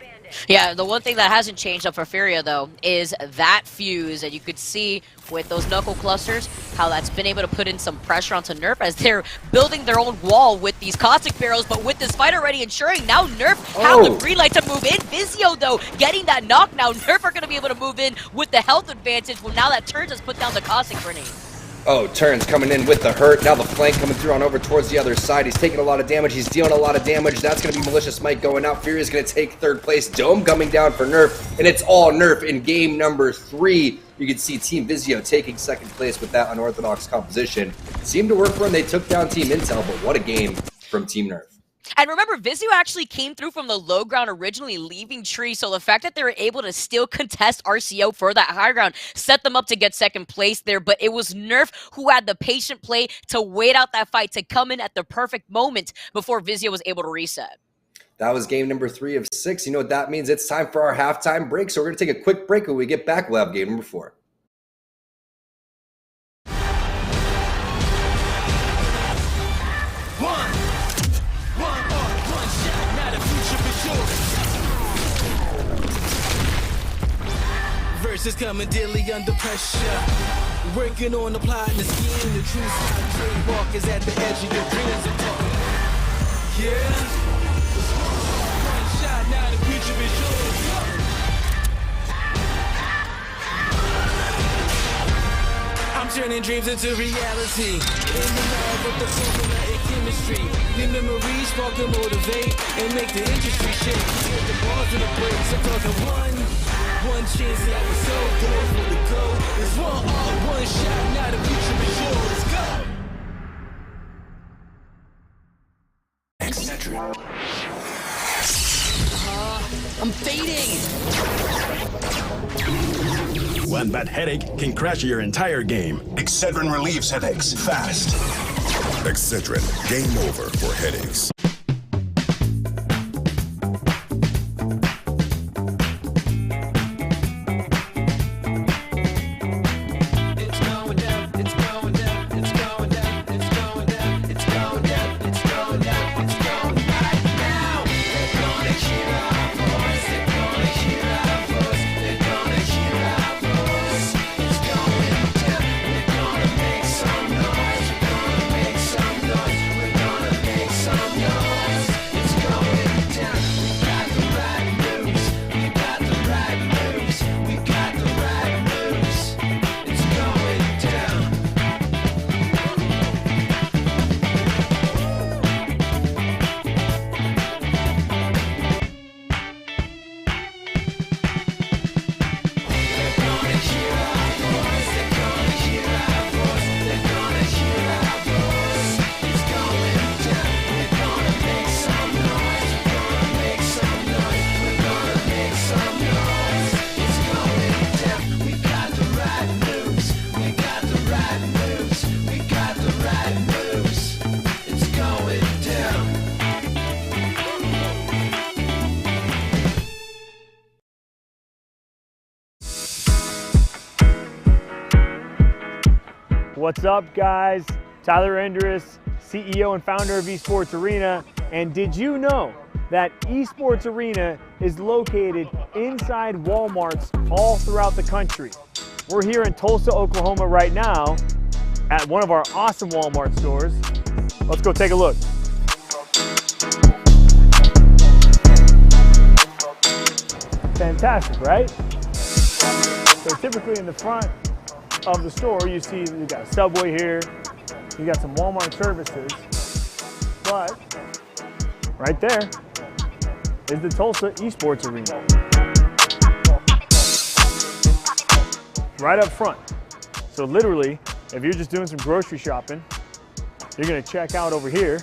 Yeah, the one thing that hasn't changed up for Furia, though, is that fuse. And you could see with those knuckle clusters how that's been able to put in some pressure onto Nerf as they're building their own wall with these caustic barrels. But with this fight already ensuring, now Nerf have the green light to move in. Vizio, though, getting that knock now. Nerf are going to be able to move in with the health advantage. Well, now that Turns has put down the caustic grenade. Oh, Turns coming in with the hurt. Now the flank coming through on over towards the other side. He's taking a lot of damage. He's dealing a lot of damage. That's going to be Malicious Mike going out. Furia's going to take 3rd place. Dome coming down for Nerf, and it's all Nerf in game number 3. You can see Team Vizio taking 2nd place with that unorthodox composition. Seemed to work for them. They took down Team Intel, but what a game from Team Nerf. And remember, Vizio actually came through from the low ground originally, leaving Tree, so the fact that they were able to still contest RCO for that high ground set them up to get 2nd place there, but it was Nerf who had the patient play to wait out that fight, to come in at the perfect moment before Vizio was able to reset. That was game number 3 of 6. You know what that means? It's time for our halftime break, so we're going to take a quick break. When we get back, we'll have game number 4. just coming daily under pressure. Working on the plot and the scheme, the true side trademark is at the edge of your dreams. I'm talking, yeah. One shot, now the future is yours. I'm turning dreams into reality. In the lab with the formula and chemistry. Your memories spark and motivate and make the industry shake. Get the balls in the brakes. I'm talking one chance that was so good for the go. It's one shot, now the future is yours. Go. Etc. I'm fading. One bad headache can crash your entire game. Excedrin relieves headaches fast. Excedrin, game over for headaches. What's up, guys? Tyler Endress, CEO and founder of Esports Arena. And did you know that Esports Arena is located inside Walmarts all throughout the country? We're here in Tulsa, Oklahoma right now at one of our awesome Walmart stores. Let's go take a look. Fantastic, right? So typically in the front of the store, you see you got a Subway here, you got some Walmart services, but right there is the Tulsa Esports Arena. Right up front. So literally, if you're just doing some grocery shopping, you're gonna check out over here.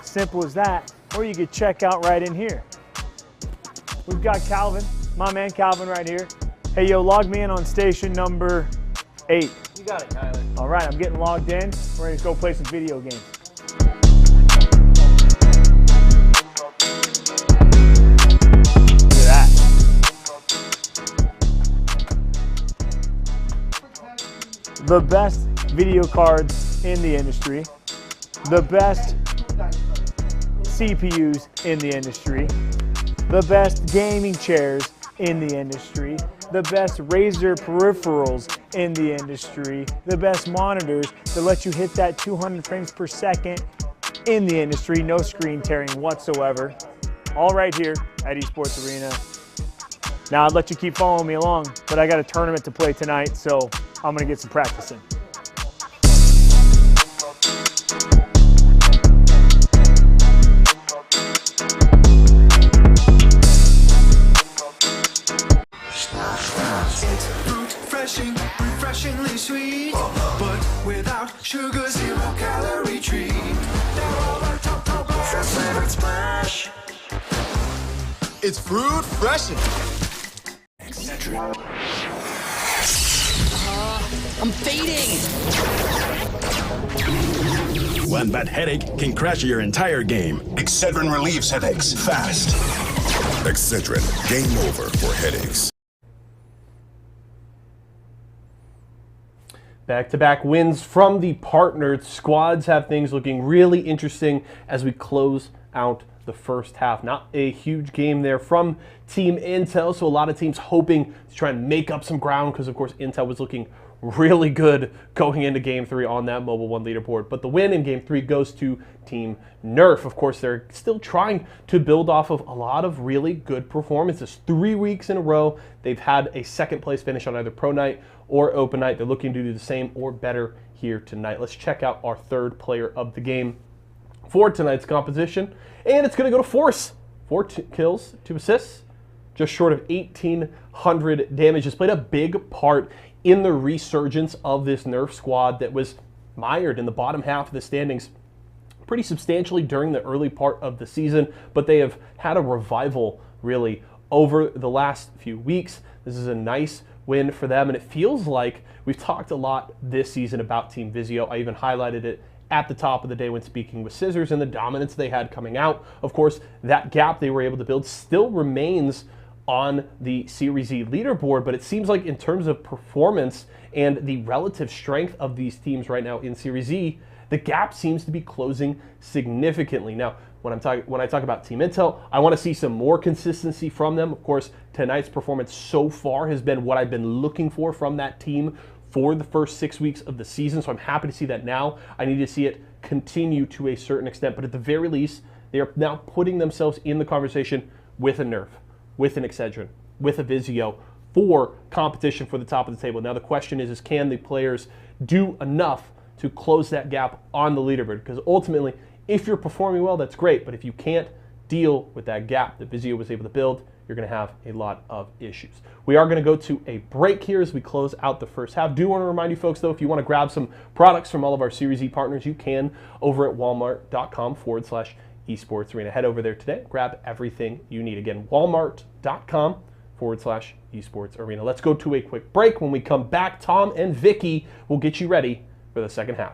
Simple as that, or you could check out right in here. We've got Calvin, my man Calvin right here. Hey, yo, log me in on station number 8. You got it, Tyler. All right, I'm getting logged in. We're gonna go play some video games. Look at that. The best video cards in the industry. The best CPUs in the industry. The best gaming chairs in the industry, the best Razer peripherals in the industry, the best monitors that let you hit that 200 frames per second in the industry, no screen tearing whatsoever. All right here at Esports Arena. Now I'd let you keep following me along, but I got a tournament to play tonight, so I'm gonna get some practice in. Refreshingly sweet, but without sugar, 0 calorie treat. Now all our top bars flavored splash. It's fruit freshen. Etc. I'm fading. One bad headache can crash your entire game. Excedrin relieves headaches fast. Excedrin, game over for headaches. Back-to-back wins from the partnered squads have things looking really interesting as we close out the first half. Not a huge game there from Team Intel, so a lot of teams hoping to try and make up some ground because, of course, Intel was looking really good going into Game 3 on that Mobile 1 leaderboard. But the win in Game 3 goes to Team Nerf. Of course, they're still trying to build off of a lot of really good performances. 3 weeks in a row, they've had a second-place finish on either Pro Night or Open Night. They're looking to do the same or better here tonight. Let's check out our third player of the game for tonight's composition, and it's going to go to Force. 4 kills, 2 assists, just short of 1,800 damage. Has played a big part in the resurgence of this Nerf squad that was mired in the bottom half of the standings pretty substantially during the early part of the season, but they have had a revival really over the last few weeks. This is a nice win for them, and it feels like we've talked a lot this season about Team Vizio. I even highlighted it at the top of the day when speaking with Scissors and the dominance they had coming out. Of course, that gap they were able to build still remains on the Series E leaderboard, but it seems like in terms of performance and the relative strength of these teams right now in Series E, the gap seems to be closing significantly. Now, when I talk about Team Intel, I want to see some more consistency from them. Of course, tonight's performance so far has been what I've been looking for from that team for the first 6 weeks of the season, so I'm happy to see that now. I need to see it continue to a certain extent, but at the very least, they are now putting themselves in the conversation with a Nerf, with an Excedrin, with a Vizio for competition for the top of the table. Now the question is can the players do enough to close that gap on the leaderboard? Because ultimately, if you're performing well, that's great, but if you can't deal with that gap that Vizio was able to build, you're going to have a lot of issues. We are going to go to a break here as we close out the first half. Do want to remind you folks, though, if you want to grab some products from all of our Series E partners, you can over at walmart.com/esports arena. Head over there today, grab everything you need. Again, walmart.com/esports arena. Let's go to a quick break. When we come back, Tom and Vicky will get you ready for the second half.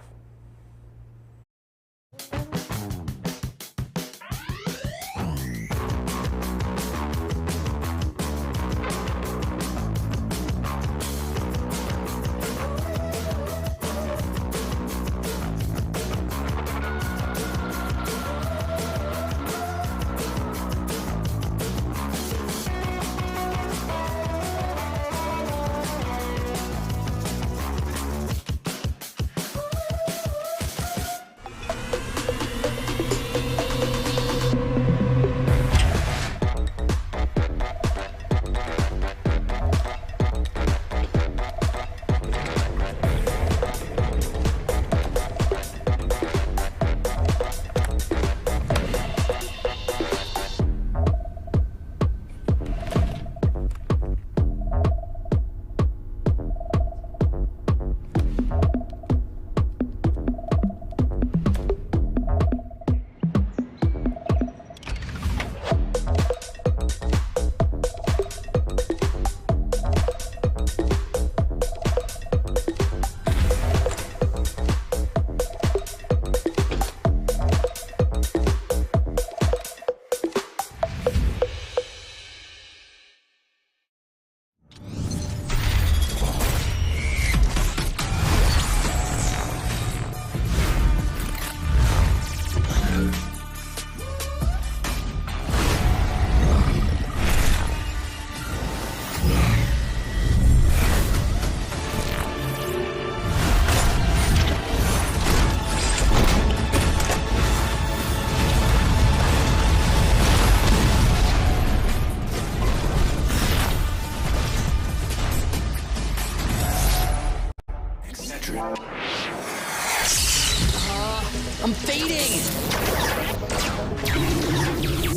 I'm fading.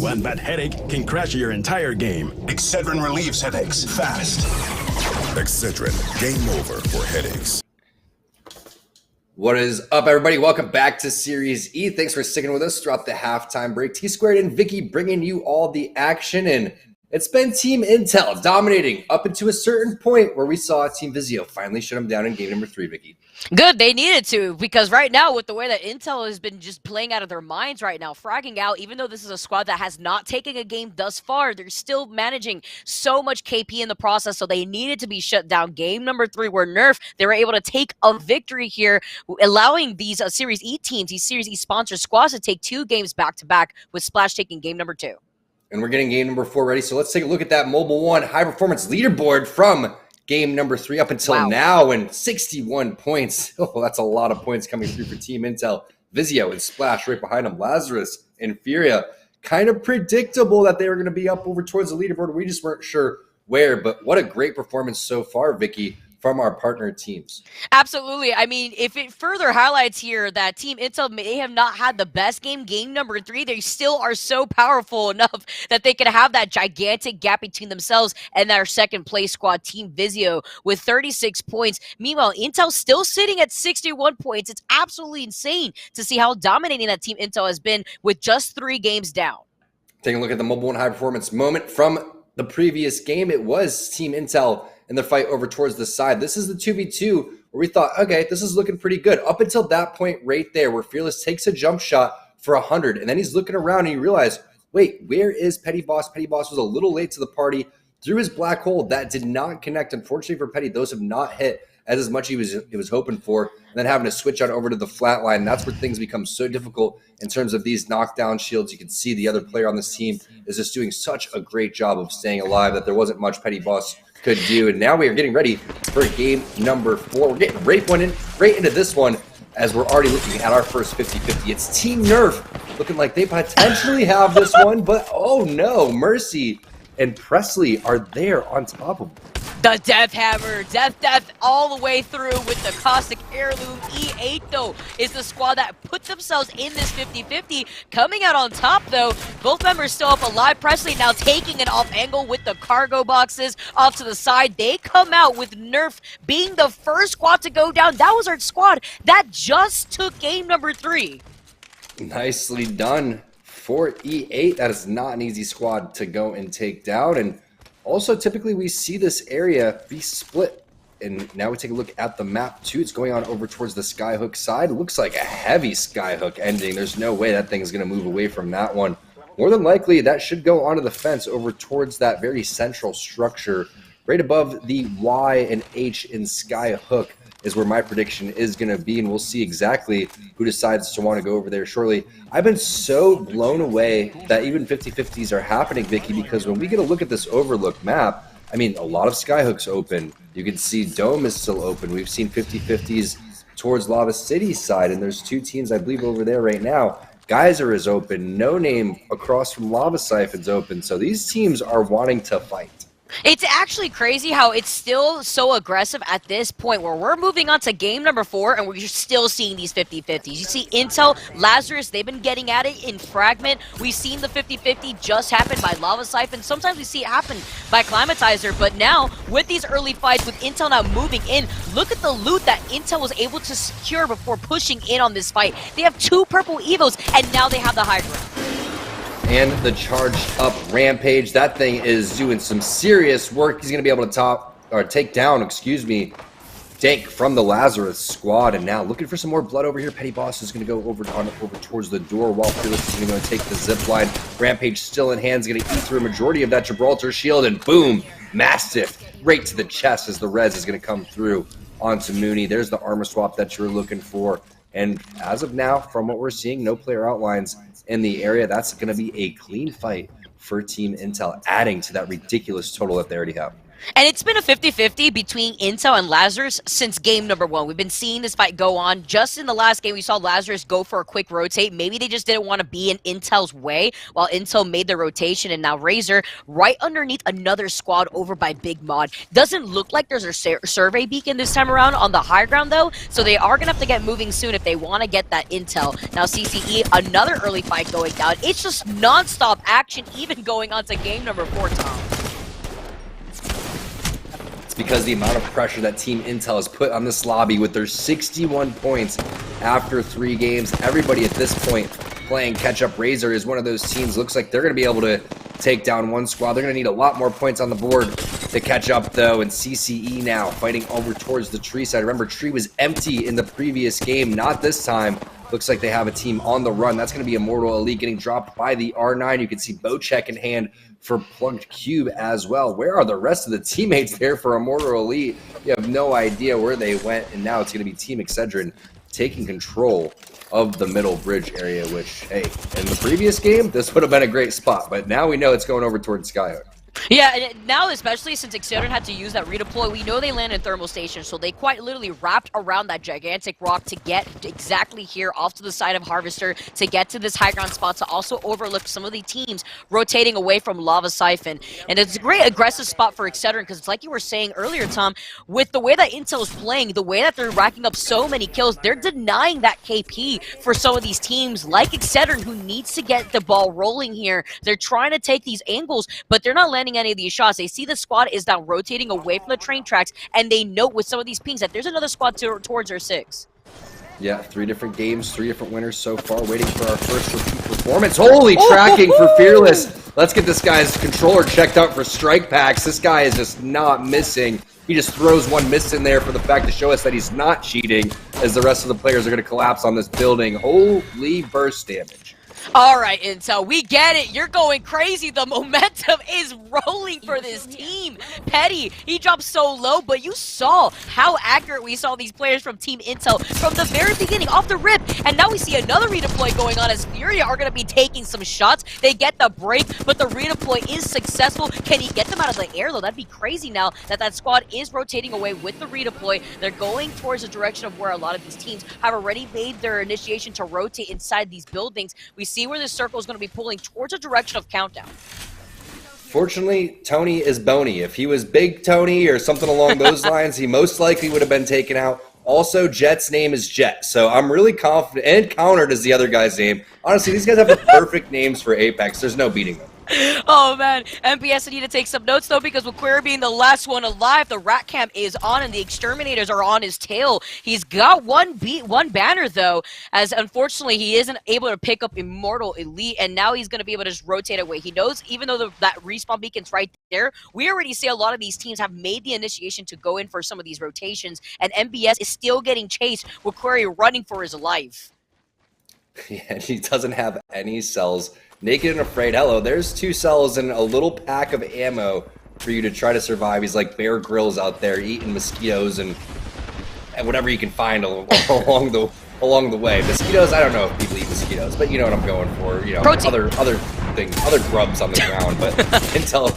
One bad headache can crash your entire game. Excedrin relieves headaches fast. Excedrin, game over for headaches. What is up, everybody? Welcome back to Series E. Thanks for sticking with us throughout the halftime break. T-Squared and Vicky bringing you all the action. And It's been Team Intel dominating up into a certain point where we saw Team Vizio finally shut them down in game number 3, Vicky. Good, they needed to, because right now, with the way that Intel has been just playing out of their minds right now, fragging out, even though this is a squad that has not taken a game thus far, they're still managing so much KP in the process, so they needed to be shut down. Game number 3, where Nerf, they were able to take a victory here, allowing these Series E teams, these Series E sponsored squads to take 2 games back-to-back, with Splash taking game number 2. And we're getting game number 4 ready, so let's take a look at that Mobile One high-performance leaderboard from game number 3 up until now, and 61 points. Oh, that's a lot of points coming through for Team Intel. Vizio and Splash right behind them. Lazarus and Furia. Kind of predictable that they were going to be up over towards the leaderboard. We just weren't sure where, but what a great performance so far, Vicky, from our partner teams. Absolutely. I mean, if it further highlights here that Team Intel may have not had the best game number 3, they still are so powerful enough that they can have that gigantic gap between themselves and their second place squad, Team Vizio, with 36 points. Meanwhile, Intel still sitting at 61 points. It's absolutely insane to see how dominating that Team Intel has been with just 3 games down. Taking a look at the Mobile One high performance moment from the previous game, it was Team Intel in the fight over towards the side. This is the 2v2 where we thought, okay, this is looking pretty good. Up until that point right there where Fearless takes a jump shot for 100, and then he's looking around and you realize, wait, where is Petty Boss? Petty Boss was a little late to the party, threw his black hole. That did not connect. Unfortunately for Petty, those have not hit as much as he was hoping for, and then having to switch on over to the flat line. That's where things become so difficult in terms of these knockdown shields. You can see the other player on this team is just doing such a great job of staying alive that there wasn't much Petty Boss could do. And now we are getting ready for game number 4. We're getting right into this one as we're already looking at our first 50-50. It's Team Nerf looking like they potentially have this one, but oh no, Mercy and Presley are there on top of them. The Death Hammer, Death all the way through with the Caustic Heirloom. E8, though, is the squad that put themselves in this 50-50. Coming out on top, though, both members still up alive. Presley now taking an off angle with the cargo boxes off to the side. They come out with Nerf being the first squad to go down. That was our squad that just took game number 3. Nicely done for E8. That is not an easy squad to go and take down. And also, typically we see this area be split. And now we take a look at the map too. It's going on over towards the Skyhook side. It looks like a heavy Skyhook ending. There's no way that thing is going to move away from that one. More than likely, that should go onto the fence over towards that very central structure. Right above the Y and H in Skyhook is where my prediction is going to be, and we'll see exactly who decides to want to go over there shortly. I've been so blown away that even 50-50s are happening, Vicky, because when we get a look at this overlook map, I mean, a lot of Skyhooks open. You can see Dome is still open. We've seen 50-50s towards Lava City's side, and there's 2 teams, I believe, over there right now. Geyser is open. No Name across from Lava Siphon's open. So these teams are wanting to fight. It's actually crazy how it's still so aggressive at this point where we're moving on to game number 4 and we're still seeing these 50-50s. You see Intel, Lazarus, they've been getting at it in Fragment. We've seen the 50-50 just happen by Lava Siphon. Sometimes we see it happen by Climatizer, but now with these early fights, with Intel now moving in, look at the loot that Intel was able to secure before pushing in on this fight. They have 2 purple Evos and now they have the high ground. And the charged up Rampage. That thing is doing some serious work. He's going to be able to take down, Dank from the Lazarus squad. And now looking for some more blood over here. Petty Boss is going to go over towards the door while Fearless is going to take the zip line. Rampage still in hand, is going to eat through a majority of that Gibraltar shield. And boom, Mastiff right to the chest as the res is going to come through onto Mooney. There's the armor swap that you're looking for. And as of now, from what we're seeing, no player outlines in the area. That's going to be a clean fight for Team Intel, adding to that ridiculous total that they already have. And it's been a 50-50 between Intel and Lazarus since game number 1. We've been seeing this fight go on. Just in the last game, we saw Lazarus go for a quick rotate. Maybe they just didn't want to be in Intel's way while Intel made the rotation. And now Razor right underneath another squad over by Big Mod. Doesn't look like there's a survey beacon this time around on the high ground, though. So they are going to have to get moving soon if they want to get that Intel. Now CCE, another early fight going down. It's just non-stop action even going on to game number 4, Tom. Because the amount of pressure that Team Intel has put on this lobby with their 61 points after 3 games. Everybody at this point playing catch-up. Razor is one of those teams. Looks like they're going to be able to take down one squad. They're going to need a lot more points on the board to catch up, though. And CCE now fighting over towards the tree side. Remember, tree was empty in the previous game. Not this time. Looks like they have a team on the run. That's going to be Immortal Elite getting dropped by the R9. You can see Bocek in hand for Plugged Cube as well. Where are the rest of the teammates there for Immortal Elite? You have no idea where they went, and now it's going to be Team Excedrin taking control of the middle bridge area, which, hey, in the previous game, this would have been a great spot, but now we know it's going over towards Skyhook. Yeah, and now especially since Excedrin had to use that redeploy, we know they landed in thermal station, so they quite literally wrapped around that gigantic rock to get exactly here off to the side of Harvester to get to this high ground spot to also overlook some of the teams rotating away from Lava Siphon. And it's a great aggressive spot for Excedrin because it's like you were saying earlier, Tom, with the way that Intel is playing, the way that they're racking up so many kills, they're denying that KP for some of these teams like Excedrin who needs to get the ball rolling here. They're trying to take these angles, but they're not landing any of these shots. They see the squad is now rotating away from the train tracks, and they note with some of these pings that there's another squad towards their 6. Yeah, 3 different games, 3 different winners so far, waiting for our first repeat performance. Holy tracking for Fearless. Let's get this guy's controller checked out for strike packs. This guy is just not missing. He just throws one miss in there for the fact to show us that he's not cheating, as the rest of the players are going to collapse on this building. Holy burst damage. All right, Intel, we get it. You're going crazy. The momentum is rolling for this team. Petty, he dropped so low, but you saw how accurate we saw these players from Team Intel from the very beginning, off the rip. And now we see another redeploy going on as Furia are going to be taking some shots. They get the break, but the redeploy is successful. Can he get them out of the air, though? That'd be crazy now that squad is rotating away with the redeploy. They're going towards the direction of where a lot of these teams have already made their initiation to rotate inside these buildings. We see where this circle is going to be pulling towards a direction of countdown. Fortunately, Tony is bony. If he was Big Tony or something along those lines, he most likely would have been taken out. Also, Jet's name is Jet, so I'm really confident. And Countered is the other guy's name. Honestly, these guys have the perfect names for Apex. There's no beating them. Oh man, MPS need to take some notes though, because with Query being the last one alive, the rat cam is on and the exterminators are on his tail. He's got one banner though, as unfortunately he isn't able to pick up Immortal Elite, and now he's going to be able to just rotate away. He knows even though that respawn beacon's right there, we already see a lot of these teams have made the initiation to go in for some of these rotations, and MBS is still getting chased with Query running for his life. Yeah, he doesn't have any cells. Naked and Afraid, hello, there's 2 cells and a little pack of ammo for you to try to survive. He's like Bear Grylls out there eating mosquitoes and whatever you can find along the way. Mosquitoes, I don't know if people eat mosquitoes, but you know what I'm going for. You know, other things, other grubs on the ground. But Intel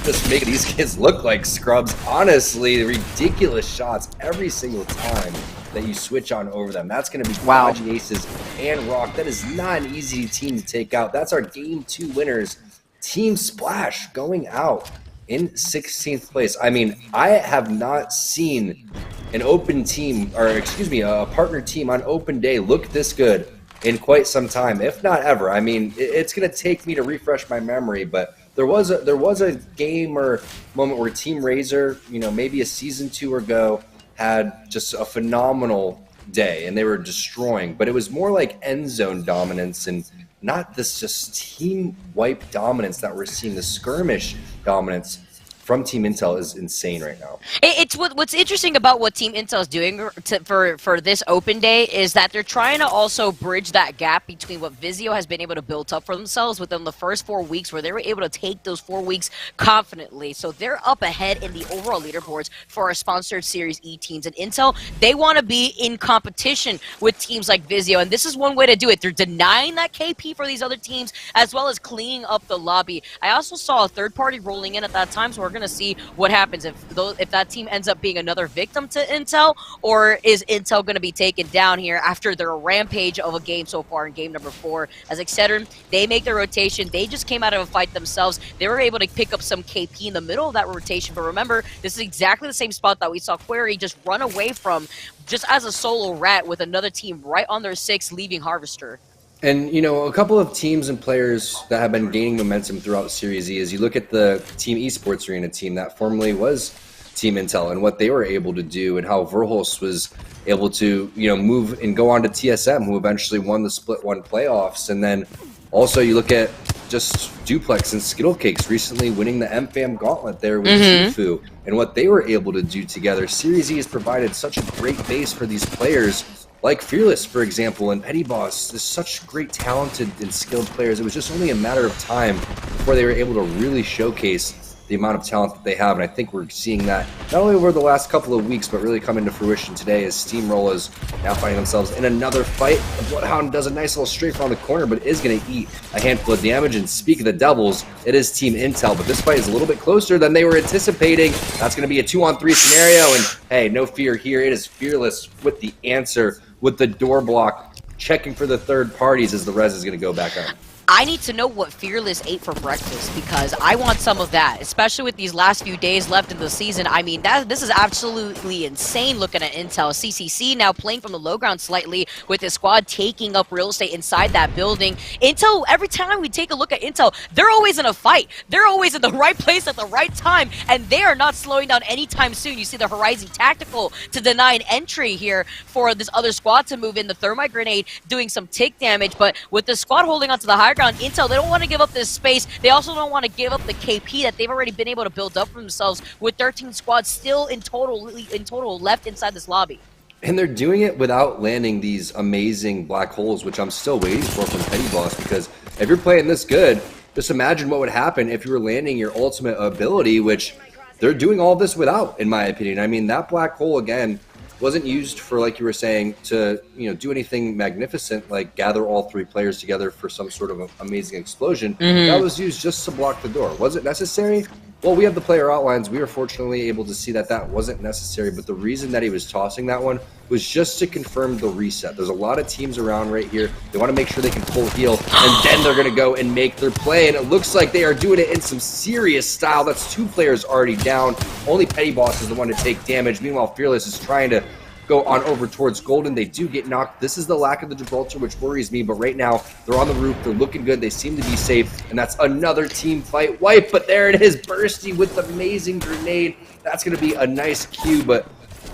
just making these kids look like scrubs. Honestly, ridiculous shots every single time that you switch on over them. That's going to be Quadgy Aces and Rock. That is not an easy team to take out. That's our Game 2 winners. Team Splash going out in 16th place. I mean, I have not seen an open team, or excuse me, a partner team on open day look this good in quite some time, if not ever. I mean, it's going to take me to refresh my memory, but there was a game or moment where Team Razor, you know, maybe a season 2 ago, had just a phenomenal day and they were destroying, but it was more like end zone dominance and not this just team wipe dominance that we're seeing. The skirmish dominance from Team Intel is insane right now. It's what's interesting about what Team Intel is doing for this open day is that they're trying to also bridge that gap between what Vizio has been able to build up for themselves within the first 4 weeks, where they were able to take those 4 weeks confidently. So they're up ahead in the overall leaderboards for our sponsored Series E teams. And Intel, they want to be in competition with teams like Vizio, and this is one way to do it. They're denying that KP for these other teams, as well as cleaning up the lobby. I also saw a third party rolling in at that time, so we're going to see what happens if that team ends up being another victim to Intel, or is Intel going to be taken down here after their rampage of a game so far in game number 4. As Excedrin, they make their rotation. They just came out of a fight themselves. They were able to pick up some KP in the middle of that rotation, but remember, this is exactly the same spot that we saw Query just run away from just as a solo rat with another team right on their 6 leaving Harvester. And, you know, a couple of teams and players that have been gaining momentum throughout Series E is you look at the Team Esports Arena team that formerly was Team Intel and what they were able to do, and how Verhulst was able to, you know, move and go on to TSM, who eventually won the Split 1 playoffs. And then also you look at just Duplex and Skittle Cakes recently winning the MFAM Gauntlet there with Tfue and what they were able to do together. Series E has provided such a great base for these players like Fearless, for example, and Petty Boss. There's such great talented and skilled players. It was just only a matter of time before they were able to really showcase the amount of talent that they have, and I think we're seeing that not only over the last couple of weeks, but really come into fruition today as Steamrollers now finding themselves in another fight. Bloodhound does a nice little strafe around the corner, but is going to eat a handful of damage, and speak of the Devils, it is Team Intel, but this fight is a little bit closer than they were anticipating. That's going to be a 2-on-3 scenario, and hey, no fear here. It is Fearless with the answer, with the door block, checking for the third parties as the res is going to go back up. I need to know what Fearless ate for breakfast because I want some of that, especially with these last few days left in the season. I mean, this is absolutely insane looking at Intel. CCC now playing from the low ground slightly with his squad taking up real estate inside that building. Intel, every time we take a look at Intel, they're always in a fight. They're always in the right place at the right time, and they are not slowing down anytime soon. You see the Horizon Tactical to deny an entry here for this other squad to move in. The Thermite Grenade doing some tick damage, but with the squad holding onto the higher ground, Intel, they don't want to give up this space. They also don't want to give up the KP that they've already been able to build up for themselves with 13 squads still in total left inside this lobby. And they're doing it without landing these amazing black holes, which I'm still waiting for from Petty Boss, because if you're playing this good, just imagine what would happen if you were landing your ultimate ability, which they're doing all this without, in my opinion. I mean, that black hole, again, wasn't used for, like you were saying, to do anything magnificent, like gather all three players together for some sort of amazing explosion. That was used just to block the door. Was it necessary? Well, we have the player outlines. We were fortunately able to see that that wasn't necessary, but the reason that he was tossing that one was just to confirm the reset. There's a lot of teams around right here. They want to make sure they can full heal, and then they're going to go and make their play, and it looks like they are doing it in some serious style. That's two players already down. Only Petty Boss is the one to take damage. Meanwhile, Fearless is trying to go on over towards Golden. They do get knocked. This is the lack of the Gibraltar, which worries me, but right now they're on the roof. They're looking good. They seem to be safe, and that's another team fight wipe, but there it is. Bursty with the amazing grenade. That's going to be a nice cue, but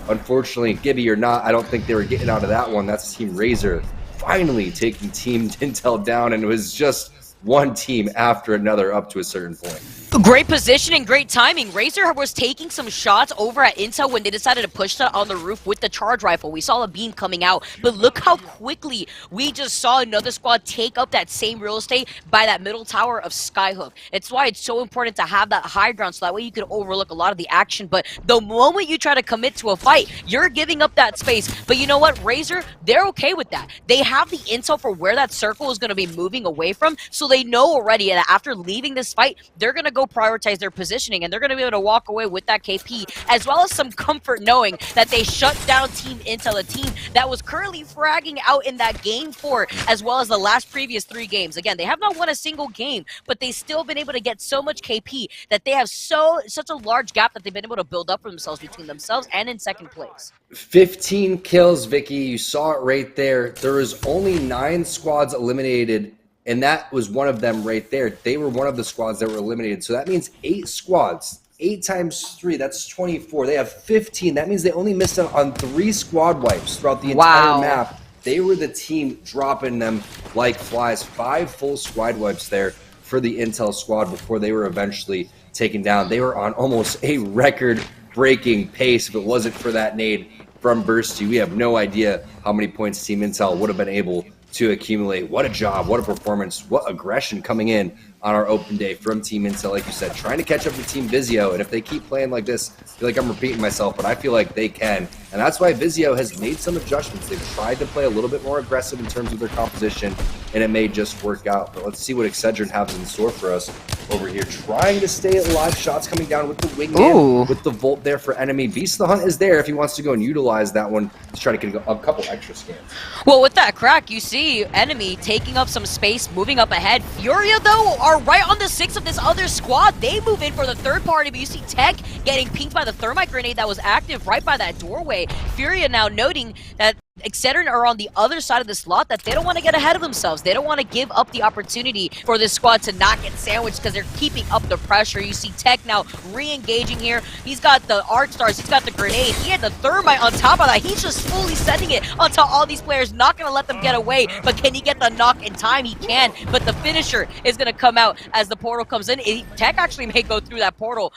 unfortunately, Gibby or not, I don't think they were getting out of that one. That's Team Razor finally taking Team Intel down, and it was just one team after another up to a certain point. Great positioning, great timing. Razor was taking some shots over at Intel when they decided to push that on the roof with the charge rifle. We saw a beam coming out, but look how quickly we just saw another squad take up that same real estate by that middle tower of Skyhook. It's why it's so important to have that high ground so that way you can overlook a lot of the action, but the moment you try to commit to a fight, you're giving up that space. But you know what, Razor, they're okay with that. They have the intel for where that circle is going to be moving away from, so they know already that after leaving this fight, they're going to go prioritize their positioning, and they're going to be able to walk away with that KP, as well as some comfort knowing that they shut down Team Intel, a team that was currently fragging out in that Game 4, as well as the last previous 3 games. Again, they have not won a single game, but they've still been able to get so much KP that they have such a large gap that they've been able to build up for themselves between themselves and in second place. 15 kills, Vicky. You saw it right there. There was only 9 squads eliminated, and that was one of them right there. They were one of the squads that were eliminated. So that means 8 squads. 8 times 3, that's 24. They have 15. That means they only missed out on 3 squad wipes throughout the entire map. They were the team dropping them like flies. 5 full squad wipes there for the Intel squad before they were eventually taken down. They were on almost a record-breaking pace if it wasn't for that nade from Bursty. We have no idea how many points Team Intel would have been able to accumulate. What a job, what a performance, what aggression coming in on our open day from Team Intel, like you said, trying to catch up to Team Vizio. And if they keep playing like this, I feel like I'm repeating myself, but I feel like they can. And that's why Vizio has made some adjustments. They've tried to play a little bit more aggressive in terms of their composition, and it may just work out. But let's see what Excedrin has in store for us over here. Trying to stay alive, shots coming down with the wingman, with the Volt there for enemy. Beast of the Hunt is there if he wants to go and utilize that one to try to get a couple extra scans. Well, with that crack, you see enemy taking up some space, moving up ahead. Furia, though, are right on the 6 of this other squad. They move in for the third party, but you see Tech getting pinked by the thermite grenade that was active right by that doorway. Furia now noting that Excedrin are on the other side of the slot that they don't want to get ahead of themselves. They don't want to give up the opportunity for this squad to not get sandwiched because they're keeping up the pressure. You see Tech now re-engaging here. He's got the Arc Stars. He's got the grenade. He had the Thermite on top of that. He's just fully sending it onto all these players. Not going to let them get away, but can he get the knock in time? He can, but the finisher is going to come out as the portal comes in. Tech actually may go through that portal.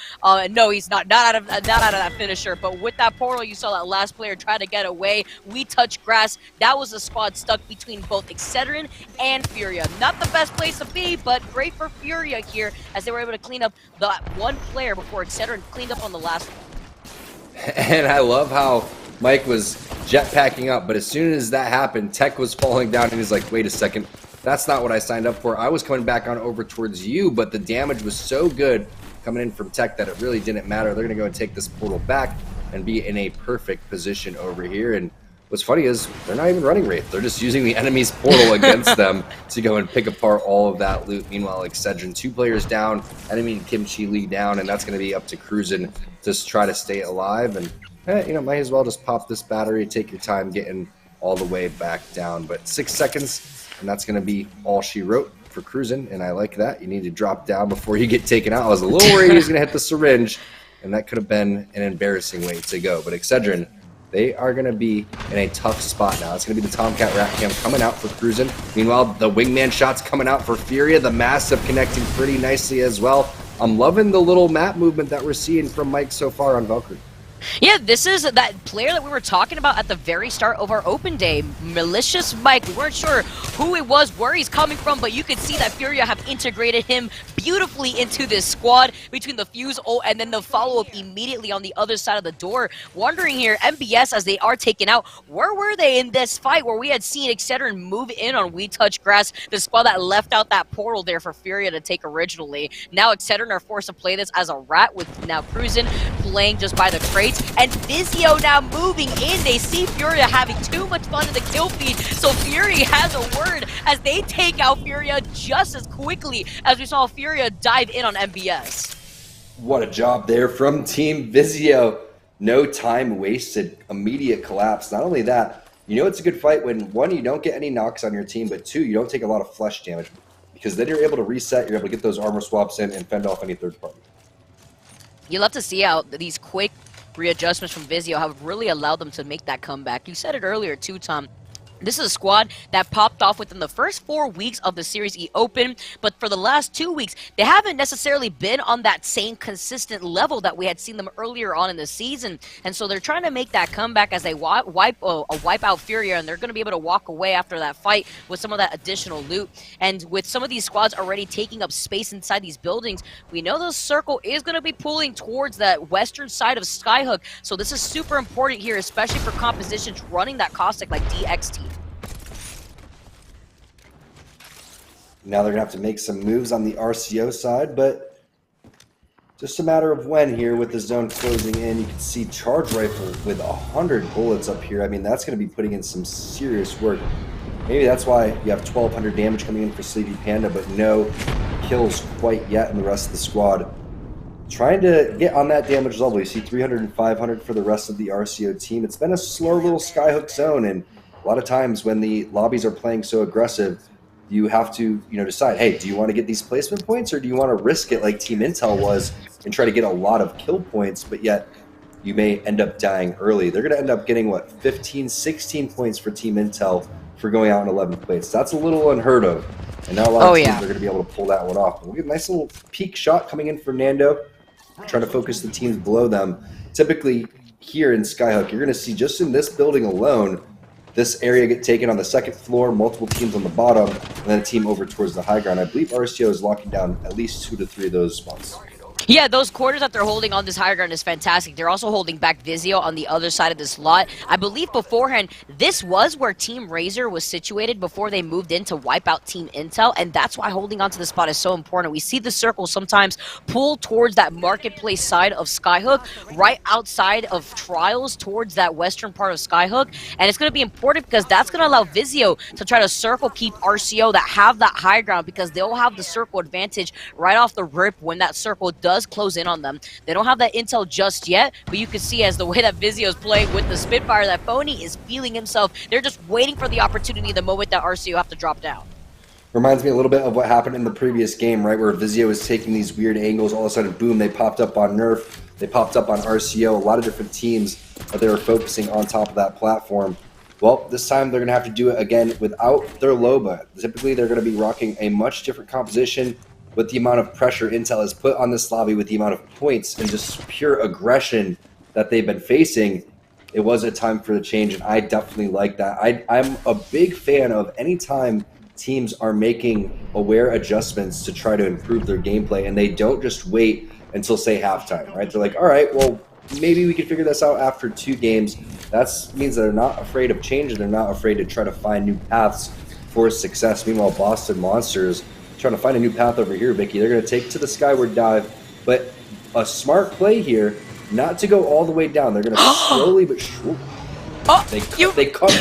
No, he's not out of that finisher, but with that portal, you saw that last player try to get away. We touch grass. That was a squad stuck between both Excedrin and Furia. Not the best place to be, but great for Furia here as they were able to clean up the one player before Excedrin cleaned up on the last one. And I love how Mike was jetpacking up, but as soon as that happened, Tech was falling down and he's like, wait a second, that's not what I signed up for. I was coming back on over towards you, but the damage was so good coming in from Tech that it really didn't matter. They're going to go and take this portal back and be in a perfect position over here. And what's funny is they're not even running Wraith. They're just using the enemy's portal against them to go and pick apart all of that loot. Meanwhile, Excedrin, 2 players down, enemy and Kimchi Lee down, and that's going to be up to Cruisin' to try to stay alive. And, might as well just pop this battery, take your time getting all the way back down. But 6 seconds, and that's going to be all she wrote for Cruisin', and I like that. You need to drop down before you get taken out. I was a little worried he was going to hit the syringe, and that could have been an embarrassing way to go. But Excedrin, they are going to be in a tough spot now. It's going to be the Tomcat Rat Cam coming out for Cruisin'. Meanwhile, the Wingman shots coming out for Furia. The Massive connecting pretty nicely as well. I'm loving the little map movement that we're seeing from Mike so far on Valkyrie. Yeah, this is that player that we were talking about at the very start of our open day. Malicious Mike. We weren't sure who it was, where he's coming from, but you could see that Furia have integrated him beautifully into this squad between the fuse ult and then the follow-up immediately on the other side of the door. Wondering here, MBS, as they are taken out, where were they in this fight where we had seen Excedrin move in on We Touch Grass, the squad that left out that portal there for Furia to take originally. Now Excedrin are forced to play this as a rat with now Cruisin' playing just by the crate. And Vizio now moving in. They see Furia having too much fun in the kill feed, so Fury has a word as they take out Furia just as quickly as we saw Furia dive in on MBS. What a job there from Team Vizio. No time wasted. Immediate collapse. Not only that, it's a good fight when, 1, you don't get any knocks on your team, but 2, you don't take a lot of flesh damage. Because then you're able to reset, you're able to get those armor swaps in and fend off any third party. You love to see how these quick readjustments from Vizio have really allowed them to make that comeback. You said it earlier too, Tom. This is a squad that popped off within the first 4 weeks of the Series E Open, but for the last 2 weeks, they haven't necessarily been on that same consistent level that we had seen them earlier on in the season. And so they're trying to make that comeback as they wipe out Furia, and they're going to be able to walk away after that fight with some of that additional loot. And with some of these squads already taking up space inside these buildings, we know the circle is going to be pulling towards that western side of Skyhook. So this is super important here, especially for compositions running that caustic like DXT. Now they're going to have to make some moves on the RCO side, but just a matter of when here with the zone closing in. You can see Charge Rifle with 100 bullets up here. I mean, that's going to be putting in some serious work. Maybe that's why you have 1,200 damage coming in for Sleepy Panda, but no kills quite yet in the rest of the squad. Trying to get on that damage level. You see 300 and 500 for the rest of the RCO team. It's been a slow little Skyhook zone, and a lot of times when the lobbies are playing so aggressive, you have to, decide, hey, do you want to get these placement points or do you want to risk it like Team Intel was and try to get a lot of kill points, but yet you may end up dying early. They're going to end up getting, 15, 16 points for Team Intel for going out in 11th place. That's a little unheard of. And now a lot of teams are going to be able to pull that one off. We get a nice little peak shot coming in from Nando, trying to focus the teams below them. Typically here in Skyhook, you're going to see just in this building alone, this area get taken on the second floor, multiple teams on the bottom, and then a team over towards the high ground. I believe RCO is locking down at least 2 to 3 of those spots. Yeah, those quarters that they're holding on this higher ground is fantastic. They're also holding back Vizio on the other side of this lot. I believe beforehand, this was where Team Razor was situated before they moved in to wipe out Team Intel, and that's why holding on to the spot is so important. We see the circle sometimes pull towards that marketplace side of Skyhook, right outside of Trials towards that western part of Skyhook, and it's going to be important because that's going to allow Vizio to try to circle keep RCO that have that high ground because they'll have the circle advantage right off the rip when that circle does does close in on them. They don't have that intel just yet, but you can see as the way that Vizio's playing with the Spitfire, that Phony is feeling himself. They're just waiting for the opportunity the moment that RCO have to drop down. Reminds me a little bit of what happened in the previous game, right, where Vizio was taking these weird angles. All of a sudden, boom, they popped up on Nerf. They popped up on RCO. A lot of different teams that they were focusing on top of that platform. Well, this time they're going to have to do it again without their Loba. Typically, they're going to be rocking a much different composition with the amount of pressure Intel has put on this lobby, with the amount of points and just pure aggression that they've been facing. It was a time for the change, and I definitely like that. I'm a big fan of any time teams are making aware adjustments to try to improve their gameplay, and they don't just wait until, say, halftime, right? They're like, all right, well, maybe we can figure this out after 2 games. That means they're not afraid of change, and they're not afraid to try to find new paths for success. Meanwhile, Boston Monsters trying to find a new path over here, Vicky. They're going to take to the skyward dive, but a smart play here, not to go all the way down. They're going to slowly but surely. They cut.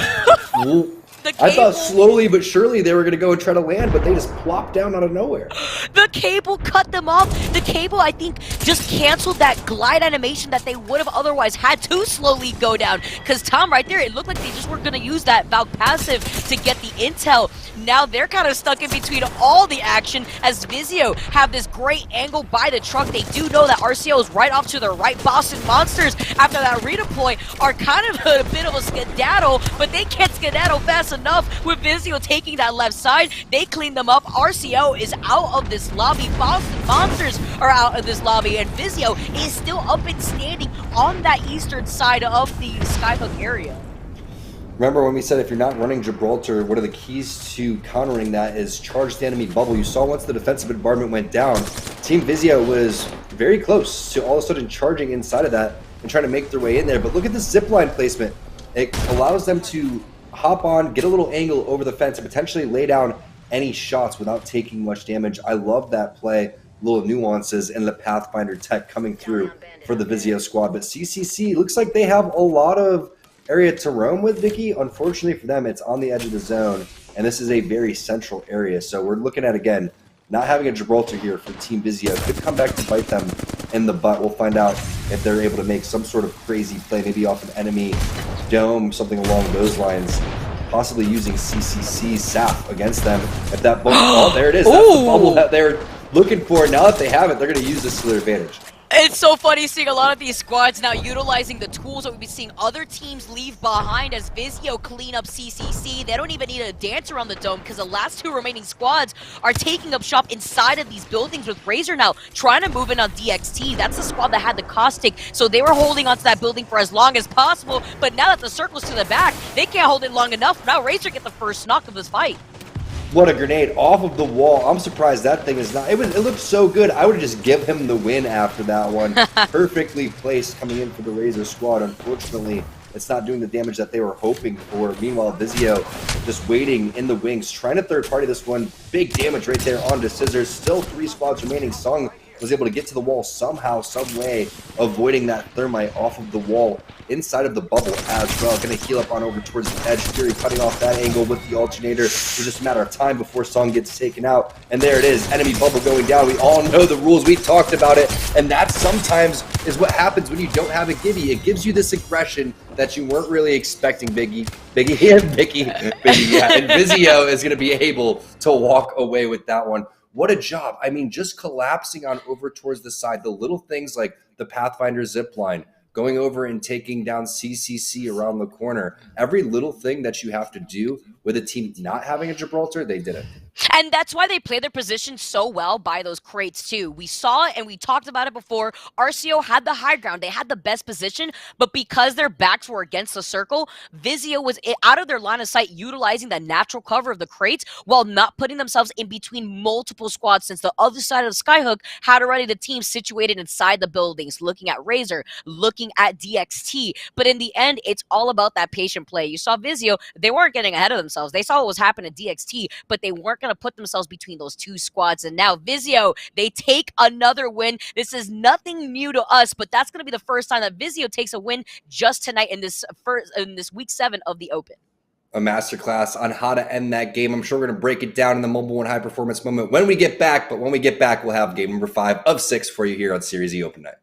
I thought slowly but surely they were going to go and try to land, but they just plopped down out of nowhere. The cable cut them off. The cable, I think, just canceled that glide animation that they would have otherwise had to slowly go down. Because Tom, right there, it looked like they just weren't going to use that Valk passive to get the intel. Now they're kind of stuck in between all the action as Vizio have this great angle by the truck. They do know that RCO is right off to their right. Boston Monsters, after that redeploy, are kind of a bit of a skedaddle, but they can't skedaddle fast enough with Vizio taking that left side. They clean them up. RCO is out of this lobby. Boston Monsters are out of this lobby, and Vizio is still up and standing on that eastern side of the Skyhook area. Remember when we said if you're not running Gibraltar, one of the keys to countering that is charge the enemy bubble. You saw once the defensive bombardment went down, Team Vizio was very close to all of a sudden charging inside of that and trying to make their way in there. But look at the zipline placement. It allows them to hop on, get a little angle over the fence, and potentially lay down any shots without taking much damage. I love that play. Little nuances in the Pathfinder tech coming through for the Vizio squad. But CCC looks like they have a lot of area to roam with, Vicky. Unfortunately for them, it's on the edge of the zone, and this is a very central area. So we're looking at, again, not having a Gibraltar here for Team Vizio could come back to bite them in the butt. We'll find out if they're able to make some sort of crazy play, maybe off an enemy dome, something along those lines, possibly using CCC SAF against them. If that bubble, oh, there it is. That's the bubble that they're looking for. Now that they have it, they're going to use this to their advantage. It's so funny seeing a lot of these squads now utilizing the tools that we've been seeing other teams leave behind as Vizio clean up CCC. They don't even need a dance around the dome because the last 2 remaining squads are taking up shop inside of these buildings, with Razor now trying to move in on DXT. That's the squad that had the caustic, so they were holding onto that building for as long as possible. But now that the circle's to the back, they can't hold it long enough. Now Razor get the first knock of this fight. What a grenade off of the wall. I'm surprised that thing is not... It looked so good. I would have just give him the win after that one. Perfectly placed coming in for the Razor squad. Unfortunately, it's not doing the damage that they were hoping for. Meanwhile, Vizio just waiting in the wings, trying to third party this one. Big damage right there onto Scissors. Still 3 squads remaining. Sung was able to get to the wall somehow, some way, avoiding that thermite off of the wall inside of the bubble as well. Going to heal up on over towards the edge. Fury cutting off that angle with the alternator. It's just a matter of time before Sung gets taken out. And there it is, enemy bubble going down. We all know the rules. We talked about it. And that sometimes is what happens when you don't have a Gibby. It gives you this aggression that you weren't really expecting, Biggie, yeah. And Vizio is going to be able to walk away with that one. What a job. I mean, just collapsing on over towards the side. The little things like the Pathfinder zipline, going over and taking down CCC around the corner. Every little thing that you have to do with a team not having a Gibraltar, they did it. And that's why they play their position so well by those crates too. We saw it and we talked about it before. RCO had the high ground. They had the best position, but because their backs were against the circle, Vizio was out of their line of sight, utilizing the natural cover of the crates while not putting themselves in between multiple squads, since the other side of the Skyhook had already the team situated inside the buildings, looking at Razor, looking at DXT. But in the end, it's all about that patient play. You saw Vizio, they weren't getting ahead of themselves. They saw what was happening at DXT, but they weren't going to put themselves between those 2 squads. And now Vizio, they take another win. This is nothing new to us, but that's going to be the first time that Vizio takes a win just tonight in this week 7 of the Open. a masterclass on how to end that game. I'm sure we're going to break it down in the Mobile One High Performance moment when we get back. But when we get back, we'll have game number 5 of 6 for you here on Series E Open Night.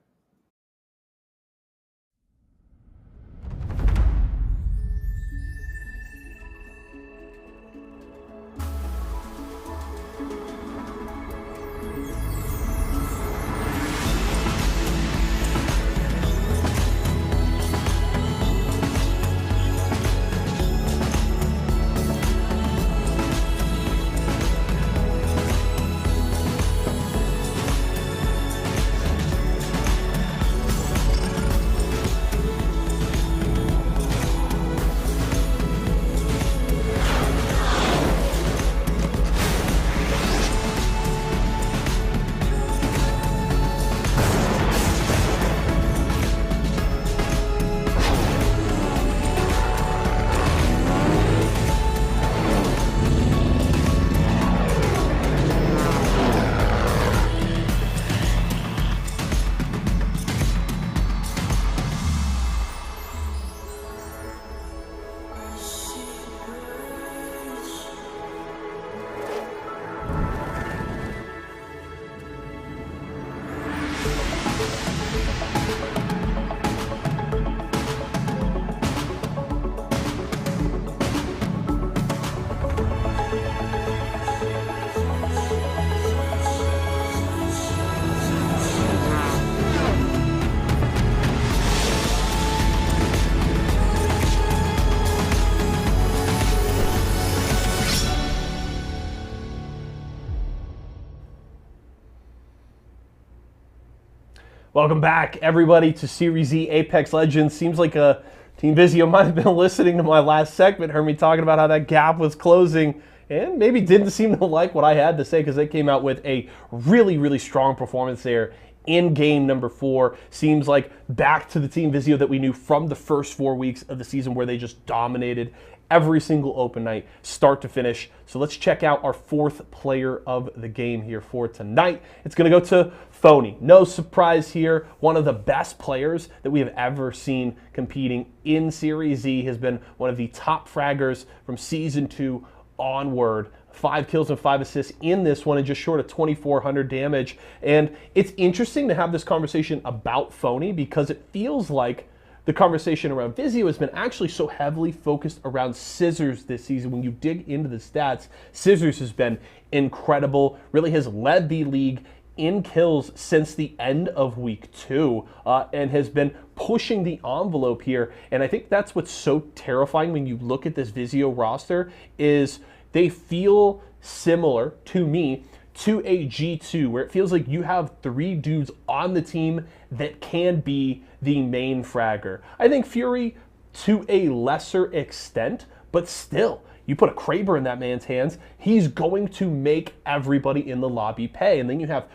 Welcome back, everybody, to Series E Apex Legends. Seems like Team Vizio might have been listening to my last segment, heard me talking about how that gap was closing, and maybe didn't seem to like what I had to say because they came out with a really, really strong performance there in game number 4. Seems like back to the Team Vizio that we knew from the first 4 weeks of the season where they just dominated every single open night, start to finish. So let's check out our 4th player of the game here for tonight. It's going to go to Phony. No surprise here. One of the best players that we have ever seen competing in Series E, has been one of the top fraggers from Season 2 onward. 5 kills and 5 assists in this one and just short of 2,400 damage. And it's interesting to have this conversation about Phony because it feels like the conversation around Vizio has been actually so heavily focused around Scissors this season. When you dig into the stats, Scissors has been incredible, really has led the league in kills since the end of week 2 and has been pushing the envelope here. And I think that's what's so terrifying when you look at this Vizio roster is they feel similar to me to a G2, where it feels like you have 3 dudes on the team that can be the main fragger. I think Fury to a lesser extent, but still, you put a Kraber in that man's hands, he's going to make everybody in the lobby pay. And then you have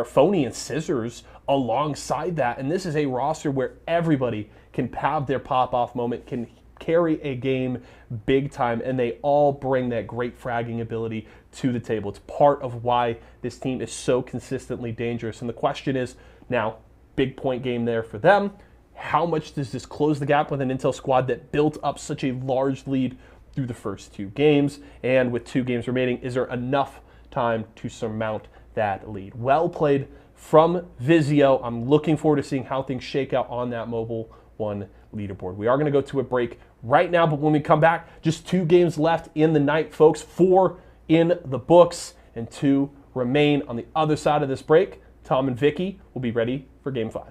Phony and Scissors alongside that, and this is a roster where everybody can have their pop-off moment, can carry a game big time, and they all bring that great fragging ability to the table. It's part of why this team is so consistently dangerous. And the question is now, big point game there for them. How much does this close the gap with an Intel squad that built up such a large lead through the first 2 games? And with 2 games remaining, is there enough time to surmount that lead? Well played from Vizio. I'm looking forward to seeing how things shake out on that Mobile One leaderboard. We are going to go to a break right now, but when we come back, just 2 games left in the night, folks. 4 in the books and 2 remain on the other side of this break. Tom and Vicky will be ready for Game 5.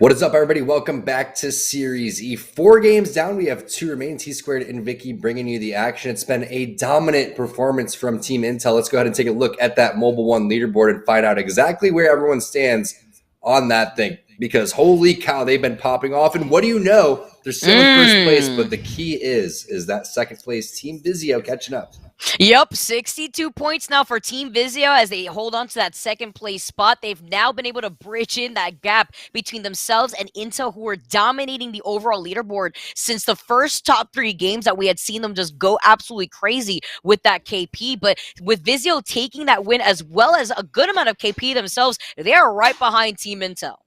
What is up, everybody? Welcome back to Series E. 4 games down. We have 2 remaining. T-Squared and Vicky bringing you the action. It's been a dominant performance from Team Intel. Let's go ahead and take a look at that Mobile One leaderboard and find out exactly where everyone stands on that thing. Because holy cow, they've been popping off. And what do you know? They're still in first place, but the key is that second place Team Vizio catching up. Yep, 62 points now for Team Vizio as they hold on to that second place spot. They've now been able to bridge in that gap between themselves and Intel, who are dominating the overall leaderboard since the first top 3 games that we had seen them just go absolutely crazy with that KP. But with Vizio taking that win as well as a good amount of KP themselves, they are right behind Team Intel.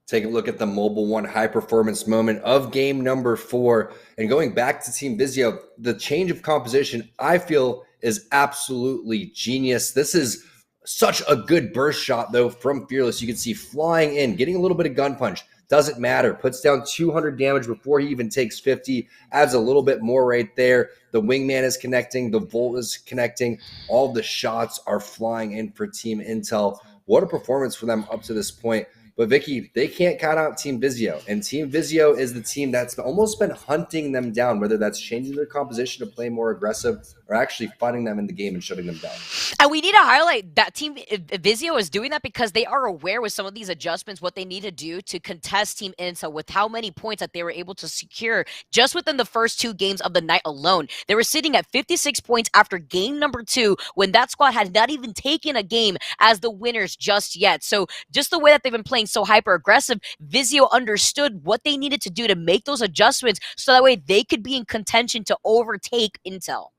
Take a look at the Mobile One high performance moment of game number 4. And going back to Team Vizio, the change of composition, I feel, is absolutely genius. This is such a good burst shot, though, from Fearless. You can see flying in, getting a little bit of gun punch. Doesn't matter. Puts down 200 damage before he even takes 50. Adds a little bit more right there. The wingman is connecting. The Volt is connecting. All the shots are flying in for Team Intel. What a performance for them up to this point. But Vicky, they can't count out Team Vizio. And Team Vizio is the team that's almost been hunting them down, whether that's changing their composition to play more aggressive or actually finding them in the game and shutting them down. And we need to highlight that Team Vizio is doing that because they are aware with some of these adjustments what they need to do to contest Team Intel with how many points that they were able to secure just within the first 2 games of the night alone. They were sitting at 56 points after game number 2 when that squad had not even taken a game as the winners just yet. So just the way that they've been playing so hyper aggressive, Vizio understood what they needed to do to make those adjustments so that way they could be in contention to overtake Intel.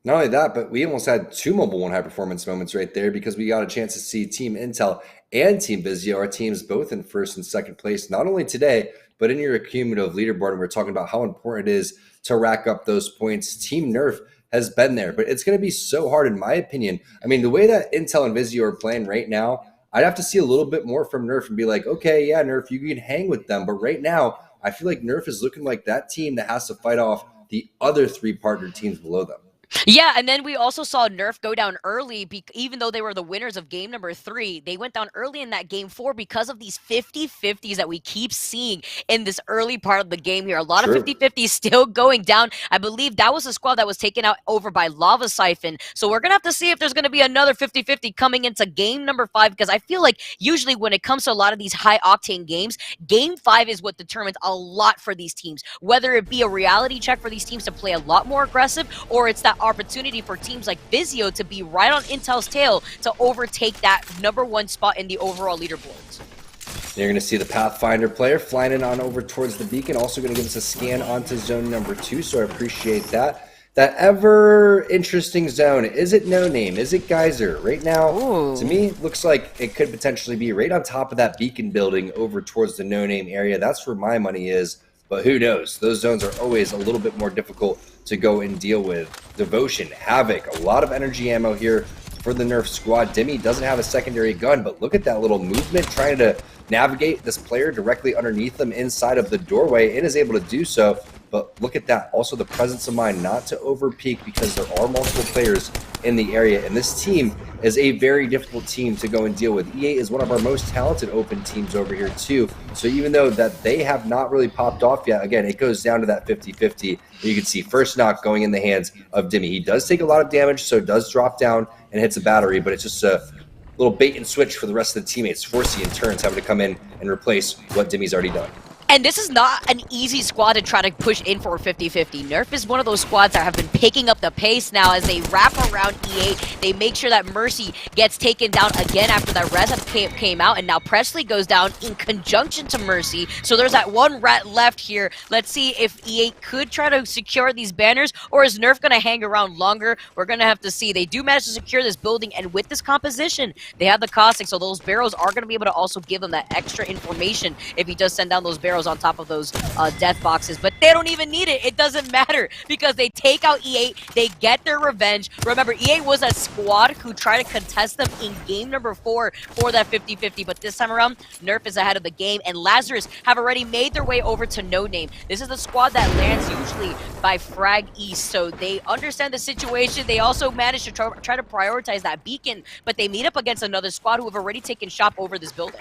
Not only that, but we almost had 2 Mobile One high performance moments right there because we got a chance to see Team Intel and Team Vizio, our teams both in first and second place, not only today, but in your cumulative leaderboard. And we're talking about how important it is to rack up those points. Team Nerf has been there, but it's going to be so hard, in my opinion. I mean, the way that Intel and Vizio are playing right now, I'd have to see a little bit more from Nerf and be like, okay, yeah, Nerf, you can hang with them. But right now, I feel like Nerf is looking like that team that has to fight off the other 3 partner teams below them. Yeah, and then we also saw Nerf go down early, even though they were the winners of game number 3. They went down early in that game 4 because of these 50-50s that we keep seeing in this early part of the game here. A lot of 50-50s still going down. I believe that was a squad that was taken out over by Lava Siphon. So we're going to have to see if there's going to be another 50-50 coming into game number 5, because I feel like usually when it comes to a lot of these high-octane games, game 5 is what determines a lot for these teams, whether it be a reality check for these teams to play a lot more aggressive, or it's that opportunity for teams like Vizio to be right on Intel's tail to overtake that number 1 spot in the overall leaderboards. You're going to see the Pathfinder player flying in on over towards the beacon, also going to give us a scan onto zone number 2, so I appreciate that. That ever interesting zone, is it No Name? Is it Geyser? Right now, to me, looks like it could potentially be right on top of that beacon building over towards the No Name area. That's where my money is. But who knows? Those zones are always a little bit more difficult to go and deal with. Devotion, Havoc, a lot of energy ammo here for the Nerf squad. Demi doesn't have a secondary gun, but look at that little movement trying to navigate this player directly underneath them inside of the doorway and is able to do so. But look at that. Also the presence of mind not to over peak because there are multiple players in the area. And this team is a very difficult team to go and deal with. EA is one of our most talented open teams over here too. So even though that they have not really popped off yet, again, it goes down to that 50-50. You can see first knock going in the hands of Demi. He does take a lot of damage, so does drop down and hits a battery, but it's just a little bait and switch for the rest of the teammates. Forsey in turns having to come in and replace what Demi's already done. And this is not an easy squad to try to push in for 50-50. Nerf is one of those squads that have been picking up the pace now as they wrap around E8. They make sure that Mercy gets taken down again after that res came out, and now Presley goes down in conjunction to Mercy. So there's that one rat left here. Let's see if E8 could try to secure these banners, or is Nerf going to hang around longer? We're going to have to see. They do manage to secure this building, and with this composition, they have the caustic, so those barrels are going to be able to also give them that extra information if he does send down those barrels on top of those death boxes. But they don't even need it. It doesn't matter because they take out E8. They get their revenge. Remember, E8 was a squad who tried to contest them in game number 4 for that 50-50. But this time around, Nerf is ahead of the game, and Lazarus have already made their way over to No Name. This is the squad that lands usually by Frag East, so they understand the situation. They also managed to try to prioritize that beacon, but they meet up against another squad who have already taken shop over this building.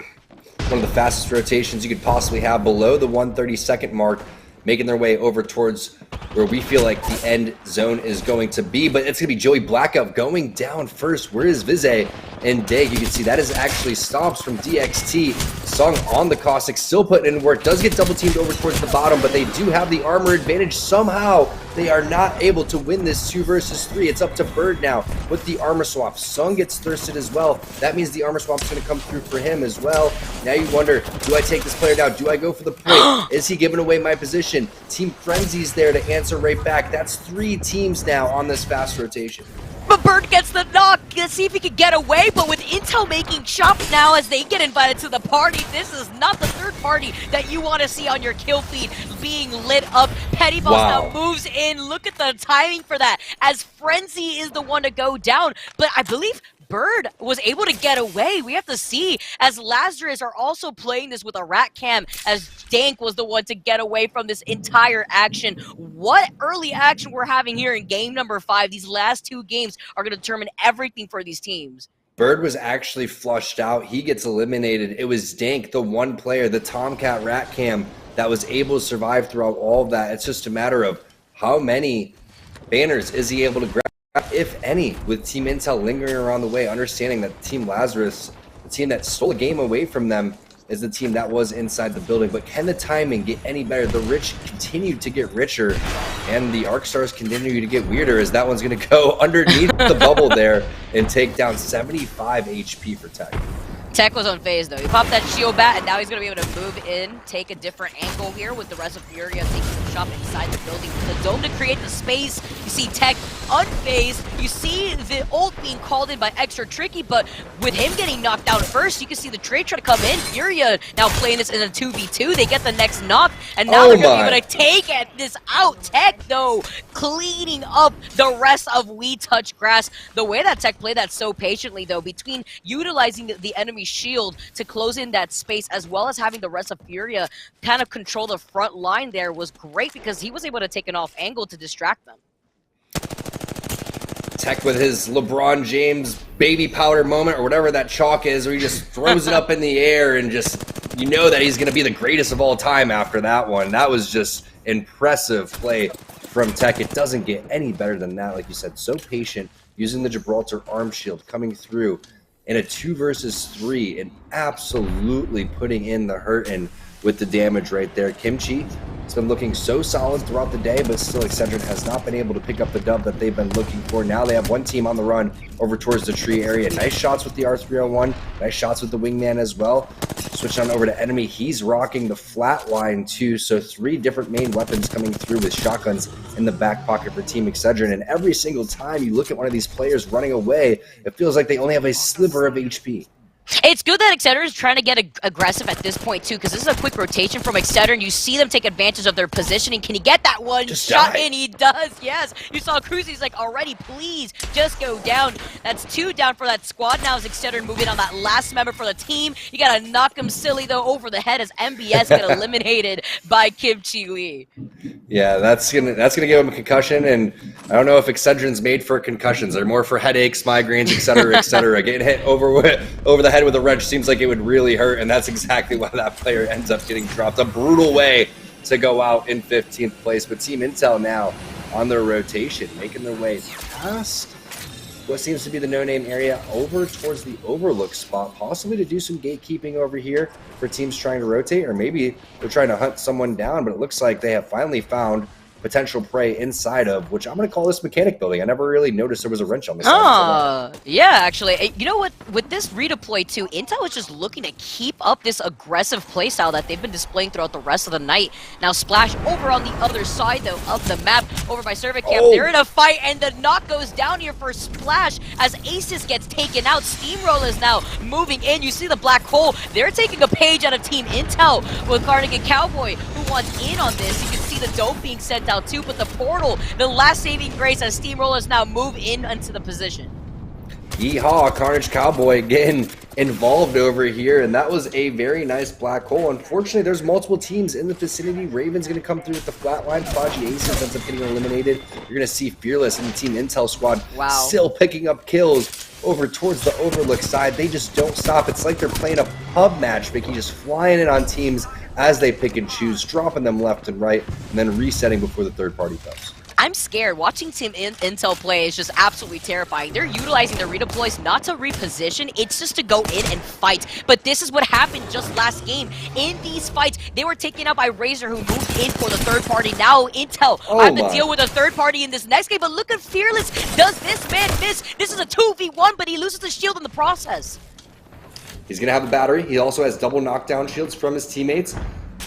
one of the fastest rotations you could possibly have below the 132nd mark, making their way over towards where we feel like the end zone is going to be. But it's going to be Joey Blackout going down first. Where is Vize and Dag? You can see that is actually stomps from DXT. Sung on the Caustic, still putting in work. Does get double teamed over towards the bottom, but they do have the armor advantage. Somehow they are not able to win this 2 versus 3. It's up to Bird now with the armor swap. Sung gets thirsted as well. That means the armor swap's going to come through for him as well. Now you wonder, do I take this player down? Do I go for the point? Is he giving away my position? Team Frenzy's there to answer right back. That's 3 teams now on this fast rotation. But Bird gets the knock. Let's see if he can get away. But with Intel making shop now as they get invited to the party, this is not the third party that you want to see on your kill feed being lit up. Petty Boss now moves in. Look at the timing for that as Frenzy is the one to go down. But I believe Bird was able to get away. We have to see as Lazarus are also playing this with a rat cam as Dank was the one to get away from this entire action. What early action we're having here in game number 5. These last 2 games are going to determine everything for these teams. Bird was actually flushed out. He gets eliminated. It was Dank, the one player, the Tomcat rat cam, that was able to survive throughout all of that. It's just a matter of how many banners is he able to grab, if any, with Team Intel lingering around the way, understanding that Team Lazarus, the team that stole a game away from them, is the team that was inside the building. But can the timing get any better? The rich continue to get richer, and the Arc Stars continue to get weirder as that one's going to go underneath the bubble there and take down 75 HP for Tech. Tech was on phase though. He popped that shield bat, and now he's going to be able to move in, take a different angle here with the rest of Furia taking the shot inside the building. The dome to create the space. You see Tech unfazed. You see the ult being called in by Extra Tricky, but with him getting knocked down first, you can see the trade try to come in. Furia now playing this in a 2v2. They get the next knock, and now they're going to be able to take this out. Tech, though, cleaning up the rest of We Touch Grass. The way that Tech played that so patiently, though, between utilizing the enemy shield to close in that space as well as having the rest of Furia kind of control the front line there was great because he was able to take an off angle to distract them. Tech with his LeBron James baby powder moment or whatever that chalk is, where he just throws it up in the air and just, you know that he's going to be the greatest of all time after that one. That was just impressive play from Tech. It doesn't get any better than that. Like you said, so patient, using the Gibraltar arm shield, coming through in a 2 versus 3 and absolutely putting in the hurtin' with the damage right there. Kimchi has been looking so solid throughout the day, but still Excedrin has not been able to pick up the dub that they've been looking for. Now they have one team on the run over towards the tree area. Nice shots with the R301, nice shots with the wingman as well. Switch on over to enemy. He's rocking the flat line too, so 3 different main weapons coming through with shotguns in the back pocket for Team Excedrin. And every single time you look at one of these players running away, it feels like they only have a sliver of HP. It's good that Excedrin is trying to get aggressive at this point, too, because this is a quick rotation from Excedrin. You see them take advantage of their positioning. Can he get that one shot in? He does, yes. You saw Cruz, he's like, already, please, just go down. That's 2 down for that squad. Now as Excedrin moving on that last member for the team. You got to knock him silly, though, over the head as MBS get eliminated by Kimchi Lee. Yeah, that's gonna give him a concussion, and I don't know if Excedrin's made for concussions. They're more for headaches, migraines, etc., etc. Getting hit over the head with a wrench seems like it would really hurt, and that's exactly why that player ends up getting dropped. A brutal way to go out in 15th place. But Team Intel now on their rotation, making their way past what seems to be the no-name area over towards the overlook spot, possibly to do some gatekeeping over here for teams trying to rotate, or maybe they're trying to hunt someone down, but it looks like they have finally found potential prey inside of, which I'm going to call this mechanic building. I never really noticed there was a wrench on the side. Yeah, actually. You know what? With this redeploy, too, Intel is just looking to keep up this aggressive playstyle that they've been displaying throughout the rest of the night. Now, Splash over on the other side, though, of the map, over by Survey Camp. They're in a fight, and the knock goes down here for Splash as Aces gets taken out. Steamroller is now moving in. You see the black hole. They're taking a page out of Team Intel with Cardigan Cowboy, who wants in on this. You can see the dope being sent out too, but the portal, the last saving grace as Steamrollers now move in into the position. Yeehaw, Carnage Cowboy getting involved over here, and that was a very nice black hole. Unfortunately, there's multiple teams in the vicinity. Raven's going to come through with the flatline. Prodigy Aces ends up getting eliminated. You're going to see Fearless and the Team Intel squad still picking up kills over towards the Overlook side. They just don't stop. It's like they're playing a pub match, Vicky, just flying in on teams as they pick and choose, dropping them left and right, and then resetting before the third party comes. I'm scared. Watching Team Intel play is just absolutely terrifying. They're utilizing their redeploys not to reposition, it's just to go in and fight. But this is what happened just last game. In these fights, they were taken out by Razor, who moved in for the third party. Now Intel have to deal with a third party in this next game, but look at Fearless. Does this man miss? This is a 2v1, but he loses the shield in the process. He's going to have a battery. He also has double knockdown shields from his teammates.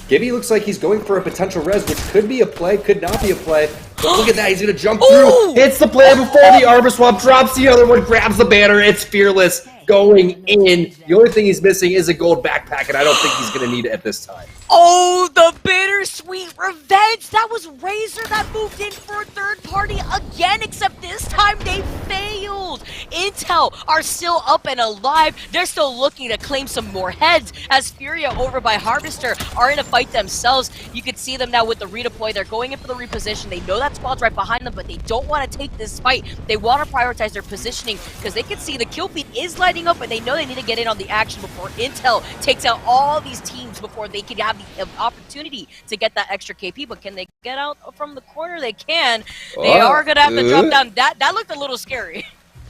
Gibby looks like he's going for a potential res, which could be a play, could not be a play. But look at that, he's going to jump through. Hits the play before the Arbor Swap, drops the other one, grabs the banner. It's Fearless going in. The only thing he's missing is a gold backpack, and I don't think he's going to need it at this time. Oh, the bittersweet revenge. That was Razor that moved in for a third party again, except this time they failed. Intel are still up and alive. They're still looking to claim some more heads as Furia over by Harvester are in a fight themselves. You can see them now with the redeploy. They're going in for the reposition. They know that squad's right behind them, but they don't want to take this fight. They want to prioritize their positioning because they can see the kill feed is lighting up, and they know they need to get in on the action before Intel takes out all these teams before they can have the opportunity to get that extra KP. But can they get out from the corner? They can. They are going to have to drop down. That looked a little scary.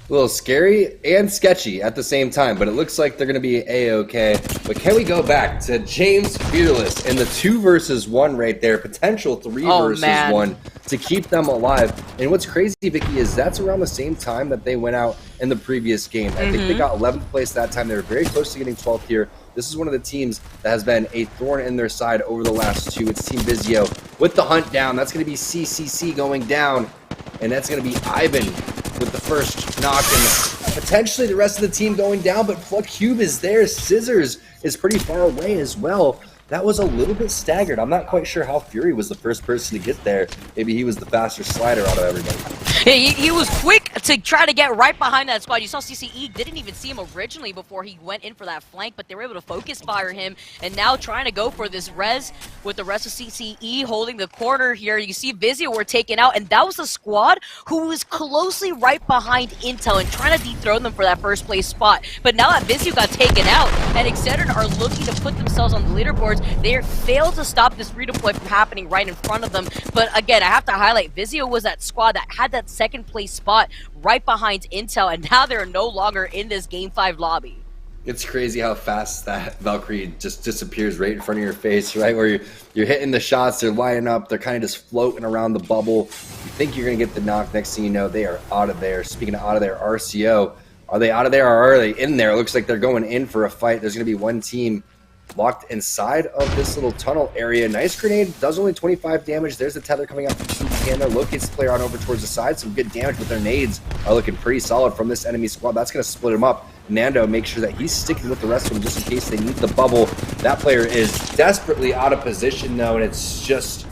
A little scary and sketchy at the same time, but it looks like they're going to be A-okay. But can we go back to James Fearless and the 2 versus 1 right there, potential 3 versus 1 to keep them alive. And what's crazy, Vicky, is that's around the same time that they went out in the previous game. I think they got 11th place that time. They were very close to getting 12th here. This is one of the teams that has been a thorn in their side over the last 2. It's Team Vizio with the hunt down. That's going to be CCC going down, and that's going to be Ivan with the first knock, and potentially the rest of the team going down, but Pluck Cube is there. Scissors is pretty far away as well. That was a little bit staggered. I'm not quite sure how Fury was the first person to get there. Maybe he was the faster slider out of everybody. He was quick to try to get right behind that squad. You saw CCE didn't even see him originally before he went in for that flank, but they were able to focus fire him, and now trying to go for this res with the rest of CCE holding the corner here. You see Vizio were taken out, and that was the squad who was closely right behind Intel and trying to dethrone them for that first place spot. But now that Vizio got taken out, and Excedrin are looking to put themselves on the leaderboards, they failed to stop this redeploy from happening right in front of them. But again, I have to highlight, Vizio was that squad that had that second place spot right behind Intel, and now they're no longer in this Game 5 lobby. It's crazy how fast that Valkyrie just disappears right in front of your face, right? Where you're hitting the shots, they're lining up, they're kind of just floating around the bubble. You think you're going to get the knock, next thing you know, they are out of there. Speaking of out of there, RCO, are they out of there or are they in there? It looks like they're going in for a fight. There's going to be one team locked inside of this little tunnel area. Nice grenade, does only 25 damage. There's the tether coming up from Canada. Locates the player on over towards the side. Some good damage, but their nades are looking pretty solid from this enemy squad. That's going to split him up. Nando makes sure that he's sticking with the rest of them just in case they need the bubble. That player is desperately out of position though, and it's just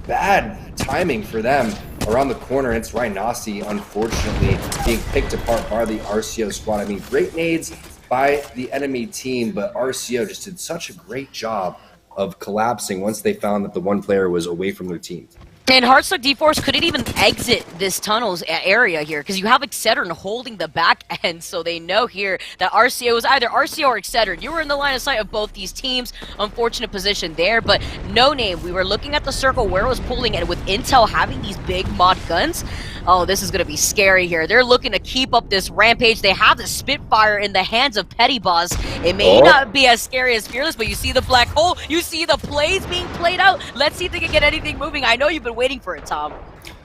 bad timing for them. Around the corner, it's Rhinasi, unfortunately, being picked apart by the RCO squad. I mean, great nades by the enemy team, but RCO just did such a great job of collapsing once they found that the one player was away from their team. And Heartstock D-Force couldn't even exit this tunnels area here because you have Excedrin holding the back end, so they know here that RCO is either RCO or Excedrin. You were in the line of sight of both these teams. Unfortunate position there, but no name. We were looking at the circle where it was pulling, and with Intel having these big mod guns, oh, this is going to be scary here. They're looking to keep up this rampage. They have the Spitfire in the hands of Petty Boss. It may not be as scary as Fearless, but you see the black hole. You see the plays being played out. Let's see if they can get anything moving. I know you've been waiting for it, Tom.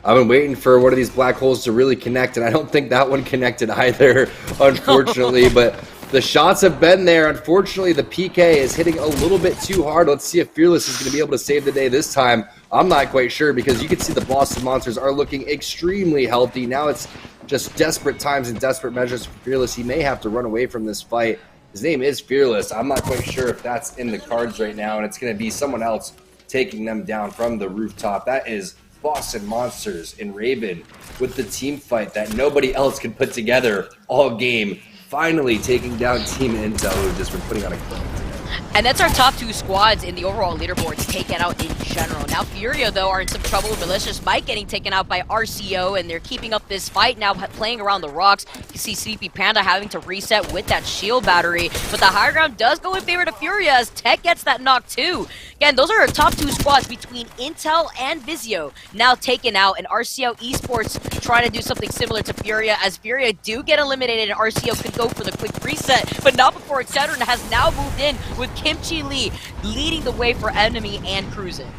I've been waiting for one of these black holes to really connect, and I don't think that one connected either, unfortunately. But the shots have been there. Unfortunately, the PK is hitting a little bit too hard. Let's see if Fearless is going to be able to save the day this time. I'm not quite sure because you can see the Boston Monsters are looking extremely healthy. Now it's just desperate times and desperate measures for Fearless. He may have to run away from this fight. His name is Fearless. I'm not quite sure if that's in the cards right now, and it's going to be someone else taking them down from the rooftop. That is Boston Monsters and Raven with the team fight that nobody else could put together all game. Finally taking down Team Intel, who have just been putting on a clinic together. And that's our top 2 squads in the overall leaderboards taken out in general. Now Furia, though, are in some trouble with Malicious Mike getting taken out by RCO, and they're keeping up this fight now, playing around the rocks. You see Sleepy Panda having to reset with that shield battery, but the higher ground does go in favor to Furia as Tech gets that knock too. Again, those are our top 2 squads between Intel and Vizio now taken out, and RCO Esports trying to do something similar to Furia, as Furia do get eliminated and RCO could go for the quick reset, but not before Excedrin has now moved in with Kimchi Lee leading the way for enemy and cruising.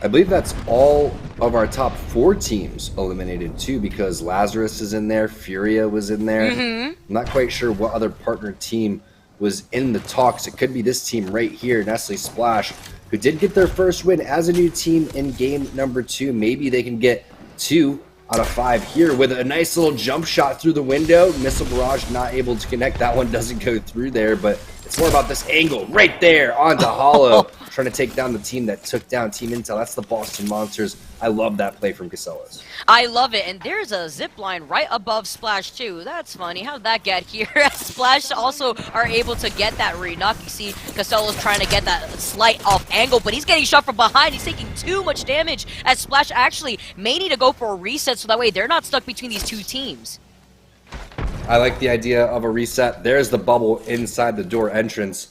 I believe that's all of our top 4 teams eliminated too, because Lazarus is in there, Furia was in there. I'm not quite sure what other partner team was in the talks. It could be this team right here, Nestle Splash, who did get their first win as a new team in game number 2. Maybe they can get 2 out of 5 here with a nice little jump shot through the window. Missile Barrage not able to connect. That one doesn't go through there, but it's more about this angle right there onto Hollow, trying to take down the team that took down Team Intel. That's the Boston Monsters. I love that play from Casellas. I love it, and there's a zip line right above Splash too. That's funny. How did that get here? Splash also are able to get that re-knock. You see Casellas trying to get that slight off angle, but he's getting shot from behind. He's taking too much damage, as Splash actually may need to go for a reset so that way they're not stuck between these 2 teams. I like the idea of a reset. There's the bubble inside the door entrance.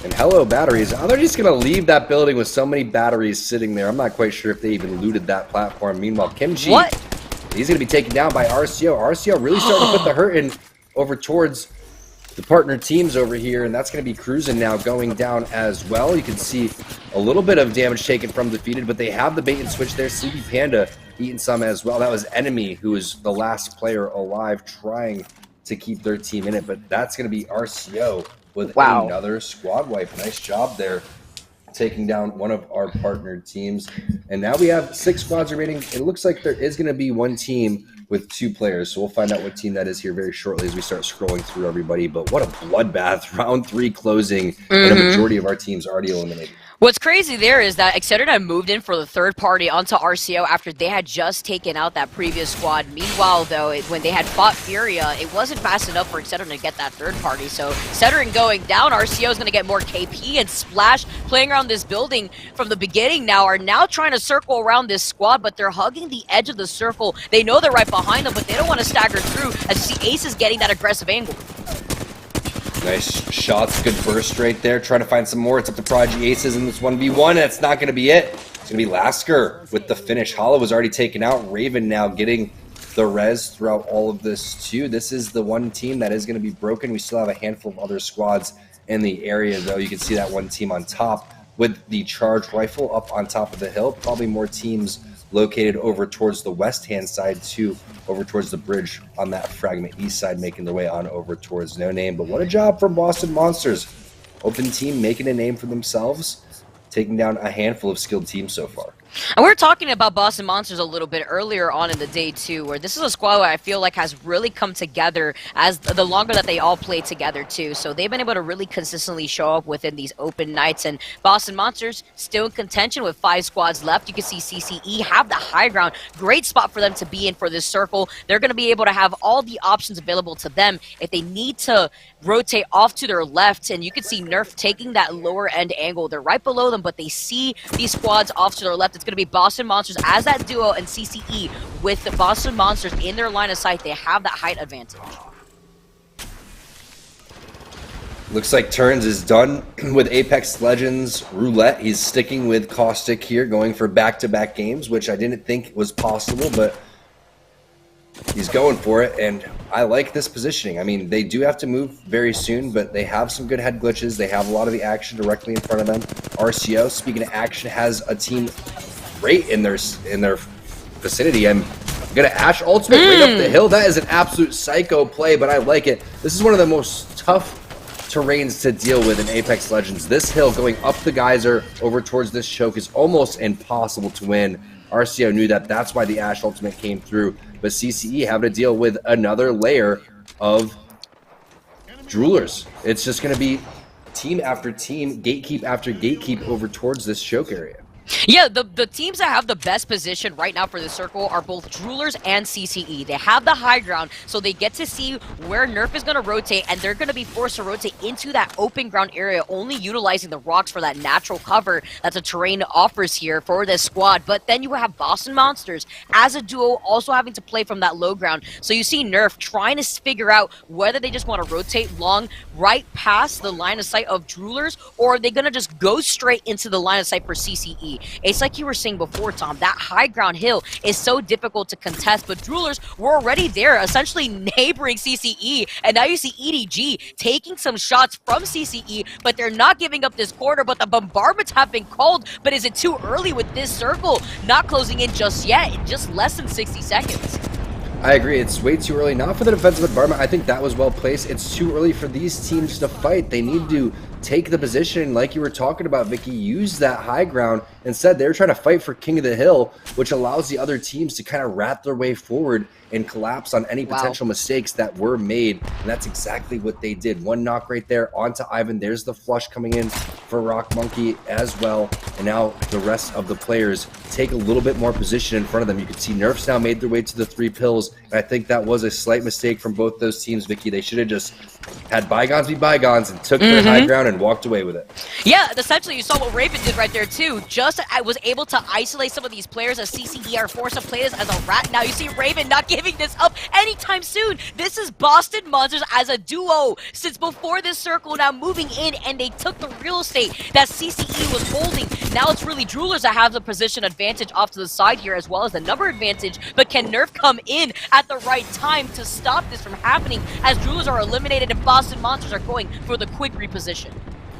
And hello, batteries. They're just going to leave that building with so many batteries sitting there. I'm not quite sure if they even looted that platform. Meanwhile, Kimchi, he's going to be taken down by RCO. RCO really starting to put the hurt in over towards the partner teams over here, and that's going to be Cruisin' now going down as well. You can see a little bit of damage taken from Defeated, but they have the bait and switch there. Sleepy Panda eating some as well. That was Enemy, who is the last player alive trying to keep their team in it, but that's going to be RCO with another squad wipe. Nice job there, taking down one of our partner teams. And now we have 6 squads remaining. It looks like there is going to be 1 team with 2 players, so we'll find out what team that is here very shortly as we start scrolling through everybody. But what a bloodbath. Round 3 closing, and a majority of our teams already eliminated. What's crazy there is that Excedrin had moved in for the third party onto RCO after they had just taken out that previous squad. Meanwhile, though, when they had fought Furia, it wasn't fast enough for Excedrin to get that third party. So Excedrin going down, RCO is going to get more KP, and Splash playing around this building from the beginning now are now trying to circle around this squad, but they're hugging the edge of the circle. They know they're right behind them, but they don't want to stagger through as you see Ace is getting that aggressive angle. Nice shots, good burst right there. Trying to find some more. It's up to Prodigy Aces in this 1v1. That's not going to be it. It's going to be Lasker with the finish. Hollow was already taken out. Raven now getting the res throughout all of this too. This is the one team that is going to be broken. We still have a handful of other squads in the area, though. You can see that one team on top with the charged rifle up on top of the hill. Probably more teams located over towards the west-hand side too, over towards the bridge on that fragment east side, making their way on over towards No Name. But what a job from Boston Monsters. Open team making a name for themselves, taking down a handful of skilled teams so far. And we were talking about Boston Monsters a little bit earlier on in the day too, where this is a squad where I feel like has really come together as the longer that they all play together too. So they've been able to really consistently show up within these open nights, and Boston Monsters still in contention with 5 squads left. You can see CCE have the high ground. Great spot for them to be in for this circle. They're going to be able to have all the options available to them if they need to rotate off to their left, and you can see Nerf taking that lower end angle. They're right below them, but they see these squads off to their left. It's going to be Boston Monsters as that duo and CCE with the Boston Monsters in their line of sight. They have that height advantage. Looks like Turns is done with Apex Legends Roulette. He's sticking with Caustic here, going for back-to-back games, which I didn't think was possible, but he's going for it, and I like this positioning. I mean, they do have to move very soon, but they have some good head glitches. They have a lot of the action directly in front of them. RCO, speaking of action, has a team right in their vicinity. I'm going to Ash Ultimate right up the hill. That is an absolute psycho play, but I like it. This is one of the most tough terrains to deal with in Apex Legends. This hill going up the geyser over towards this choke is almost impossible to win. RCO knew that. That's why the Ash Ultimate came through. But CCE having to deal with another layer of Droolers. It's just going to be team after team, gatekeep after gatekeep over towards this choke area. Yeah, the teams that have the best position right now for the circle are both Droolers and CCE. They have the high ground, so they get to see where Nerf is going to rotate, and they're going to be forced to rotate into that open ground area, only utilizing the rocks for that natural cover that the terrain offers here for this squad. But then you have Boston Monsters as a duo also having to play from that low ground. So you see Nerf trying to figure out whether they just want to rotate long right past the line of sight of Droolers, or are they going to just go straight into the line of sight for CCE. It's like you were saying before, Tom, that high ground hill is so difficult to contest, but Droolers were already there, essentially neighboring CCE, and now you see EDG taking some shots from CCE, but they're not giving up this quarter, but the bombardments have been called, but is it too early with this circle not closing in just yet, in just less than 60 seconds? I agree. It's way too early. Not for the defensive environment. I think that was well placed. It's too early for these teams to fight. They need to take the position, like you were talking about, Vicky. Use that high ground. Instead, they're trying to fight for King of the Hill, which allows the other teams to kind of rat their way forward and collapse on any potential mistakes that were made. And that's exactly what they did. One knock right there onto Ivan. There's the flush coming in for Rock Monkey as well. And now the rest of the players take a little bit more position in front of them. You can see Nerfs now made their way to the 3 pills. And I think that was a slight mistake from both those teams, Vicky. They should have just had bygones be bygones and took their high ground and walked away with it. Yeah, essentially you saw what Raven did right there too. Just I was able to isolate some of these players as CCE are forced to play this as a rat. Now you see Raven not giving this up anytime soon. This is Boston Monsters as a duo since before this circle, now moving in, and they took the real estate that CCE was holding. Now it's really Droolers that have the position advantage off to the side here, as well as the number advantage, but can Nerf come in at the right time to stop this from happening as Droolers are eliminated and Boston Monsters are going for the quick reposition?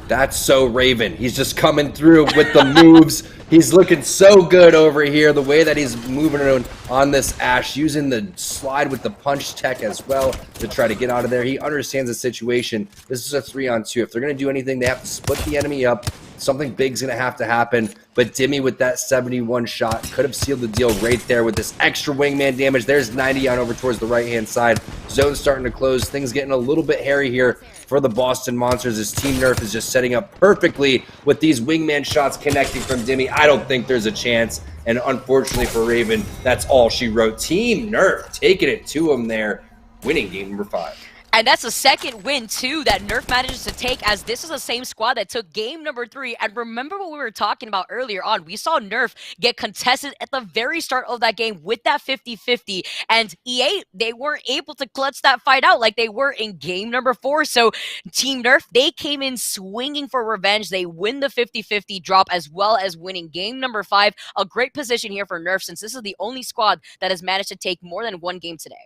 That's so Raven. He's just coming through with the moves. He's looking so good over here. The way that he's moving on this Ashe, using the slide with the punch tech as well to try to get out of there. He understands the situation. This is a 3-on-2. If they're going to do anything, they have to split the enemy up. Something big's going to have to happen. But Dimmy with that 71 shot could have sealed the deal right there with this extra wingman damage. There's 90 on over towards the right-hand side. Zone's starting to close. Things getting a little bit hairy here for the Boston Monsters as Team Nerf is just setting up perfectly with these wingman shots connecting from Dimmy. I don't think there's a chance. And unfortunately for Raven, that's all she wrote. Team Nerf taking it to him there, winning game number 5. And that's the second win, too, that Nerf manages to take, as this is the same squad that took game number 3. And remember what we were talking about earlier on. We saw Nerf get contested at the very start of that game with that 50-50. And EA, they weren't able to clutch that fight out like they were in game number 4. So Team Nerf, they came in swinging for revenge. They win the 50-50 drop as well as winning game number 5. A great position here for Nerf since this is the only squad that has managed to take more than one game today.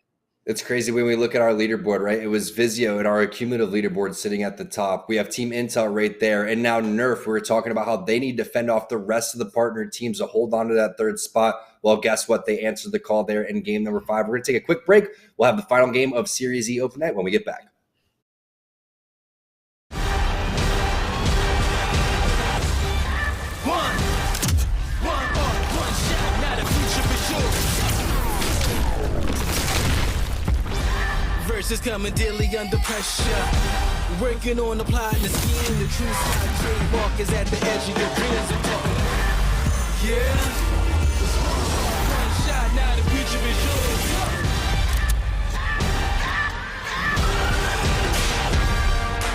It's crazy when we look at our leaderboard, right? It was Vizio and our cumulative leaderboard sitting at the top. We have Team Intel right there. And now Nerf, we were talking about how they need to fend off the rest of the partner teams to hold on to that 3rd spot. Well, guess what? They answered the call there in game number 5. We're going to take a quick break. We'll have the final game of Series E Open Night when we get back. Versus coming daily under pressure. Working on applying the scheme. The true side trademark is at the edge of your dreams. Yeah. One shot, now the future is yours.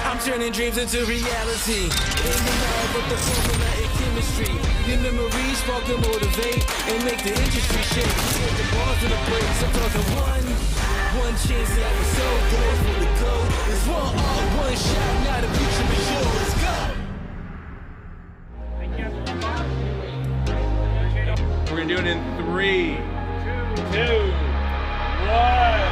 I'm turning dreams into reality. In the lab with the formula and chemistry. Your memories spark and motivate and make the industry shake. Put the bars in the breaks. I'm talking one chance that was so close for the goal. It's one shot, now the future is yours. Let's go. We're gonna do it in 3, 2, 1.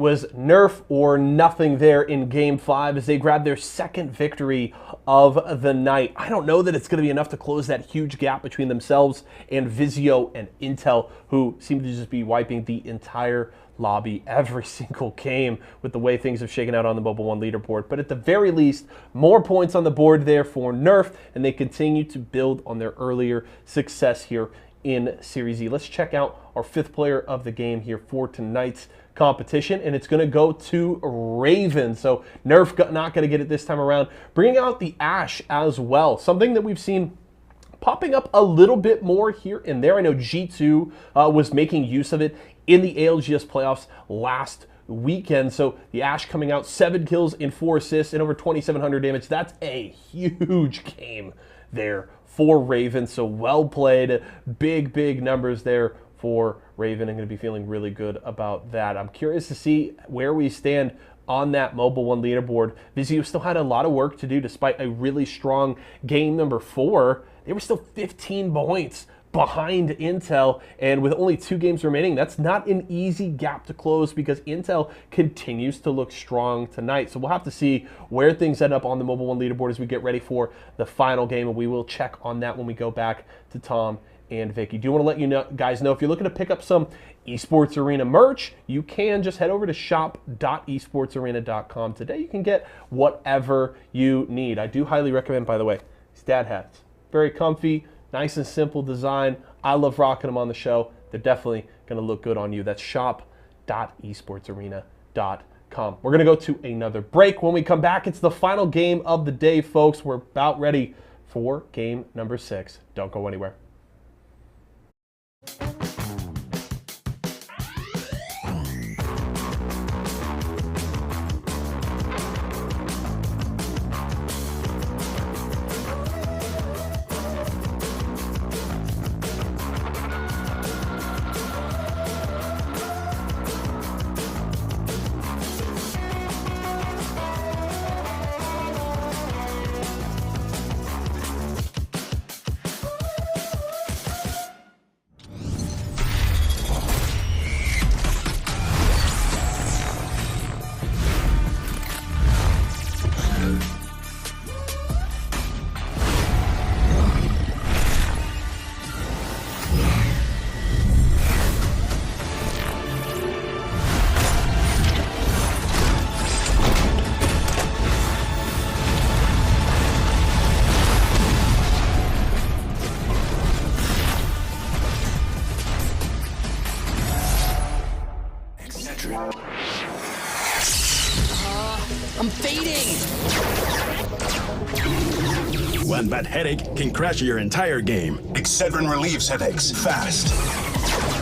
was Nerf or nothing there in Game 5 as they grabbed their second victory of the night. I don't know that it's going to be enough to close that huge gap between themselves and Vizio and Intel, who seem to just be wiping the entire lobby every single game with the way things have shaken out on the Mobile One leaderboard. But at the very least, more points on the board there for Nerf, and they continue to build on their earlier success here in Series E. Let's check out our fifth player of the game here for tonight's competition, and it's going to go to Raven. So Nerf not going to get it this time around. Bringing out the Ash as well, something that we've seen popping up a little bit more here and there. I know G2 was making use of it in the ALGS playoffs last weekend. So the Ash coming out, 7 kills and 4 assists and over 2,700 damage. That's a huge game there for Raven. So well played. Big numbers there for Raven. I'm going to be feeling really good about that. I'm curious to see where we stand on that Mobile One leaderboard. Vizio still had a lot of work to do despite a really strong game number 4. They were still 15 points behind Intel, and with only 2 games remaining, that's not an easy gap to close because Intel continues to look strong tonight. So we'll have to see where things end up on the Mobile One leaderboard as we get ready for the final game, and we will check on that when we go back to Tom and Vicky. Do want to let you guys know if you're looking to pick up some Esports Arena merch, you can just head over to shop.esportsarena.com today. You can get whatever you need. I do highly recommend, by the way, these dad hats. Very comfy, nice and simple design. I love rocking them on the show. They're definitely going to look good on you. That's shop.esportsarena.com. We're going to go to another break. When we come back, it's the final game of the day, folks. We're about ready for game number 6. Don't go anywhere. I'm fading. One bad headache can crash your entire game. Excedrin relieves headaches fast.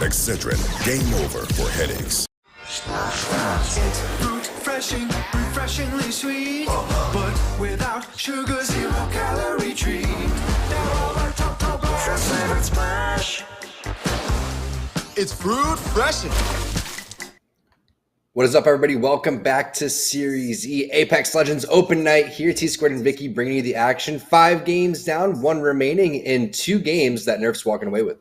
Excedrin, game over for headaches. It's refreshing, refreshingly sweet, but without sugar, 0 calorie treat. Now all our top fresh flavored splash. It's fruit freshen. What is up, everybody? Welcome back to Series E, Apex Legends Open Night. Here, T-Squared and Vicky bringing you the action. 5 games down, 1 remaining in 2 games that Nerf's walking away with.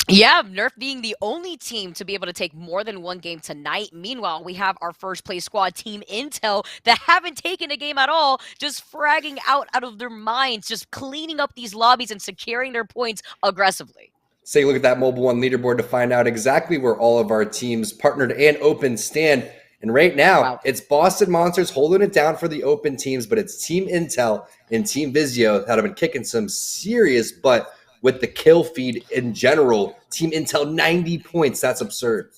Yeah, Nerf being the only team to be able to take more than 1 game tonight. Meanwhile, we have our first place squad, Team Intel, that haven't taken a game at all, just fragging out of their minds, just cleaning up these lobbies and securing their points aggressively. Let's take a look at that Mobile One leaderboard to find out exactly where all of our teams, partnered and open, stand. And right now, It's Boston Monsters holding it down for the open teams, but it's Team Intel and Team Vizio that have been kicking some serious butt with the kill feed in general. Team Intel, 90 points. That's absurd.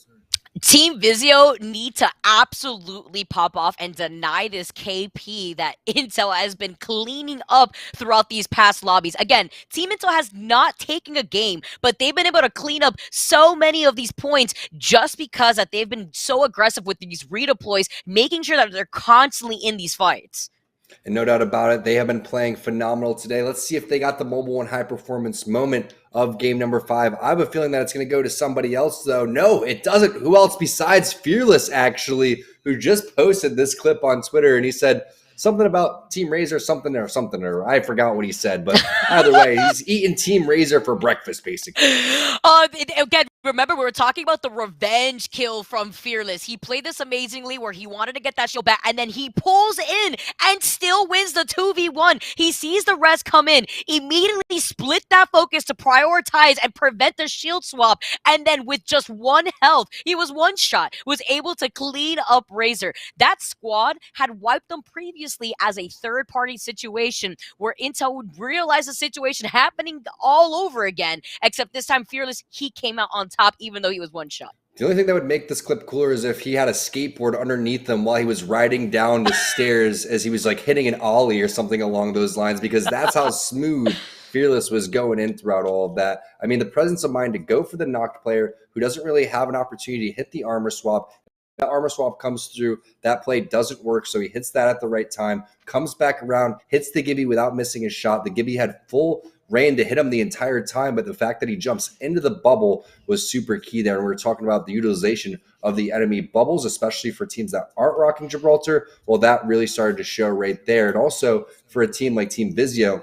Team Vizio need to absolutely pop off and deny this KP that Intel has been cleaning up throughout these past lobbies. Again, Team Intel has not taken a game, but they've been able to clean up so many of these points just because that they've been so aggressive with these redeploys, making sure that they're constantly in these fights. And no doubt about it, they have been playing phenomenal today. Let's see if they got the Mobile One high performance moment of game number 5. I have a feeling that it's going to go to somebody else, though. No, it doesn't. Who else besides Fearless, actually, who just posted this clip on Twitter, and he said something about Team Razor, or I forgot what he said, but either way, he's eating Team Razor for breakfast, basically. Again, Remember, we were talking about the revenge kill from Fearless. He played this amazingly where he wanted to get that shield back, and then he pulls in and still wins the 2v1. He sees the res come in, immediately split that focus to prioritize and prevent the shield swap, and then with just 1 health, he was one shot, was able to clean up Razor. That squad had wiped them previously as a third-party situation where Intel would realize the situation happening all over again, except this time Fearless, he came out on top even though he was one shot. The only thing that would make this clip cooler is if he had a skateboard underneath him while he was riding down the stairs as he was like hitting an ollie or something along those lines, because that's how smooth Fearless was going in throughout all of that. I mean, the presence of mind to go for the knocked player who doesn't really have an opportunity to hit the armor swap. That armor swap comes through, that play doesn't work, so he hits that at the right time, comes back around, hits the Gibby without missing his shot. The Gibby had full reign to hit him the entire time, but the fact that he jumps into the bubble was super key there. And we're talking about the utilization of the enemy bubbles, especially for teams that aren't rocking Gibraltar. Well, that really started to show right there. And also for a team like Team Vizio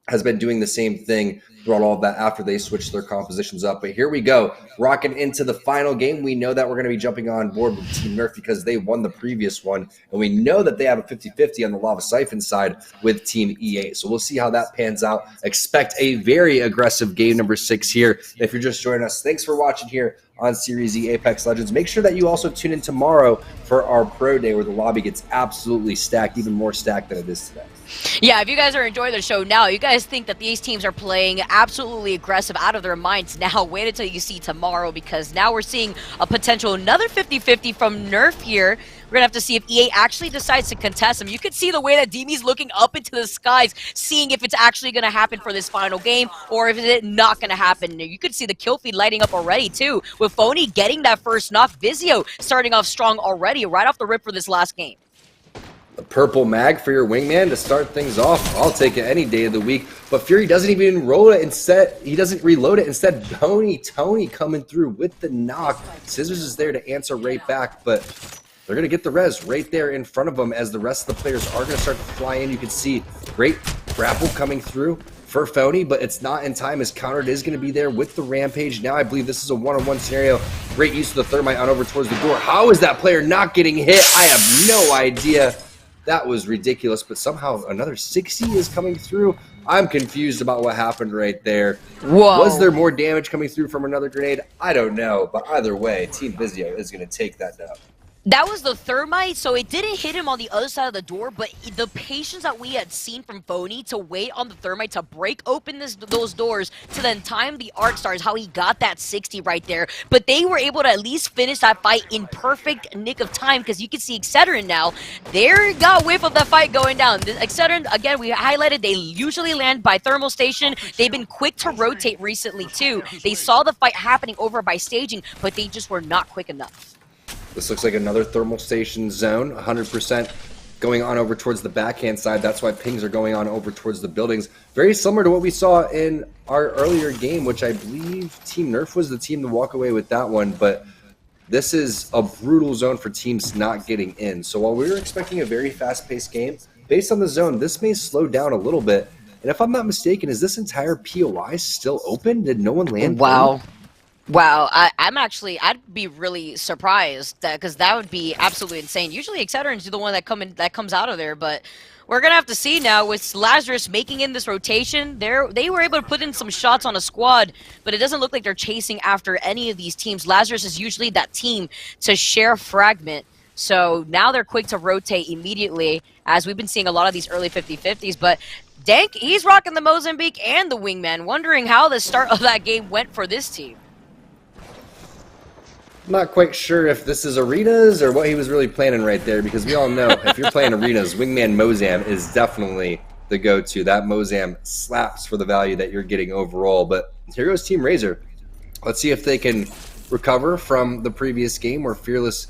has been doing the same thing throughout all of that after they switched their compositions up. But here we go, rocking into the final game. We know that we're going to be jumping on board with Team Nerf because they won the previous one, and we know that they have a 50-50 on the Lava Siphon side with Team EA. So we'll see how that pans out. Expect a very aggressive game number 6 here. If you're just joining us, thanks for watching here on Series E Apex Legends. Make sure that you also tune in tomorrow for our Pro Day where the lobby gets absolutely stacked, even more stacked than it is today. Yeah, if you guys are enjoying the show now, you guys think that these teams are playing absolutely aggressive out of their minds now. Wait until you see tomorrow, because now we're seeing a potential another 50-50 from Nerf here. We're going to have to see if EA actually decides to contest him. You could see the way that Demi's looking up into the skies, seeing if it's actually going to happen for this final game or if it's not going to happen. You could see the kill feed lighting up already, too, with Phony getting that first knock. Vizio starting off strong already, right off the rip for this last game. The purple mag for your wingman to start things off. I'll take it any day of the week. But Fury doesn't even roll it. Instead, he doesn't reload it. Instead, Tony coming through with the knock. Scissors is there to answer right back, but they're going to get the res right there in front of them as the rest of the players are going to start to fly in. You can see great grapple coming through for Phony, but it's not in time as countered is going to be there with the Rampage. Now I believe this is a one-on-one scenario. Great use of the thermite on over towards the door. How is that player not getting hit? I have no idea. That was ridiculous, but somehow another 60 is coming through. I'm confused about what happened right there. Whoa. Was there more damage coming through from another grenade? I don't know, but either way, Team Vizio is going to take that dub. That was the thermite, so it didn't hit him on the other side of the door, but the patience that we had seen from Phony to wait on the thermite to break open those doors to then time the arc stars, how he got that 60 right there. But they were able to at least finish that fight in perfect nick of time, because you can see Excedrin now, there got whiff of that fight going down. Excedrin, again, we highlighted, they usually land by thermal station. They've been quick to rotate recently too. They saw the fight happening over by staging, but they just were not quick enough. This looks like another thermal station zone, 100% going on over towards the backhand side. That's why pings are going on over towards the buildings. Very similar to what we saw in our earlier game, which I believe Team Nerf was the team to walk away with that one. But this is a brutal zone for teams not getting in. So while we were expecting a very fast-paced game, based on the zone, this may slow down a little bit. And if I'm not mistaken, is this entire POI still open? Did no one land? Wow. Wow, I'd be really surprised because that would be absolutely insane. Usually Excedrin's the one that comes out of there, but we're gonna have to see now with Lazarus making in this rotation. They were able to put in some shots on a squad, but it doesn't look like they're chasing after any of these teams. Lazarus is usually that team to share fragment. So now they're quick to rotate immediately, as we've been seeing a lot of these early 50-50s, but Dank, he's rocking the Mozambique and the Wingman, wondering how the start of that game went for this team. I'm not quite sure if this is arenas or what he was really planning right there, because we all know if you're playing arenas, Wingman Mozam is definitely the go-to. That Mozam slaps for the value that you're getting overall. But here goes Team Razor. Let's see if they can recover from the previous game where Fearless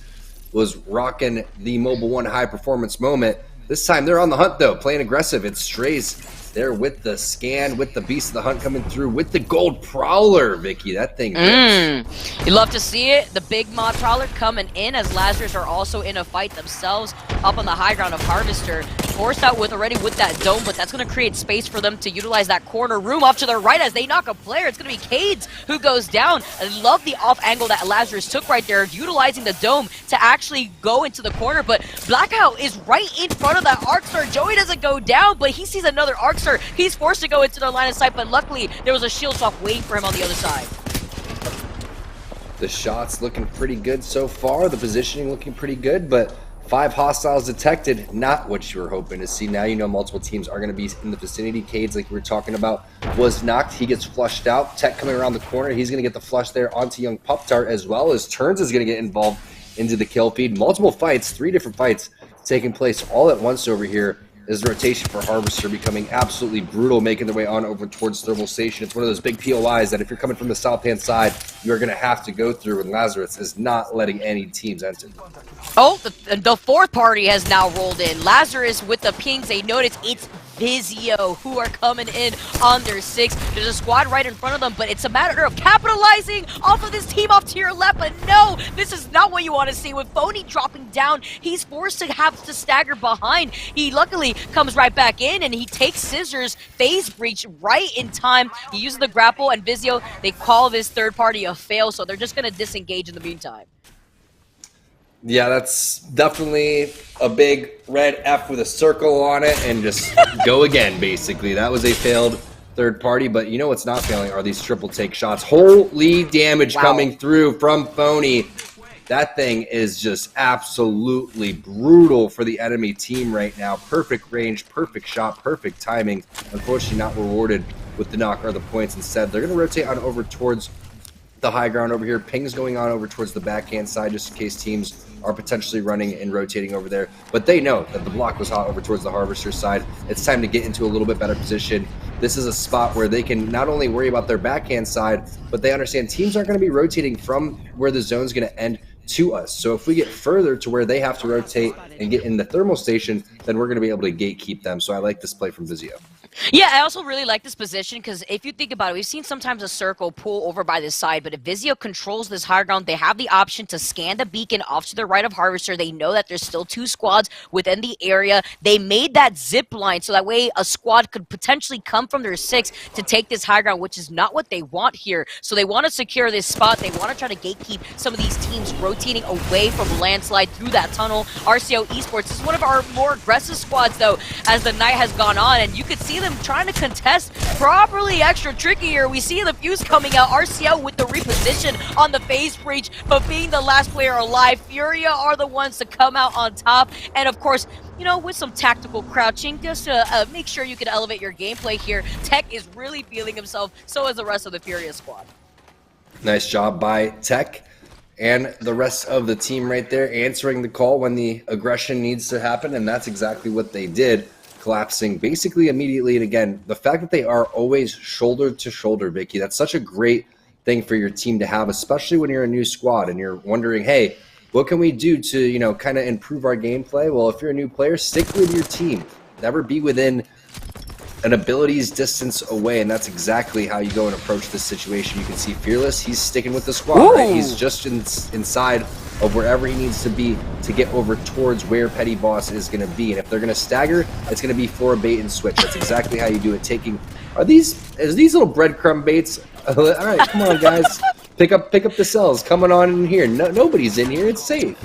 was rocking the Mobile 1 high performance moment. This time they're on the hunt though, playing aggressive. It's Strays there with the scan, with the Beast of the Hunt coming through, with the Gold Prowler, Vicky. That thing rips. You love to see it. The big mod Prowler coming in as Lazarus are also in a fight themselves up on the high ground of Harvester. Forced out with that dome, but that's going to create space for them to utilize that corner room off to their right as they knock a player. It's going to be Cades who goes down. I love the off angle that Lazarus took right there, utilizing the dome to actually go into the corner, but Blackout is right in front of that Arcstar. Joey doesn't go down, but he sees another Arcstar. He's forced to go into the line of sight, but luckily there was a shield swap waiting for him on the other side. The shots looking pretty good so far. The positioning looking pretty good, but 5 hostiles detected. Not what you were hoping to see. Now you know multiple teams are going to be in the vicinity. Cades, like we were talking about, was knocked. He gets flushed out. Tech coming around the corner. He's going to get the flush there onto young Pup-Tart, as well as Turns is going to get involved into the kill feed. Multiple fights, 3 different fights taking place all at once over here. As the rotation for Harvester becoming absolutely brutal, making their way on over towards Thermal Station. It's one of those big POIs that if you're coming from the south-hand side, you're going to have to go through, and Lazarus is not letting any teams enter. Oh, the fourth party has now rolled in. Lazarus with the pings. They notice it's Vizio who are coming in on their 6. There's a squad right in front of them, but it's a matter of capitalizing off of this team off to your left. But no, this is not what you want to see. With Phony dropping down, he's forced to have to stagger behind. He luckily comes right back in, and he takes Scissors phase breach right in time. He uses the grapple, and Vizio, they call this third party a fail, so they're just going to disengage in the meantime. Yeah, that's definitely a big red F with a circle on it, and just go again, basically. That was a failed third party, but you know what's not failing are these triple take shots. Holy damage coming through from Phony. That thing is just absolutely brutal for the enemy team right now. Perfect range, perfect shot, perfect timing. Unfortunately not rewarded with the knock or the points. Instead, they're going to rotate on over towards the high ground over here. Pings going on over towards the backhand side just in case teams are potentially running and rotating over there. But they know that the block was hot over towards the Harvester side. It's time to get into a little bit better position. This is a spot where they can not only worry about their backhand side, but they understand teams aren't going to be rotating from where the zone's going to end to us. So if we get further to where they have to rotate and get in the thermal station, then we're going to be able to gatekeep them. So I like this play from Vizio. Yeah, I also really like this position because if you think about it, we've seen sometimes a circle pull over by this side, but if Vizio controls this high ground, they have the option to scan the beacon off to the right of Harvester. They know that there's still 2 squads within the area. They made that zip line so that way a squad could potentially come from their 6 to take this high ground, which is not what they want here. So they want to secure this spot. They want to try to gatekeep some of these teams rotating away from Landslide through that tunnel. RCO Esports is one of our more aggressive squads, though, as the night has gone on, and you could see them trying to contest properly extra trickier. We see the fuse coming out. RCO with the reposition on the phase breach, but being the last player alive, Furia are the ones to come out on top. And of course, you know, with some tactical crouching, just to make sure you can elevate your gameplay here. Tech is really feeling himself, so is the rest of the Furia squad. Nice job by Tech and the rest of the team right there, answering the call when the aggression needs to happen, and that's exactly what they did. Collapsing basically immediately. And again, the fact that they are always shoulder to shoulder, Vicky, that's such a great thing for your team to have, especially when you're a new squad and you're wondering, hey, what can we do to, you know, kind of improve our gameplay? Well, if you're a new player, stick with your team. Never be within an abilities distance away, and that's exactly how you go and approach this situation. You can see Fearless, he's sticking with the squad, right? He's just inside of wherever he needs to be to get over towards where Petty Boss is going to be. And if they're going to stagger, it's going to be for a bait and switch. That's exactly how you do it. Are these little breadcrumb baits? All right, come on, guys. Pick up the cells. Coming on in here. Nobody's in here. It's safe.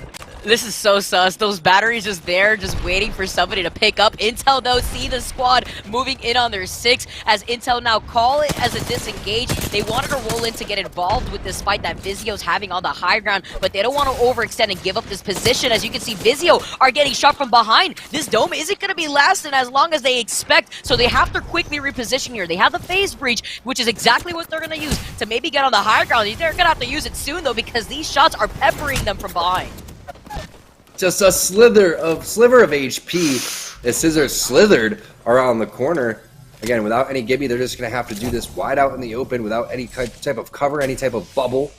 This is so sus. Those batteries just there, just waiting for somebody to pick up. Intel, though, see the squad moving in on their 6 as Intel now call it as a disengage. They wanted to roll in to get involved with this fight that Vizio's having on the high ground, but they don't want to overextend and give up this position. As you can see, Vizio are getting shot from behind. This dome isn't going to be lasting as long as they expect, so they have to quickly reposition here. They have the phase breach, which is exactly what they're going to use to maybe get on the high ground. They're going to have to use it soon, though, because these shots are peppering them from behind. Just a sliver of HP as Scissors slithered around the corner. Again, without any Gibby, they're just going to have to do this wide out in the open without any type of cover, any type of bubble.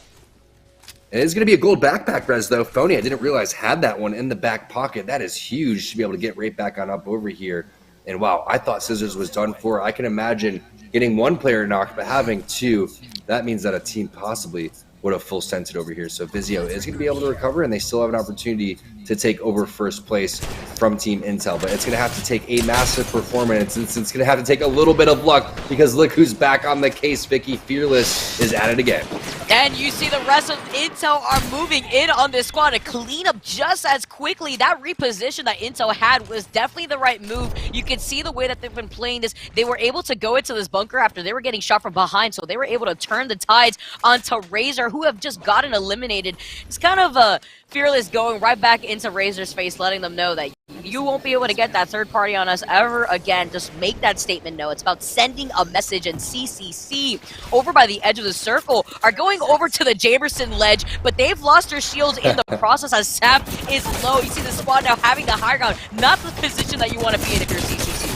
And it's going to be a gold backpack res, though. Phony, I didn't realize, had that one in the back pocket. That is huge to be able to get right back on up over here. And wow, I thought Scissors was done for. I can imagine getting one player knocked, but having two, that means that a team possibly would have full scented over here. So Vizio is going to be able to recover, and they still have an opportunity to take over first place from Team Intel. But it's going to have to take a massive performance, and it's going to have to take a little bit of luck, because look who's back on the case. Vicky Fearless is at it again. And you see the rest of Intel are moving in on this squad to clean up just as quickly. That reposition that Intel had was definitely the right move. You can see the way that they've been playing this. They were able to go into this bunker after they were getting shot from behind, so they were able to turn the tides onto Razor, who have just gotten eliminated. It's kind of Fearless going right back into Razor's face, letting them know that you won't be able to get that third party on us ever again. Just make that statement known. It's about sending a message, and CCC over by the edge of the circle are going over to the Jamerson ledge, but they've lost their shields in the process as Sap is low. You see the squad now having the high ground, not the position that you want to be in if you're CCC.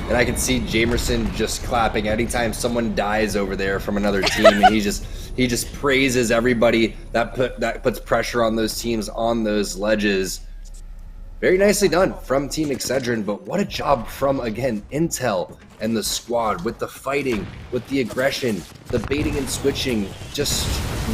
And I can see Jamerson just clapping anytime someone dies over there from another team, and he just praises everybody that puts pressure on those teams on those ledges. Very nicely done from Team Excedrin, but what a job from, again, Intel and the squad with the fighting, with the aggression, the baiting and switching, just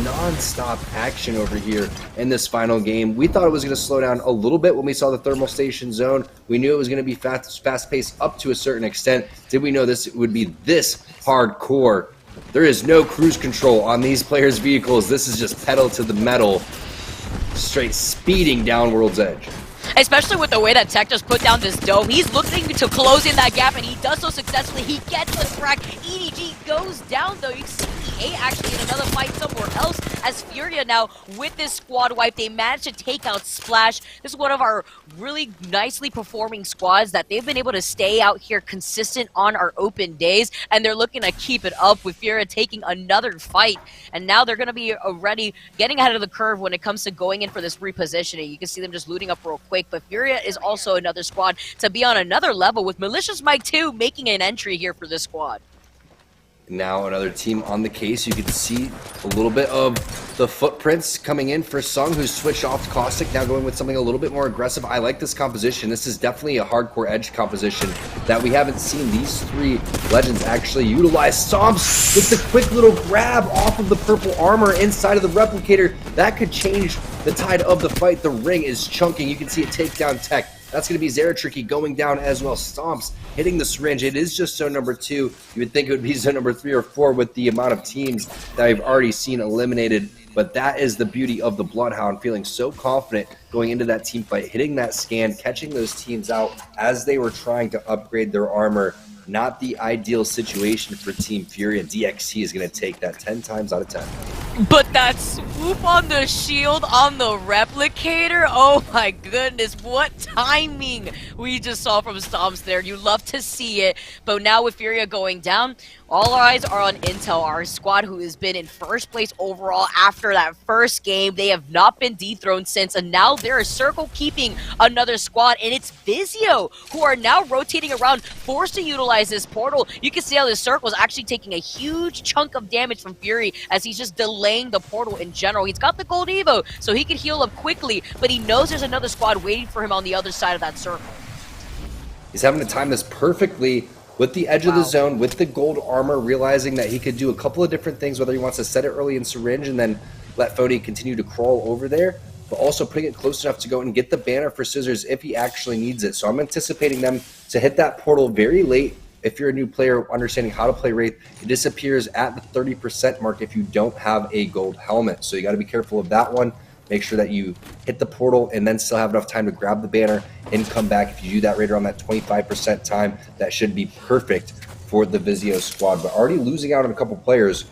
non-stop action over here in this final game. We thought it was going to slow down a little bit when we saw the thermal station zone. We knew it was going to be fast-paced up to a certain extent. Did we know this would be this hardcore? There is no cruise control on these players' vehicles. This is just pedal to the metal, straight speeding down World's Edge. Especially with the way that Tech just put down this dome. He's looking to close in that gap, and he does so successfully. He gets the crack. EDG goes down, though. You can see EA actually in another fight somewhere else, as Furia now, with this squad wipe, they managed to take out Splash. This is one of our really nicely performing squads that they've been able to stay out here consistent on our open days, and they're looking to keep it up with Furia taking another fight. And now they're going to be already getting ahead of the curve when it comes to going in for this repositioning. You can see them just looting up real quick. But Furia is also another squad to be on another level, with Malicious Mike 2 making an entry here for this squad. Now another team on the case. You can see a little bit of the footprints coming in for Sung, who's switched off to Caustic, now going with something a little bit more aggressive. I like this composition. This is definitely a hardcore edge composition that we haven't seen these three legends actually utilize. Stomps with the quick little grab off of the purple armor inside of the replicator. That could change the tide of the fight. The ring is chunking. You can see it take down Tech. That's going to be Zeratricky going down as well. Stomps hitting the syringe. It is just zone number 2. You would think it would be zone number 3 or 4 with the amount of teams that I've already seen eliminated. But that is the beauty of the Bloodhound, feeling so confident going into that team fight, hitting that scan, catching those teams out as they were trying to upgrade their armor. Not the ideal situation for Team Fury, and DXT is going to take that 10 times out of 10. But that swoop on the shield on the replicator, oh my goodness, what timing we just saw from Stomps there. You love to see it, but now with Furia going down, all eyes are on Intel, our squad who has been in first place overall after that first game. They have not been dethroned since, and now they're circle keeping another squad, and it's Vizio who are now rotating around, forced to utilize this portal. You can see how this circle is actually taking a huge chunk of damage from Fury as he's just delaying the portal in general. He's got the gold Evo, so he can heal up quickly, but he knows there's another squad waiting for him on the other side of that circle. He's having to time this perfectly with the edge of the zone, with the gold armor, realizing that he could do a couple of different things, whether he wants to set it early in syringe and then let Phony continue to crawl over there, but also putting it close enough to go and get the banner for Scissors if he actually needs it. So I'm anticipating them to hit that portal very late. If you're a new player understanding how to play Wraith, it disappears at the 30% mark if you don't have a gold helmet. So you got to be careful of that one. Make sure that you hit the portal and then still have enough time to grab the banner and come back. If you do that right around that 25% time, that should be perfect for the Vizio squad. But already losing out on a couple players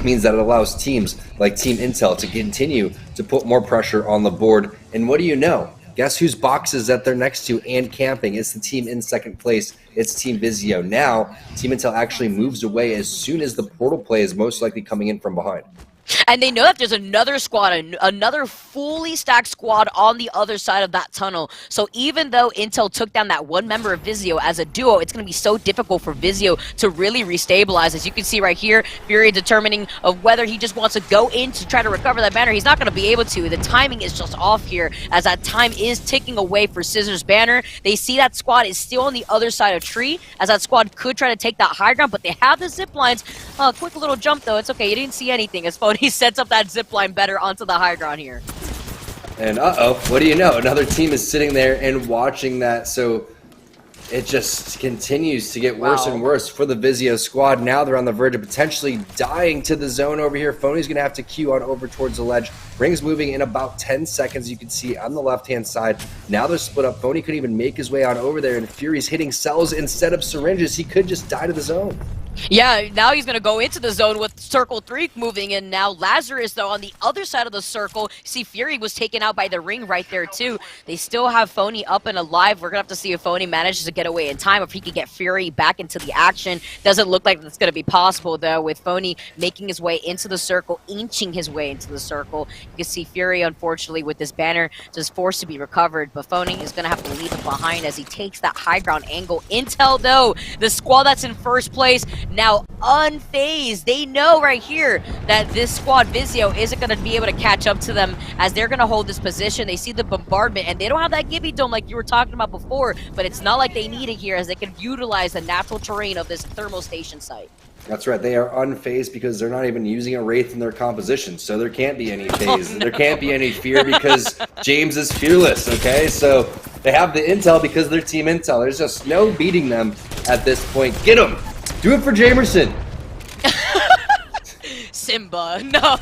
means that it allows teams like Team Intel to continue to put more pressure on the board. And what do you know? Guess whose boxes that they're next to and camping? It's the team in second place. It's Team Vizio. Now, Team Intel actually moves away as soon as the portal play is most likely coming in from behind. And they know that there's another squad, another fully stacked squad on the other side of that tunnel. So even though Intel took down that one member of Vizio as a duo, it's going to be so difficult for Vizio to really restabilize. As you can see right here, Fury determining of whether he just wants to go in to try to recover that banner. He's not going to be able to. The timing is just off here, as that time is ticking away for Scissors' banner. They see that squad is still on the other side of tree, as that squad could try to take that high ground, but they have the zip lines. Quick little jump though. It's okay. You didn't see anything. As Phony sets up that zip line better onto the high ground here. And what do you know? Another team is sitting there and watching that. So it just continues to get worse and worse for the Vizio squad. Now they're on the verge of potentially dying to the zone over here. Phony's going to have to queue on over towards the ledge. Ring's moving in about 10 seconds. You can see on the left-hand side. Now they're split up. Phony couldn't even make his way on over there, and Fury's hitting cells instead of syringes. He could just die to the zone. Yeah, now he's going to go into the zone with Circle 3 moving in now. Lazarus, though, on the other side of the circle. See, Fury was taken out by the ring right there, too. They still have Phony up and alive. We're going to have to see if Phony manages to get away in time, if he can get Fury back into the action. Doesn't look like that's going to be possible, though, with Phony making his way into the circle, inching his way into the circle. You can see Fury, unfortunately, with this banner, just forced to be recovered. But Phony is going to have to leave it behind as he takes that high ground angle. Intel, though, the squad that's in first place, now unfazed. They know right here that this squad Vizio isn't going to be able to catch up to them, as they're going to hold this position. They see the bombardment, and they don't have that Gibby Dome like you were talking about before, but it's not like they need it here, as they can utilize the natural terrain of this thermal station site. That's right. They are unfazed because they're not even using a Wraith in their composition, so there can't be any phase. Oh, no. There can't be any fear because James is fearless, okay? So they have the intel because they're Team Intel. There's just no beating them at this point. Get them! Do it for Jamerson! Simba, no.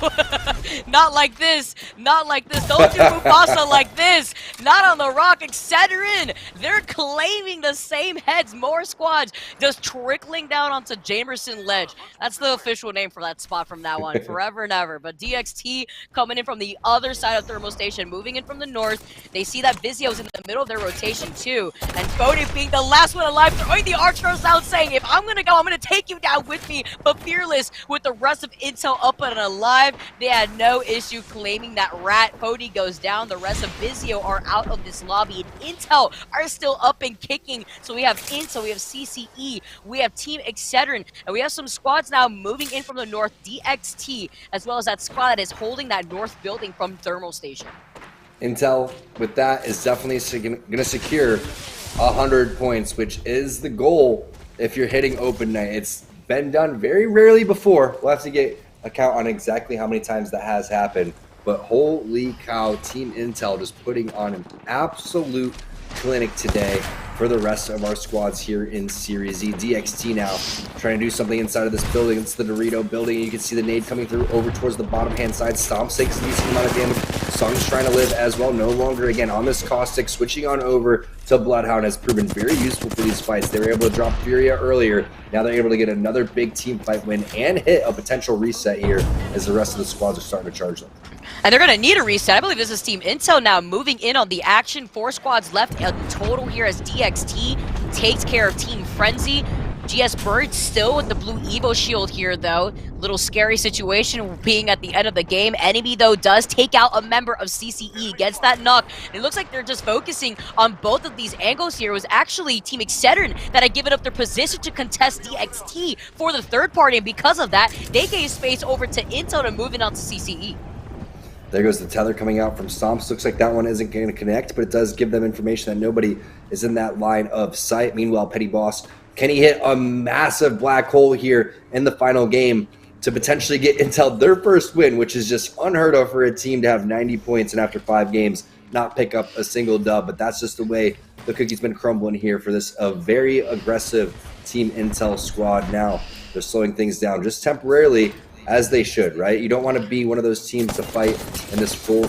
Not like this. Not like this. Don't do Mufasa like this. Not on the rock. Excedrin. They're claiming the same heads. More squads just trickling down onto Jamerson Ledge. That's the official name for that spot from now on. Forever and ever. But DXT coming in from the other side of Thermal Station, moving in from the north. They see that Vizio's in the middle of their rotation too. And Phony being the last one alive, throwing the arch throws out, saying, if I'm going to go, I'm going to take you down with me. But Fearless with the rest of Intel up and alive. They had no issue claiming that rat. Phony goes down. The rest of Vizio are out of this lobby, and Intel are still up and kicking. So we have Intel, we have CCE, we have Team Excedrin, and we have some squads now moving in from the north, DXT, as well as that squad that is holding that north building from Thermal Station. Intel, with that, is definitely going to secure 100 points, which is the goal if you're hitting open night. It's been done very rarely before. We'll have to get a count on exactly how many times that has happened. But holy cow, Team Intel just putting on an absolute clinic today for the rest of our squads here in Series E. DXT now trying to do something inside of this building. It's the Dorito building. You can see the nade coming through over towards the bottom hand side. Stomp takes a decent amount of damage. Song's trying to live as well. No longer again on this caustic. Switching on over to Bloodhound has proven very useful for these fights. They were able to drop Furia earlier. Now they're able to get another big team fight win and hit a potential reset here as the rest of the squads are starting to charge them. And they're going to need a reset. I believe this is Team Intel now moving in on the action. 4 squads left in total here as DXT takes care of Team Frenzy. GS Bird still with the blue Evo shield here, though. Little scary situation being at the end of the game. Enemy, though, does take out a member of CCE, gets that knock. And it looks like they're just focusing on both of these angles here. It was actually Team Excedrin that had given up their position to contest DXT for the third party, and because of that, they gave space over to Intel to move in on to CCE. There goes the tether coming out from Stomps. Looks like that one isn't going to connect, but it does give them information that nobody is in that line of sight. Meanwhile, Petty Boss, can he hit a massive black hole here in the final game to potentially get Intel their first win, which is just unheard of for a team to have 90 points and after 5 games not pick up a single dub. But that's just the way the cookie's been crumbling here for this very aggressive Team Intel squad. Now they're slowing things down just temporarily, as they should, right? You don't want to be one of those teams to fight in this four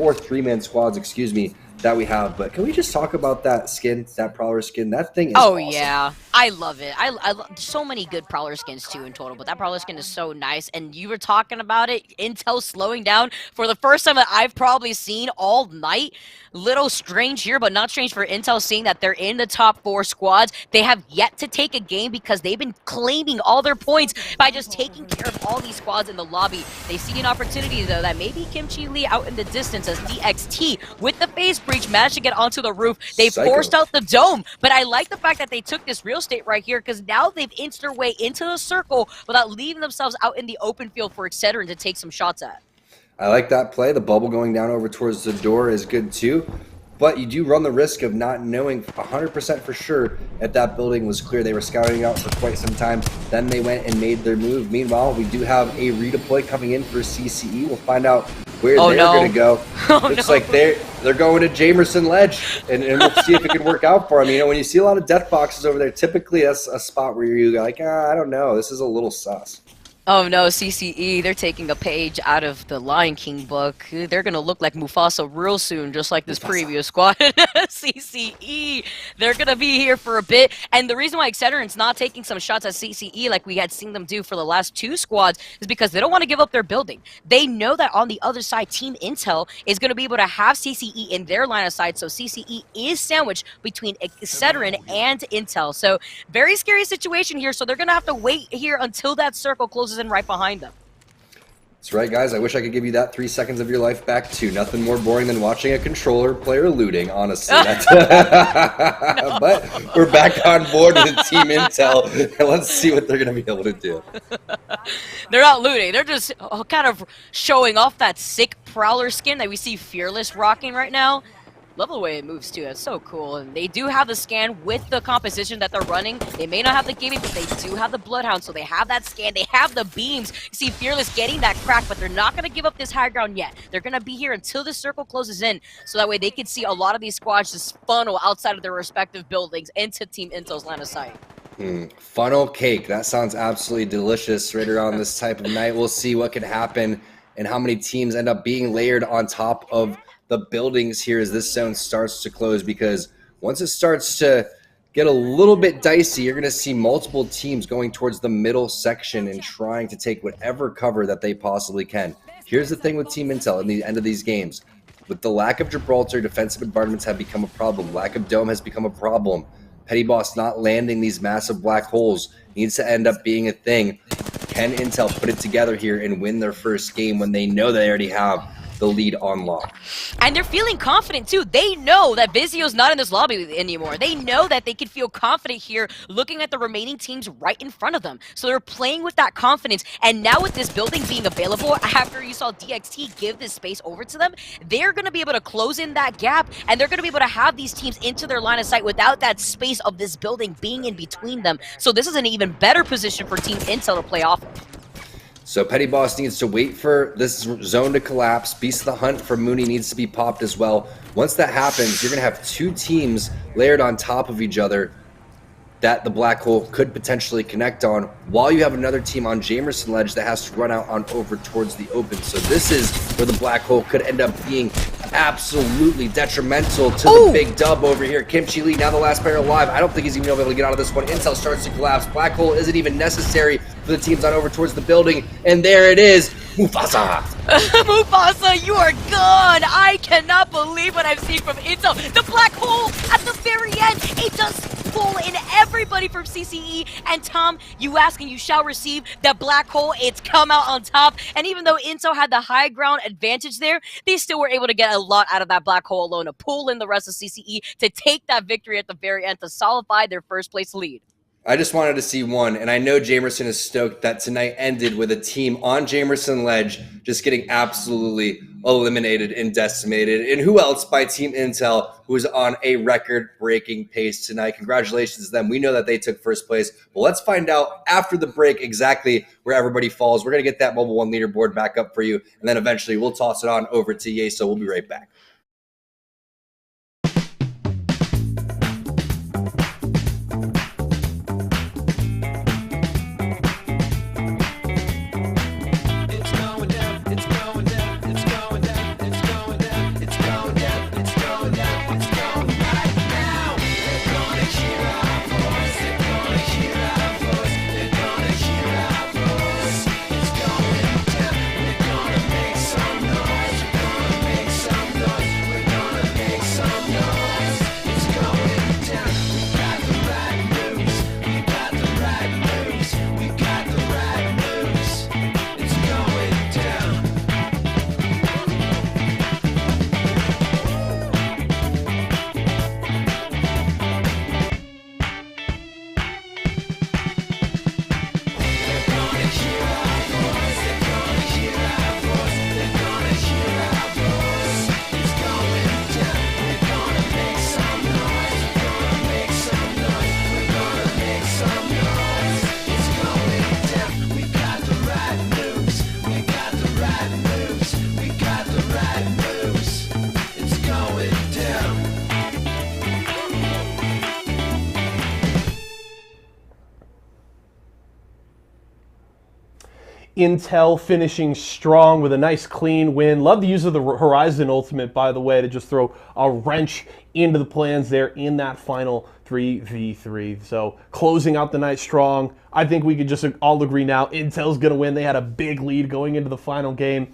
three-man squads, excuse me, that we have. But can we just talk about that skin, that Prowler skin? That thing is awesome. Yeah. I love it. So many good Prowler skins too in total, but that Prowler skin is so nice. And you were talking about it, Intel slowing down for the first time that I've probably seen all night. Little strange here, but not strange for Intel, seeing that they're in the top 4 squads. They have yet to take a game because they've been claiming all their points by just taking care of all these squads in the lobby. They see an opportunity, though, that maybe Kimchi Lee out in the distance as DXT with the phase breach managed to get onto the roof. They forced out the dome, but I like the fact that they took this real estate right here because now they've inched their way into the circle without leaving themselves out in the open field for Excedrin to take some shots at. I like that play. The bubble going down over towards the door is good too. But you do run the risk of not knowing 100% for sure if that building was clear. They were scouting out for quite some time. Then they went and made their move. Meanwhile, we do have a redeploy coming in for CCE. We'll find out where they're going to go. Looks like they're going to Jamerson Ledge, and we'll see if it can work out for them. You know, when you see a lot of death boxes over there, typically that's a spot where you go like, I don't know. This is a little sus. Oh no, CCE, they're taking a page out of the Lion King book. They're going to look like Mufasa real soon, just like this previous squad. CCE, they're going to be here for a bit. And the reason why Excedrin's not taking some shots at CCE like we had seen them do for the last 2 squads is because they don't want to give up their building. They know that on the other side, Team Intel is going to be able to have CCE in their line of sight. So CCE is sandwiched between Excedrin and Intel. So very scary situation here. So they're going to have to wait here until that circle closes in right behind them. That's right, guys. I wish I could give you that 3 seconds of your life back, too. Nothing more boring than watching a controller player looting, honestly. But we're back on board with Team Intel, and let's see what they're going to be able to do. They're not looting. They're just kind of showing off that sick Prowler skin that we see Fearless rocking right now. Love the way it moves too. That's so cool. And they do have the scan with the composition that they're running. They may not have the gaming, but they do have the Bloodhound. So they have that scan. They have the beams. You see Fearless getting that crack, but they're not going to give up this high ground yet. They're going to be here until the circle closes in. So that way they can see a lot of these squads just funnel outside of their respective buildings into Team Intel's line of sight. Funnel cake. That sounds absolutely delicious right around this type of night. We'll see what can happen and how many teams end up being layered on top of the buildings here as this zone starts to close, because once it starts to get a little bit dicey, you're going to see multiple teams going towards the middle section and trying to take whatever cover that they possibly can. Here's the thing with Team Intel in the end of these games. With the lack of Gibraltar, defensive environments have become a problem. Lack of dome has become a problem. Petty Boss not landing these massive black holes needs to end up being a thing. Can Intel put it together here and win their first game when they know they already have the lead on lock? And they're feeling confident too. They know that Vizio's not in this lobby anymore. They know that they can feel confident here looking at the remaining teams right in front of them. So they're playing with that confidence. And now with this building being available, after you saw DXT give this space over to them, they're going to be able to close in that gap, and they're going to be able to have these teams into their line of sight without that space of this building being in between them. So this is an even better position for Team Intel to play off of. So Petty Boss needs to wait for this zone to collapse. Beast of the Hunt from Mooney needs to be popped as well. Once that happens, you're going to have 2 teams layered on top of each other that the black hole could potentially connect on, while you have another team on Jamerson Ledge that has to run out on over towards the open. So this is where the black hole could end up being absolutely detrimental to the big dub over here. Kimchi Lee, now the last player alive. I don't think he's even able to get out of this one. Intel starts to collapse. Black hole isn't even necessary for the teams on over towards the building. And there it is. Mufasa. Mufasa, you are gone. I cannot believe what I've seen from Intel. The black hole at the very end. It does pull in everybody from CCE. And Tom, you ask and you shall receive. That black hole, it's come out on top. And even though Intel had the high ground advantage there, they still were able to get a lot out of that black hole alone to pull in the rest of CCE to take that victory at the very end to solidify their first place lead. I just wanted to see one, and I know Jamerson is stoked that tonight ended with a team on Jamerson Ledge just getting absolutely eliminated and decimated. And who else by Team Intel, who is on a record-breaking pace tonight. Congratulations to them. We know that they took first place, but let's find out after the break exactly where everybody falls. We're going to get that Mobile One leaderboard back up for you, and then eventually we'll toss it on over to Ye, so we'll be right back. Intel finishing strong with a nice clean win. Love the use of the Horizon Ultimate, by the way, to just throw a wrench into the plans there in that final 3v3. So closing out the night strong. I think we could just all agree now Intel's going to win. They had a big lead going into the final game,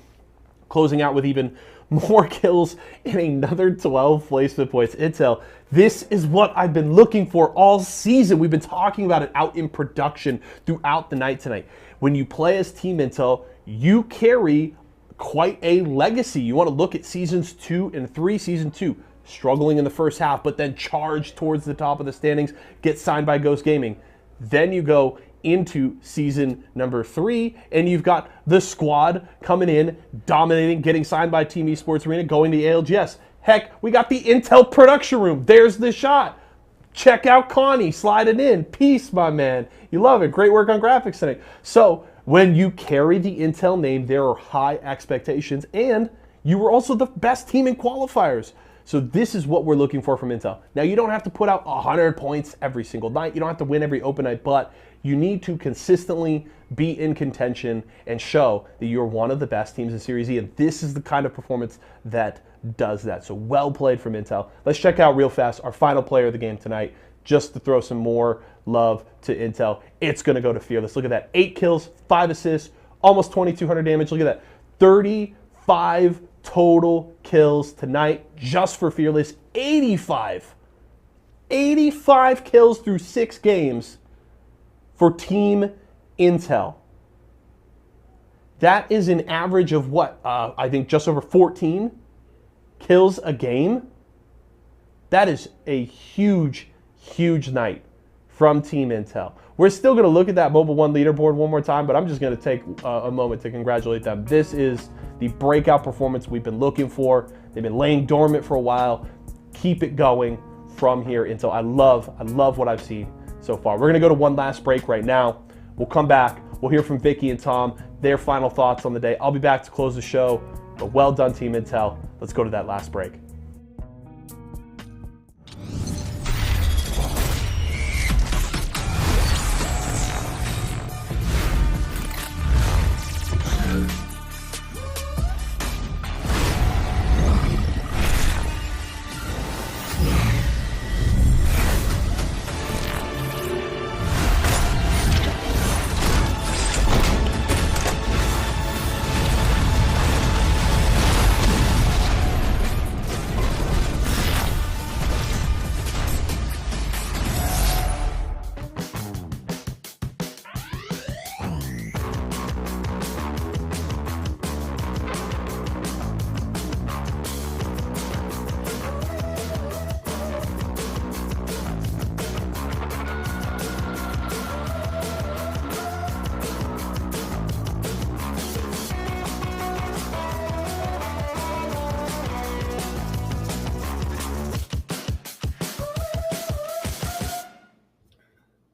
closing out with even more kills and another 12 placement points. Intel, this is what I've been looking for all season. We've been talking about it out in production throughout the night tonight. When you play as Team Intel, you carry quite a legacy. You want to look at seasons 2 and 3. Season 2, struggling in the first half, but then charge towards the top of the standings, get signed by Ghost Gaming. Then you go into season number 3, and you've got the squad coming in, dominating, getting signed by Team Esports Arena, going to ALGS. Heck, we got the Intel production room. There's the shot. Check out Connie sliding in. Peace, my man. You love it. Great work on graphics tonight. So when you carry the Intel name, there are high expectations, and you were also the best team in qualifiers. So this is what we're looking for from Intel. Now, you don't have to put out 100 points every single night. You don't have to win every open night, but you need to consistently be in contention and show that you're one of the best teams in Series E, and this is the kind of performance that does that. So well played from Intel. Let's check out real fast our final player of the game tonight, just to throw some more love to Intel. It's going to go to Fearless. Look at that. 8 kills, 5 assists, almost 2,200 damage. Look at that. 35 total kills tonight just for Fearless. 85 kills through 6 games for Team Intel. That is an average of what? I think just over 14 kills a game. That is a huge, huge night from Team Intel. We're still going to look at that Mobile 1 leaderboard one more time, but I'm just going to take a moment to congratulate them. This is the breakout performance we've been looking for. They've been laying dormant for a while. Keep it going from here, Intel. I love what I've seen so far. We're going to go to one last break right now. We'll come back. We'll hear from Vicky and Tom, their final thoughts on the day. I'll be back to close the show, but well done, Team Intel. Let's go to that last break.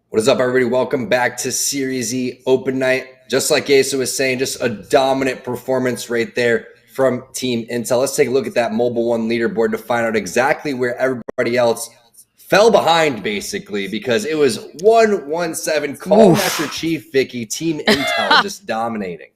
What is up, everybody? Welcome back to Series E Open Night. Just like Asa was saying, just a dominant performance right there from Team Intel. Let's take a look at that Mobile 1 leaderboard to find out exactly where everybody else fell behind, basically, because it was 1-1-7. Call Master Chief, Vicky. Team Intel just dominating.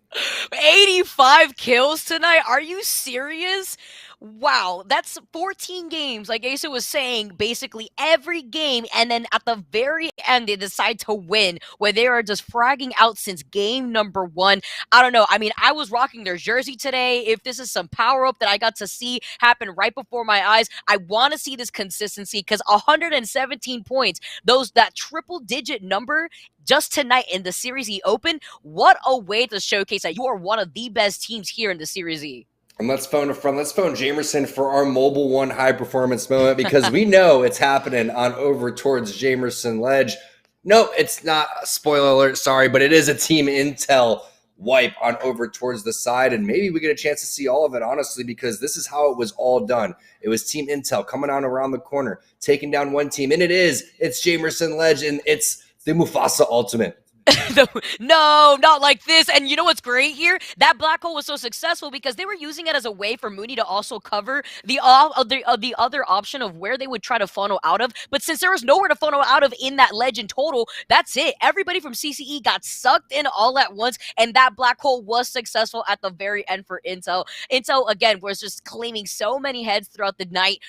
85 kills tonight? Are you serious? Wow, that's 14 games, like Asa was saying, basically every game, and then at the very end, they decide to win, where they are just fragging out since game number 1. I don't know. I mean, I was rocking their jersey today. If this is some power-up that I got to see happen right before my eyes, I want to see this consistency, because 117 points, that triple-digit number just tonight in the Series E Open, what a way to showcase that you are one of the best teams here in the Series E. And let's phone Jamerson for our Mobile 1 high performance moment, because we know it's happening on over towards Jamerson Ledge. No, it's not. Spoiler alert, sorry, but it is a Team Intel wipe on over towards the side, and maybe we get a chance to see all of it, honestly, because this is how it was all done. It was Team Intel coming on around the corner, taking down one team, and it's Jamerson Ledge, and it's the Mufasa Ultimate. No, not like this. And you know what's great here? That black hole was so successful because they were using it as a way for Mooney to also cover the other option of where they would try to funnel out of. But since there was nowhere to funnel out of in that ledge in total, that's it. Everybody from CCE got sucked in all at once, and that black hole was successful at the very end for Intel. Intel, again, was just claiming so many heads throughout the night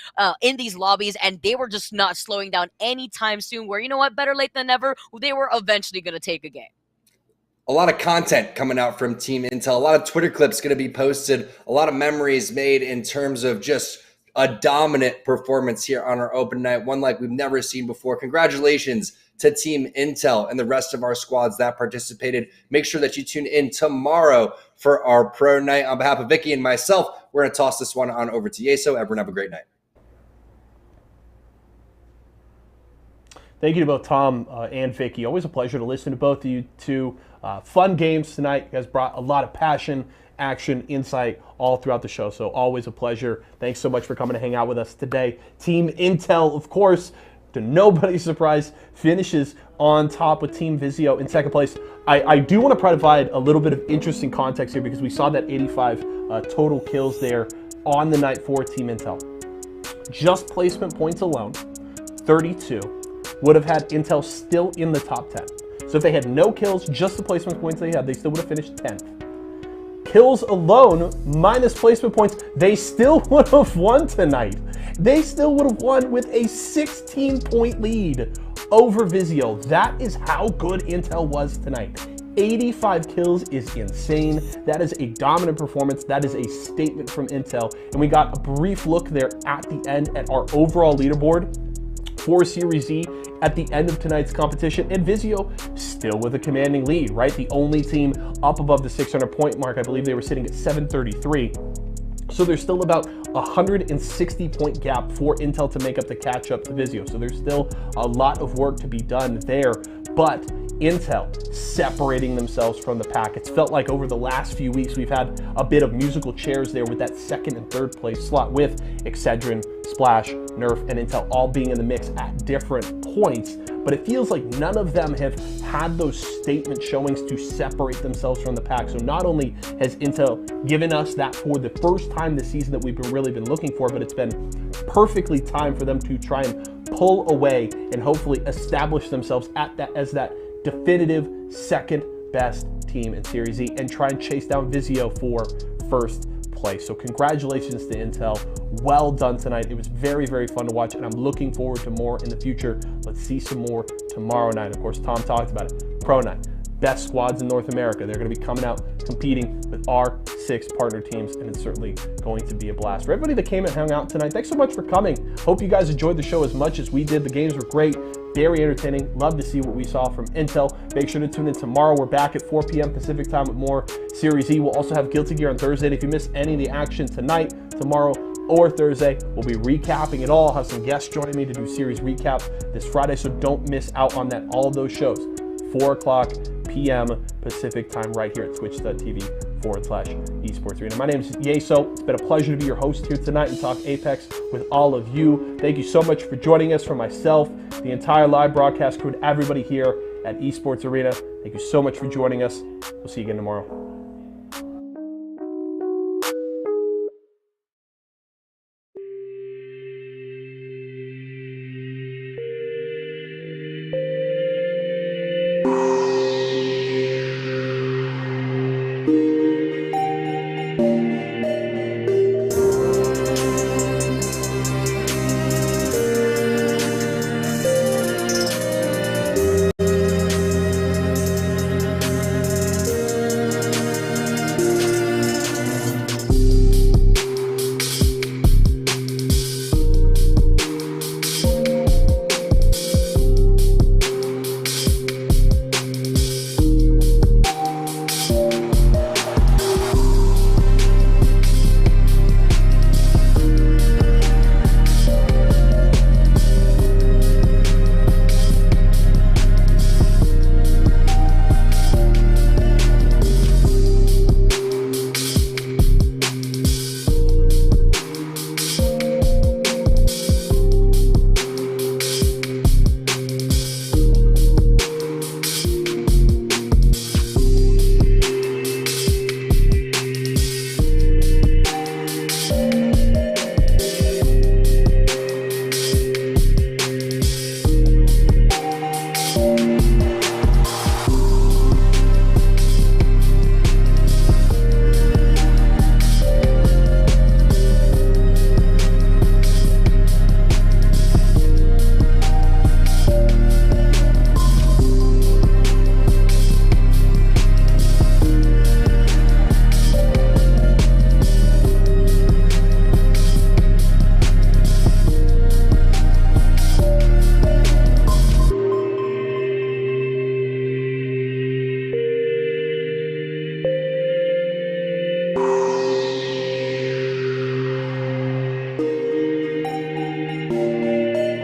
in these lobbies, and they were just not slowing down anytime soon, where, you know what, better late than never, they were eventually going to take a game. A lot of content coming out from Team Intel, a lot of Twitter clips going to be posted, a lot of memories made in terms of just a dominant performance here on our open night, one like we've never seen before. Congratulations to Team Intel and the rest of our squads that participated. Make sure that you tune in tomorrow for our pro night. On behalf of Vicky and myself, we're going to toss this one on over to Yeso. Everyone have a great night. Thank you to both Tom and Vicky. Always a pleasure to listen to both of you two. Fun games tonight. You guys brought a lot of passion, action, insight all throughout the show. So always a pleasure. Thanks so much for coming to hang out with us today. Team Intel, of course, to nobody's surprise, finishes on top with Team Vizio in second place. I do want to provide a little bit of interesting context here because we saw that 85 total kills there on the night for Team Intel. Just placement points alone, 32, would have had Intel still in the top 10. So if they had no kills, just the placement points they had, they still would have finished 10th. Kills alone, minus placement points, they still would have won tonight. They still would have won with a 16-point lead over Vizio. That is how good Intel was tonight. 85 kills is insane. That is a dominant performance. That is a statement from Intel. And we got a brief look there at the end at our overall leaderboard for Series E at the end of tonight's competition, and Vizio still with a commanding lead, right? The only team up above the 600-point mark. I believe they were sitting at 733. So there's still about a 160-point gap for Intel to make up the catch-up to Vizio. So there's still a lot of work to be done there, but Intel separating themselves from the pack. It's felt like over the last few weeks we've had a bit of musical chairs there with that second and third place slot with Excedrin, Splash, Nerf, and Intel all being in the mix at different points, but it feels like none of them have had those statement showings to separate themselves from the pack. So not only has Intel given us that for the first time this season that we've really been looking for, but it's been perfectly timed for them to try and pull away and hopefully establish themselves as that definitive second best team in Series E and try and chase down Vizio for first place. So congratulations to Intel. Well done tonight. It was very, very fun to watch, and I'm looking forward to more in the future. Let's see some more tomorrow night. Of course, Tom talked about it. Pro night. Best squads in North America. They're going to be coming out competing with our 6 partner teams, and it's certainly going to be a blast. For everybody that came and hung out tonight, thanks so much for coming. Hope you guys enjoyed the show as much as we did. The games were great, very entertaining. Love to see what we saw from Intel. Make sure to tune in tomorrow. We're back at 4 p.m. Pacific time with more Series E. We'll also have Guilty Gear on Thursday. And if you missed any of the action tonight, tomorrow, or Thursday, we'll be recapping it all. I'll have some guests joining me to do series recap this Friday, so don't miss out on that. All of those shows, 4 o'clock p.m. Pacific time right here at twitch.tv/esports arena. My name is Yeso. It's been a pleasure to be your host here tonight and talk Apex with all of you. Thank you so much for joining us. From myself, the entire live broadcast crew, and everybody here at Esports Arena, thank you so much for joining us. We'll see you again tomorrow.